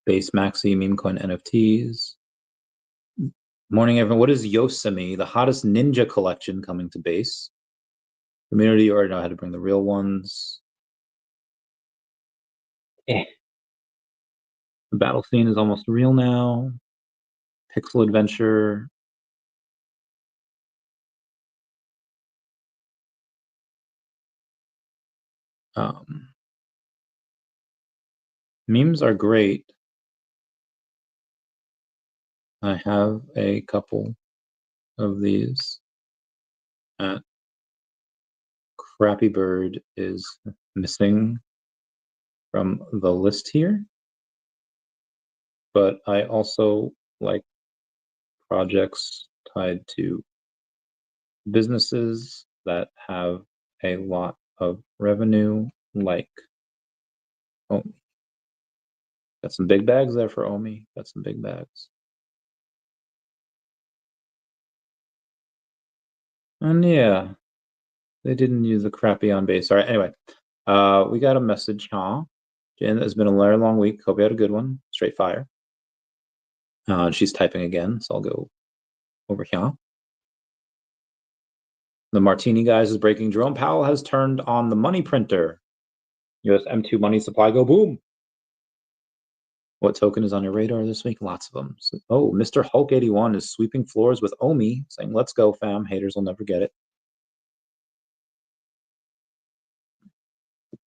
Base Maxi, meme coin NFTs. Morning, everyone. What is Yosemite, the hottest ninja collection coming to base? Community, you already know how to bring the real ones. The battle scene is almost real now. Pixel Adventure. Memes are great. I have a couple of these. Crappy Bird is missing from the list here, but I also like projects tied to businesses that have a lot of revenue, like Omi. Got some big bags there for Omi. Got some big bags. And yeah, they didn't use the crappy on base. All right, anyway, we got a message, huh? Jen, it's been a very long week. Hope you had a good one. Straight fire. She's typing again, so I'll go over here. The Martini guys is breaking. Jerome Powell has turned on the money printer. US M2 money supply go boom. What token is on your radar this week? Lots of them. So, oh, Mr. Hulk 81 is sweeping floors with Omi, saying, let's go, fam. Haters will never get it.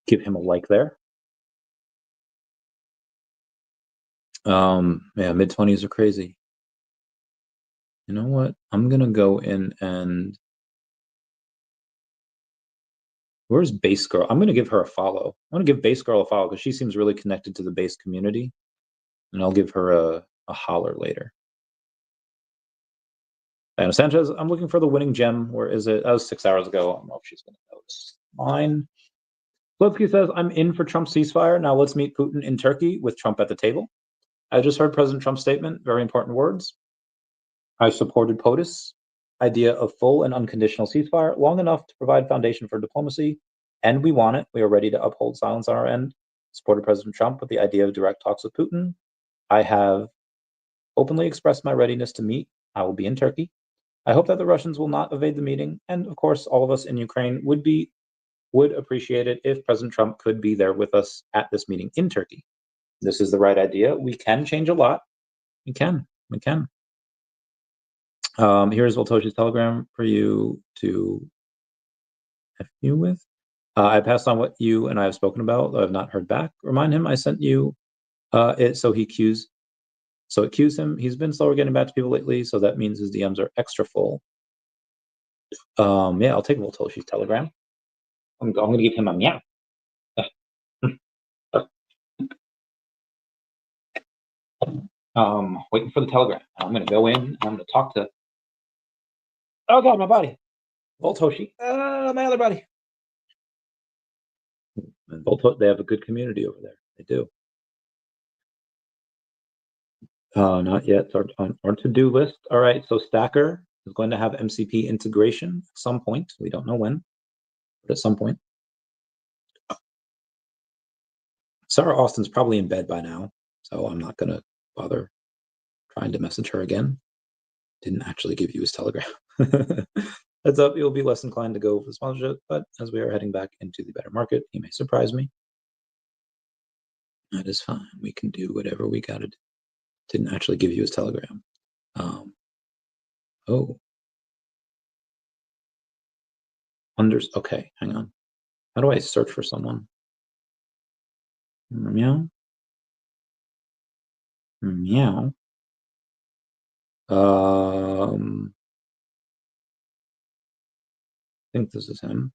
Give him a like there. Yeah, mid-20s are crazy. You know what? I'm going to go in and... Where's Base Girl? I'm going to give her a follow. I'm going to give Base Girl a follow because she seems really connected to the base community. And I'll give her a holler later. Diana Sanchez, I'm looking for the winning gem. Where is it? That was 6 hours ago. I don't know if she's going to notice mine. Lipsky says, I'm in for Trump's ceasefire. Now let's meet Putin in Turkey with Trump at the table. I just heard President Trump's statement. Very important words. I supported POTUS idea of full and unconditional ceasefire long enough to provide foundation for diplomacy. And we want it. We are ready to uphold silence on our end. Supported President Trump with the idea of direct talks with Putin. I have openly expressed my readiness to meet. I will be in Turkey. I hope that the Russians will not evade the meeting. And of course, all of us in Ukraine would appreciate it if President Trump could be there with us at this meeting in Turkey. This is the right idea. We can change a lot. We can. Here's Voltoshi's telegram for you to F you with. I passed on what you and I have spoken about. I have not heard back. Remind him I sent you it so it cues him. He's been slower getting back to people lately, so that means his DMs are extra full. Yeah, I'll take Voltoshi's telegram. I'm going to give him a meow. Waiting for the telegram. I'm going to go in and I'm going to talk to... Oh, God, my body. Voltoshi. My other body. And they have a good community over there. They do. Not yet. It's on our to-do list. All right, so Stacker is going to have MCP integration at some point. We don't know when, but at some point. Sarah Austin's probably in bed by now, so I'm not going to bother trying to message her again. Didn't actually give you his telegram. Heads up, you'll be less inclined to go for the sponsorship, but as we are heading back into the better market, he may surprise me. That is fine. We can do whatever we got to do. Didn't actually give you his telegram. Oh. Okay, hang on. How do I search for someone? Meow. Meow. I think this is him.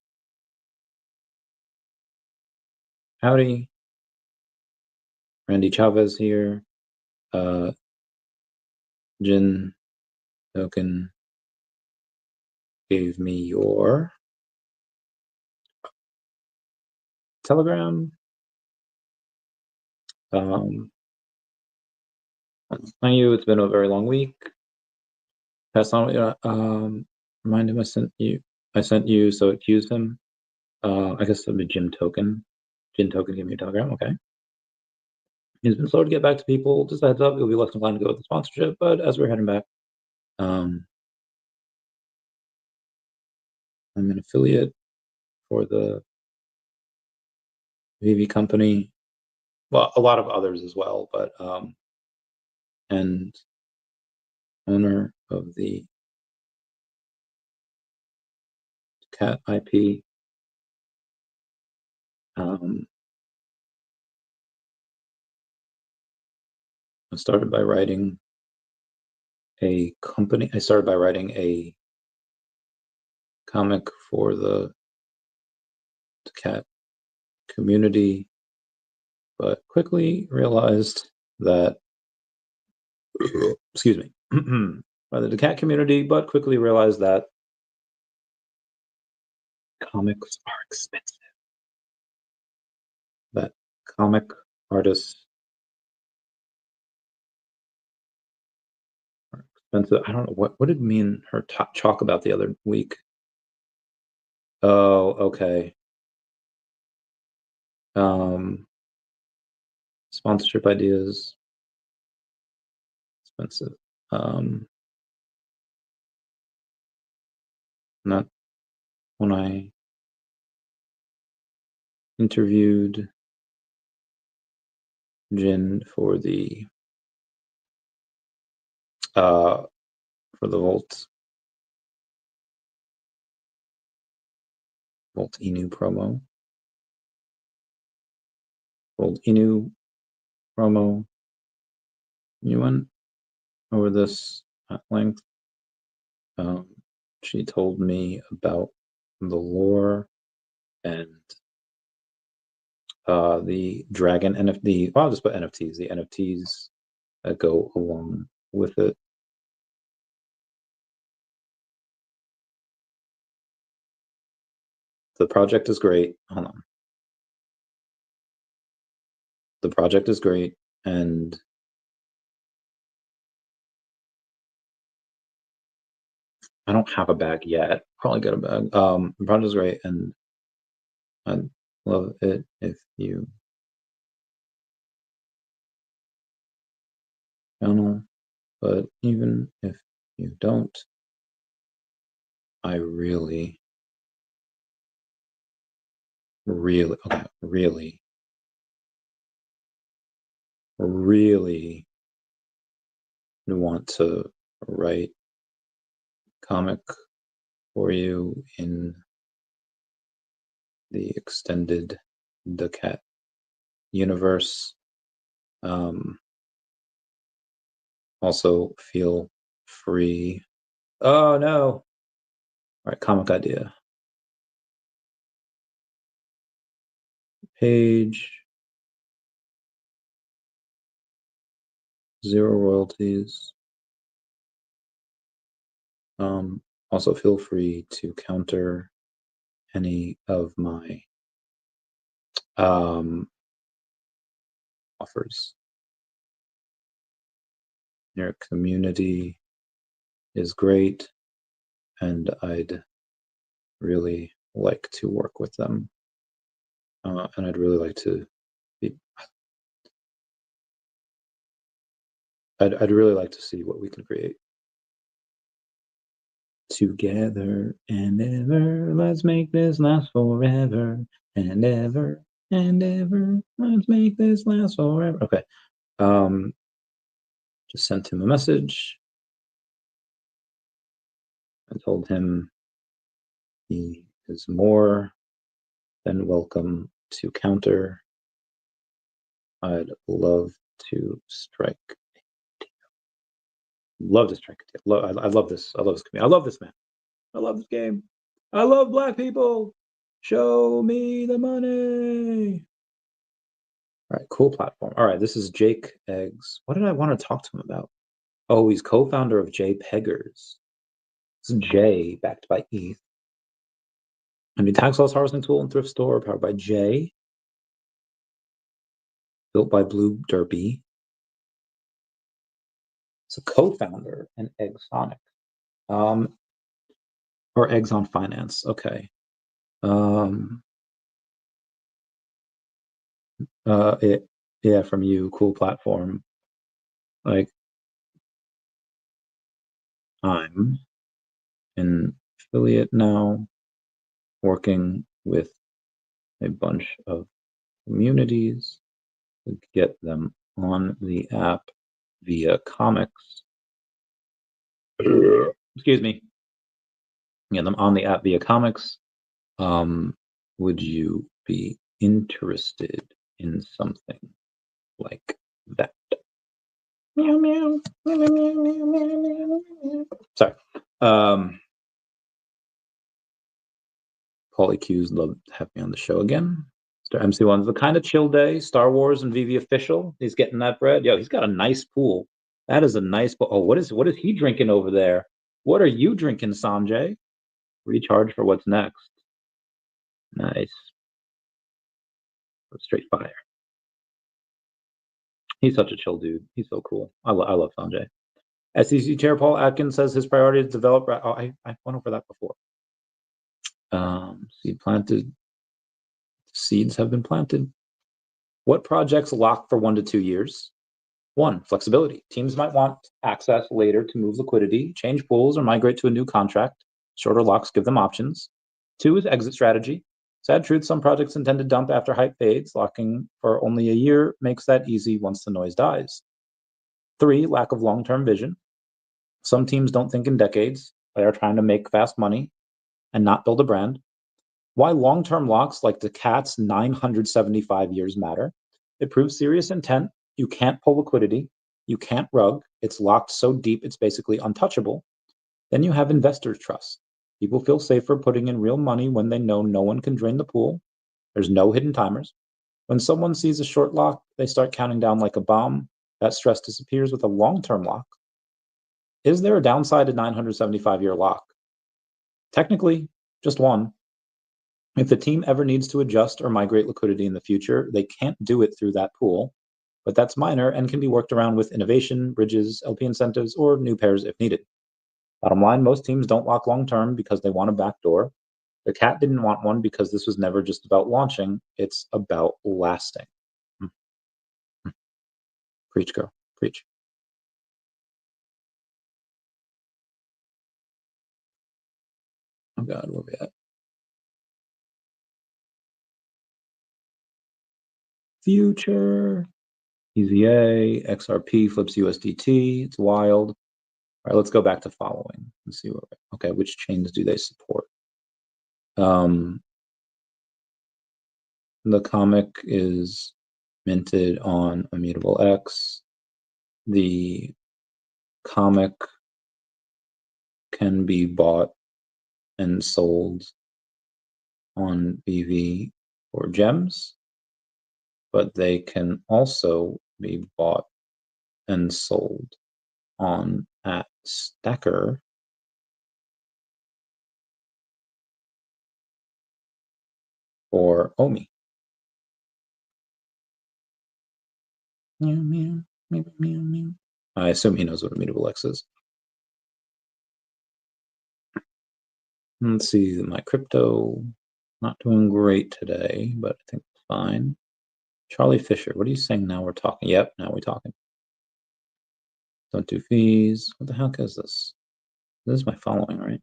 Howdy. Randy Chavez here. Jin Token gave me your telegram. Thank you. It's been a very long week. Pass on. Remind him I sent you, so accuse him. I guess it'll be Jin Token. Jin Token gave me a telegram. Okay. He's been slow to get back to people. Just a heads up, you'll be less inclined to go with the sponsorship. But as we're heading back, I'm an affiliate for the VeVe company. Well, a lot of others as well, but and owner of the cat IP. I started by writing a comic for the cat community, but quickly realized that, excuse me, by the cat community, but quickly realized that comics are expensive. That comic artists are expensive. I don't know what did mean her talk about the other week. Oh, okay. Sponsorship ideas, expensive. Not when I interviewed Jin for the Volt Inu promo. Volt Inu promo. You went over this at length. She told me about the lore and the dragon NFT. Well, I'll just put NFTs. The NFTs that go along with it. The project is great. Hold on. The project is great, and I don't have a bag yet. Probably get a bag. The project is great, and I'd love it if you channel. But even if you don't, I really want to write comic for you in the extended daCAT universe. Also feel free. Oh no. All right, comic idea. Page. 0 royalties. Also feel free to counter any of my offers. Your community is great, and I'd really like to work with them. And I'd really like to be. I'd really like to see what we can create together and ever. Let's make this last forever and ever and ever. Let's make this last forever. Okay. Just sent him a message. I told him he is more than welcome to counter. I'd love to strike. Love to strike a deal. I love this. I love this community. I love this man. I love this game. I love black people. Show me the money. All right, cool platform. All right, this is DEVVE. What did I want to talk to him about? Oh, he's co-founder of JPeggers. This is J, backed by ETH. A new tax loss harvesting tool and thrift store powered by J. Built by Blue Derby. It's a co-founder and Eggsonic. Or Eggs on Finance. Okay. Yeah, from you, cool platform. Like, I'm an affiliate now, working with a bunch of communities to get them on the app via comics. Excuse me. Get them on the app via comics. Would you be interested in something like that? Meow, meow. Sorry. Paulie Q's love to have me on the show again. Mr. MC1's the kind of chill day. Star Wars and VeVe official. He's getting that bread. Yo, he's got a nice pool. That is a nice pool. Oh, what is he drinking over there? What are you drinking, Sanjay? Recharge for what's next. Nice. Straight fire. He's such a chill dude. He's so cool. I love Sanjay. SEC Chair Paul Atkins says his priority is develop. Oh, I went over that before. Seeds have been planted. What projects lock for 1 to 2 years? 1, flexibility. Teams might want access later to move liquidity, change pools, or migrate to a new contract. Shorter locks give them options. 2 is exit strategy. Sad truth, some projects intend to dump after hype fades. Locking for only a year makes that easy once the noise dies. 3, lack of long-term vision. Some teams don't think in decades. They are trying to make fast money and not build a brand. Why long-term locks like daCAT's 975 years matter. It proves serious intent. You can't pull liquidity. You can't rug. It's locked so deep it's basically untouchable. Then you have investors' trust. People feel safer putting in real money when they know no one can drain the pool. There's no hidden timers. When someone sees a short lock, they start counting down like a bomb. That stress disappears with a long-term lock. Is there a downside to 975-year lock? Technically, just one. If the team ever needs to adjust or migrate liquidity in the future, they can't do it through that pool, but that's minor and can be worked around with innovation, bridges, LP incentives, or new pairs if needed. Bottom line, most teams don't lock long-term because they want a backdoor. daCAT didn't want one because this was never just about launching, it's about lasting. Preach, girl, preach. Oh God, where we at? Future, EZA, XRP flips USDT. It's wild. All right, let's go back to following. Let's see okay, which chains do they support? The comic is minted on Immutable X. The comic can be bought and sold on VeVe for gems, but they can also be bought and sold on at Stacker or OMI. Meow, meow, meow, meow, meow. I assume he knows what Immutable X is. Let's see, my crypto, not doing great today, but I think it's fine. Charlie Fisher, what are you saying now we're talking? Yep, now we're talking. Don't do fees. What the heck is this? This is my following, right?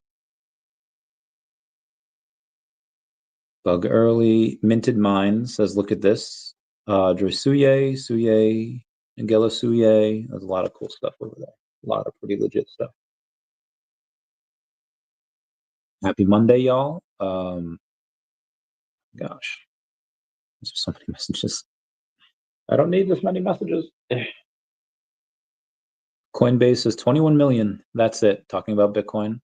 Bug early. Minted Mine says, look at this. Drasuye, Suye, Angela Suye. There's a lot of cool stuff over there. A lot of pretty legit stuff. Happy Monday, y'all. Gosh, there's so many messages. I don't need this many messages. Coinbase is 21 million. That's it. Talking about Bitcoin.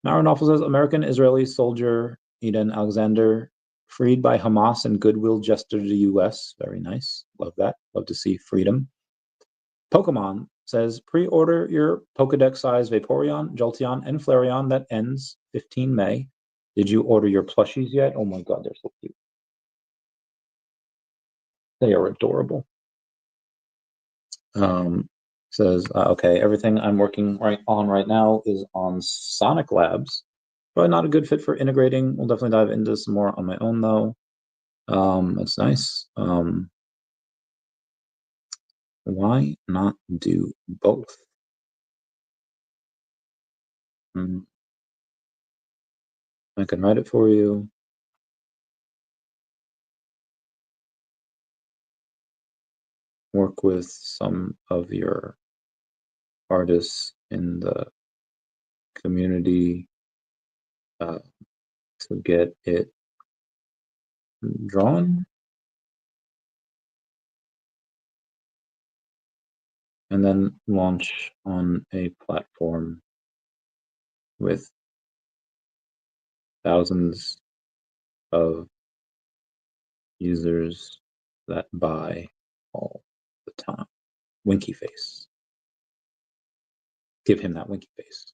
Marin Awful says, American Israeli soldier Eden Alexander freed by Hamas and goodwill gesture to the US. Very nice. Love that. Love to see freedom. Pokemon says, pre-order your Pokedex size Vaporeon, Jolteon, and Flareon that ends 15 May. Did you order your plushies yet? Oh my God, they're so cute. They are adorable. Says, okay, everything I'm working on right now is on Sonic Labs. Probably not a good fit for integrating. We'll definitely dive into some more on my own, though. That's nice. Why not do both? I can write it for you. Work with some of your artists in the community to get it drawn. And then launch on a platform with thousands of users that buy all the time. Winky face. Give him that winky face.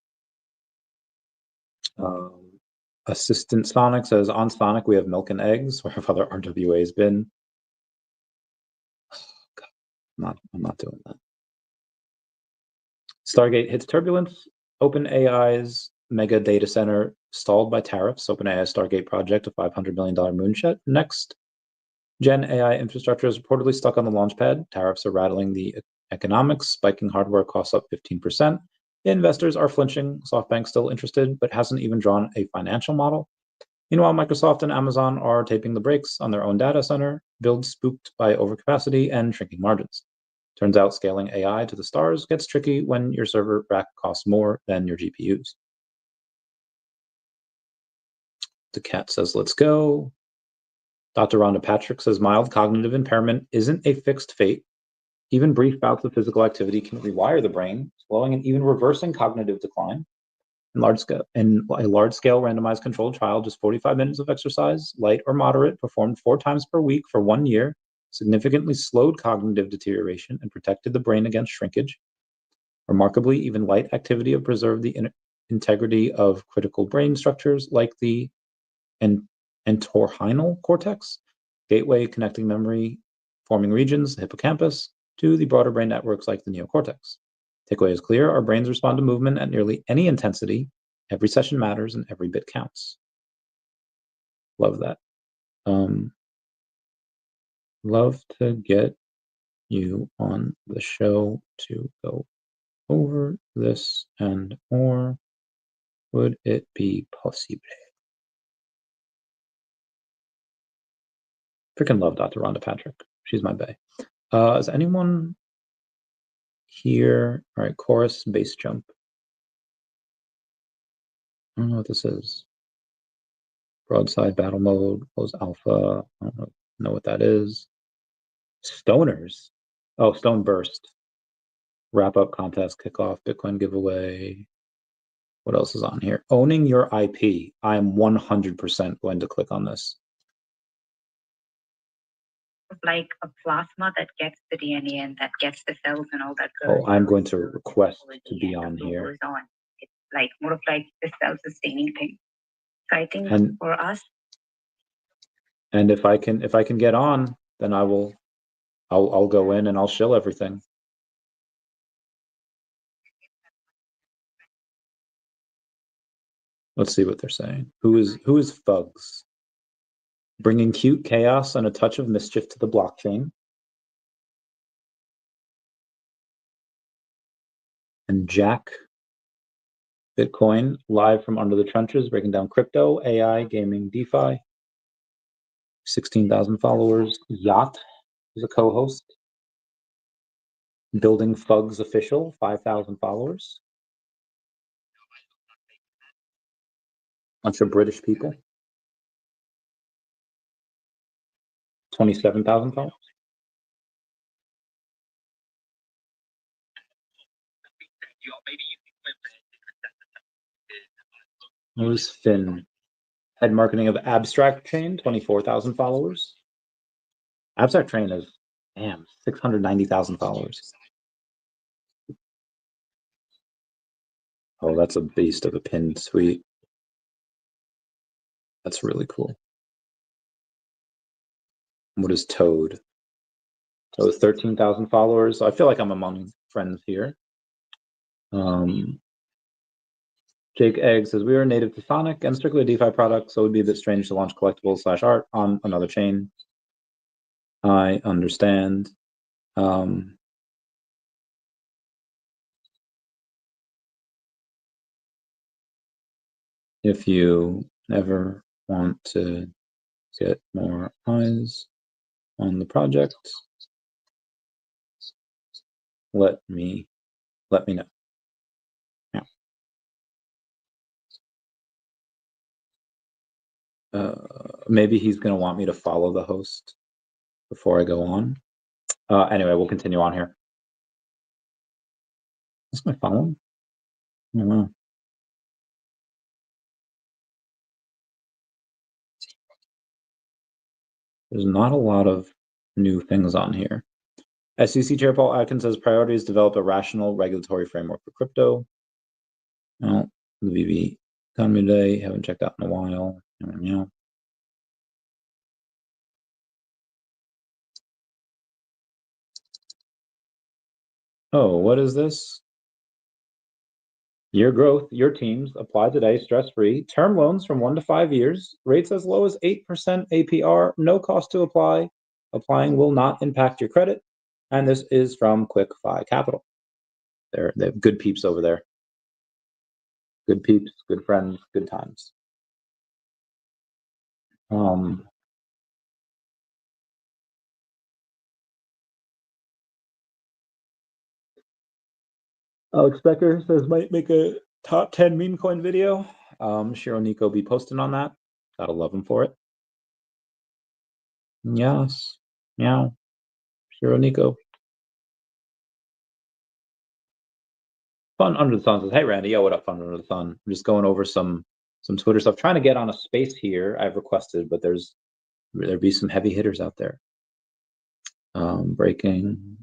Assistant Sonic says, on Sonic we have milk and eggs. Where have other RWAs been? Oh, God. I'm not doing that. Stargate hits turbulence. OpenAI's mega data center stalled by tariffs. OpenAI's Stargate project, a $500 million moonshot. Next gen AI infrastructure is reportedly stuck on the launch pad. Tariffs are rattling the economics, spiking hardware costs up 15%. Investors are flinching. SoftBank still interested, but hasn't even drawn a financial model. Meanwhile, Microsoft and Amazon are taping the brakes on their own data center, builds spooked by overcapacity and shrinking margins. Turns out scaling AI to the stars gets tricky when your server rack costs more than your GPUs. daCAT says, let's go. Dr. Rhonda Patrick says, mild cognitive impairment isn't a fixed fate. Even brief bouts of physical activity can rewire the brain, slowing and even reversing cognitive decline. In a large-scale randomized controlled trial, just 45 minutes of exercise, light or moderate, performed 4 times per week for 1 year, significantly slowed cognitive deterioration and protected the brain against shrinkage. Remarkably, even light activity preserved the integrity of critical brain structures like the entorhinal cortex, gateway connecting memory-forming regions, the hippocampus, to the broader brain networks like the neocortex. Takeaway is clear: our brains respond to movement at nearly any intensity. Every session matters and every bit counts. Love that. Love to get you on the show to go over this and more. Would it be possible? Freaking love Dr. Rhonda Patrick. She's my bae. Is anyone here? All right, chorus, bass jump. I don't know what this is. Broadside battle mode, close alpha. I don't know what that is. Stoners. Oh, Stone Burst. Wrap up contest, kickoff, Bitcoin giveaway. What else is on here? Owning your IP. I am 100% going to click on this. Like a plasma that gets the DNA and that gets the cells and all that. Oh, I'm going to request to be on here. It's like more of like the self-sustaining thing. So I think for us. And if I can get on, then I'll go in and I'll shill everything. Let's see what they're saying. Who is Thugs? Bringing cute chaos and a touch of mischief to the blockchain. And Jack Bitcoin, live from under the trenches, breaking down crypto, AI, gaming, DeFi. 16,000 followers. Yacht is a co-host. Building Thugs Official, 5,000 followers. Bunch of British people. 27,000 followers. Who's Finn? Head marketing of Abstract Chain, 24,000 followers. Abstract Chain is, damn, 690,000 followers. Oh, that's a beast of a pinned tweet. That's really cool. What is Toad? Toad, 13,000 followers. I feel like I'm among friends here. Jake Egg says, we are native to Sonic and strictly a DeFi product, so it would be a bit strange to launch collectibles / art on another chain. I understand. If you ever want to get more eyes on the project, let me know. Yeah. Maybe he's going to want me to follow the host before I go on. Anyway, we'll continue on here. Is my following? I don't know. There's not a lot of new things on here. SEC Chair Paul Atkins says priorities develop a rational regulatory framework for crypto. Well, the VeVe economy today, haven't checked out in a while. Oh, what is this? Your growth, your teams, apply today, stress-free. Term loans from 1 to 5 years, rates as low as 8% APR, no cost to apply. Applying will not impact your credit. And this is from QuickFi Capital. They have good peeps over there. Good peeps, good friends, good times. Alex Becker says might make a top 10 meme coin video. Shiro Nico be posting on that. Gotta love him for it. Yes. Meow. Shiro Nico. Fun Under the Sun says, hey Randy, yo, what up, Fun Under the Sun? I'm just going over some Twitter stuff. Trying to get on a space here. I've requested, but there'd be some heavy hitters out there. Breaking.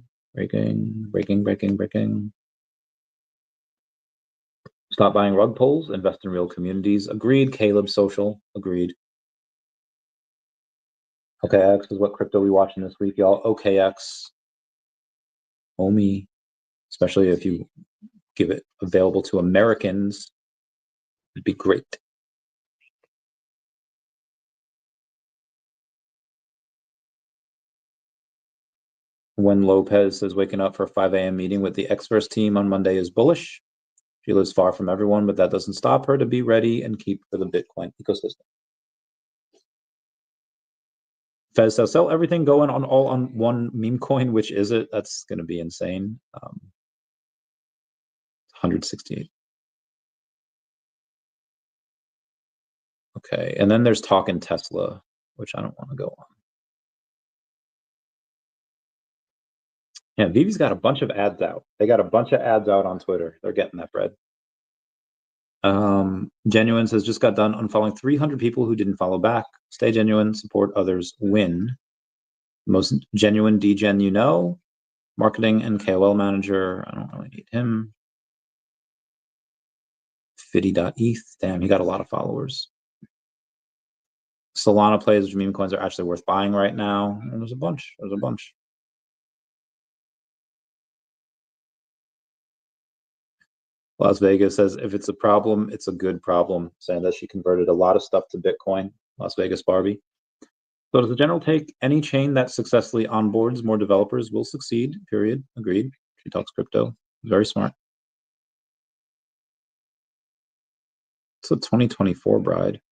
Stop buying rug pulls, invest in real communities. Agreed. Caleb Social. Agreed. OKX is what crypto we watching this week, y'all. OKX. OMI. Especially if you give it available to Americans. It'd be great. When Lopez says waking up for a 5 a.m. meeting with the Xverse team on Monday is bullish. She lives far from everyone, but that doesn't stop her to be ready and keep for the Bitcoin ecosystem. Fez says, sell everything going on all on one meme coin. Which is it? That's going to be insane. 168. Okay, and then there's talking Tesla, which I don't want to go on. Yeah, VeVe's got a bunch of ads out. They got a bunch of ads out on Twitter. They're getting that bread. Genuine says, just got done unfollowing 300 people who didn't follow back. Stay genuine, support others, win. Most genuine degen you know. Marketing and KOL manager. I don't really need him. Fiddy.eth. Damn, he got a lot of followers. Solana plays, which meme coins are actually worth buying right now. And there's a bunch. Las Vegas says, if it's a problem, it's a good problem, saying that she converted a lot of stuff to Bitcoin. Las Vegas Barbie. So does the general take, any chain that successfully onboards more developers will succeed, period. Agreed. She talks crypto. Very smart. It's a 2024 bride.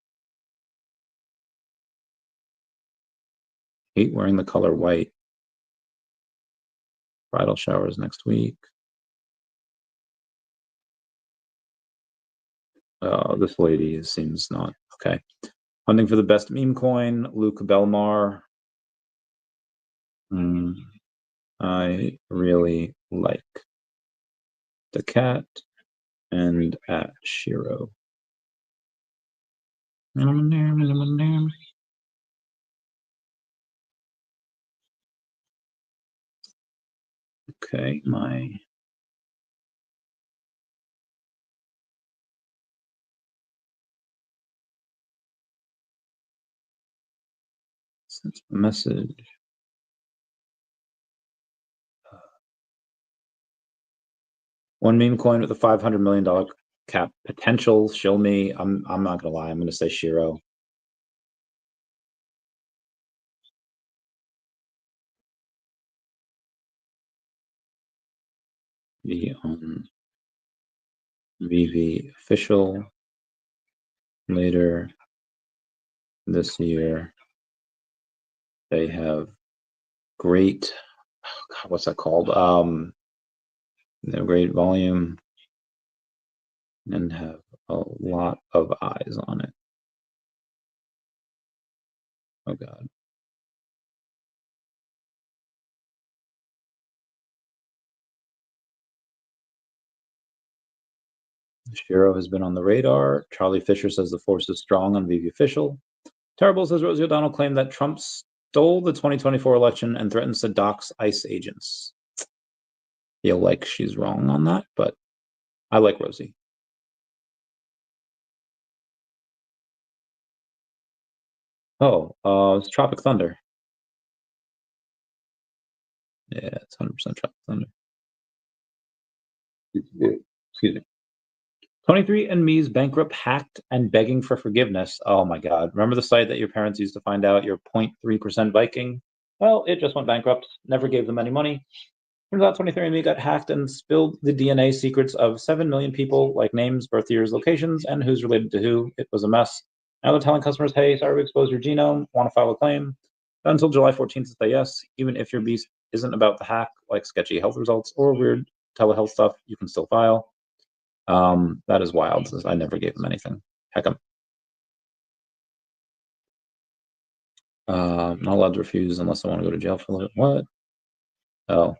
Hate wearing the color white. Bridal showers next week. This lady seems not okay. Hunting for the best meme coin, Luke Belmar. I really like daCAT and at SHIRO. Okay, my message. One meme coin with a $500 million cap potential. Show me. I'm not gonna lie. I'm gonna say SHIRO. The VeVe official later this year. They have great. Oh God, what's that called? They have great volume and have a lot of eyes on it. Oh God. SHIRO has been on the radar. Charlie Fisher says the force is strong on VeVe official. Terrible says Rosie O'Donnell claimed that Trump's stole the 2024 election and threatens to dox ICE agents. Feel like she's wrong on that, but I like Rosie. Oh, it's Tropic Thunder. Yeah, it's 100% Tropic Thunder. Excuse me. 23andMe's bankrupt, hacked, and begging for forgiveness. Oh my God. Remember the site that your parents used to find out you're 0.3% Viking? Well, it just went bankrupt, never gave them any money. Turns out 23andMe got hacked and spilled the DNA secrets of 7 million people, like names, birth years, locations, and who's related to who. It was a mess. Now they're telling customers, hey, sorry we exposed your genome, want to file a claim? Until July 14th to say yes, even if your beast isn't about the hack, like sketchy health results or weird telehealth stuff, you can still file. That is wild. I never gave them anything. Heck 'em. Not allowed to refuse unless I want to go to jail for a little bit. What? Oh,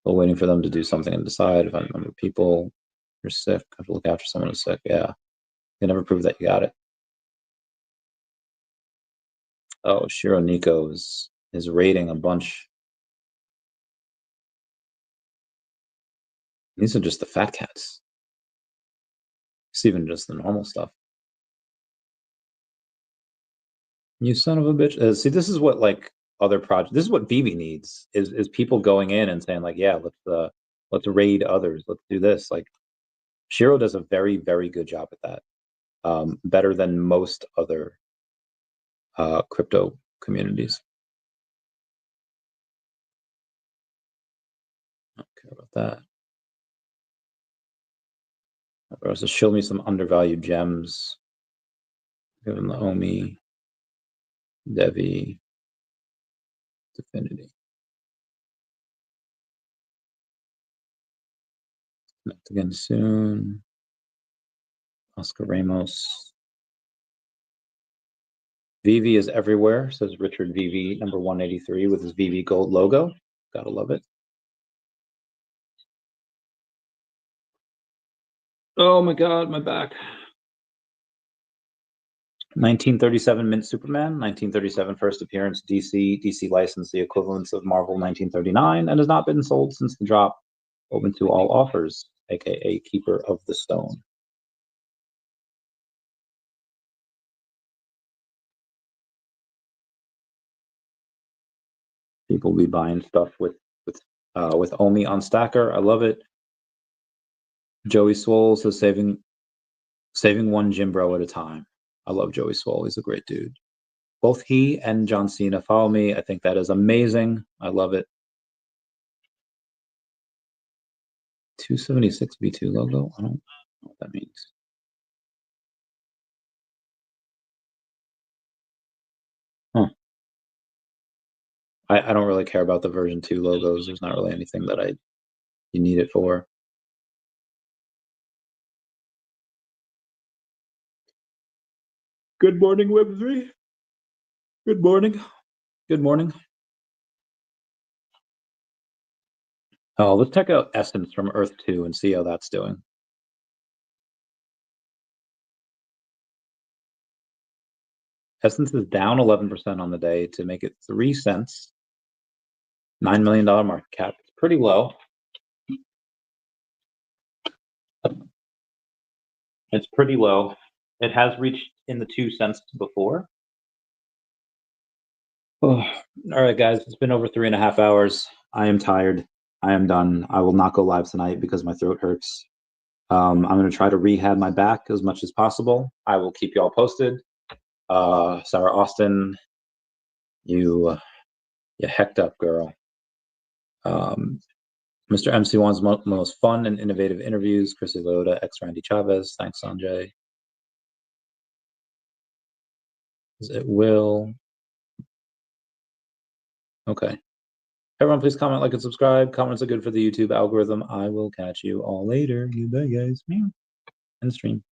still waiting for them to do something and decide. If I remember people, you're sick, I have to look after someone who's sick. Yeah, they never prove that you got it. Oh, SHIRO Nico is raiding a bunch. These are just the fat cats. It's even just the normal stuff. You son of a bitch. See, this is what like other projects, this is what VeVe needs, is people going in and saying like, yeah, let's raid others. Let's do this. Like SHIRO does a very, very good job at that. Better than most other crypto communities. I don't care about that. So show me some undervalued gems. Give them the OMI, DEVVE, Definity. Connect again soon. Oscar Ramos. VeVe is everywhere, says Richard VeVe, number 183 with his VeVe gold logo. Gotta love it. Oh my God, my back. 1937 Mint Superman, 1937 first appearance DC license, the equivalence of Marvel 1939, and has not been sold since the drop. Open to all offers, aka Keeper of the Stone. People be buying stuff with OMI on Stacker. I love it. Joey Swole says saving one Jim Bro at a time. I love Joey Swole. He's a great dude. Both he and John Cena follow me. I think that is amazing. I love it. 276 V2 logo. I don't know what that means. Huh. I don't really care about the version 2 logos. There's not really anything that you need it for. Good morning, Web3. Good morning. Good morning. Oh, let's check out Essence from Earth 2 and see how that's doing. Essence is down 11% on the day to make it 3 cents. $9 million market cap. It's pretty low. It's pretty low. It has reached in the 2 cents before. Oh, all right, guys. It's been over 3.5 hours. I am tired. I am done. I will not go live tonight because my throat hurts. I'm going to try to rehab my back as much as possible. I will keep you all posted. Sarah Austin, you hecked up, girl. Mr. MC1's most fun and innovative interviews. Chrissy Loda, ex Randy Chavez. Thanks, Sanjay. It will. Okay. Everyone, please comment, like, and subscribe. Comments are good for the YouTube algorithm. I will catch you all later. Goodbye, guys. End stream.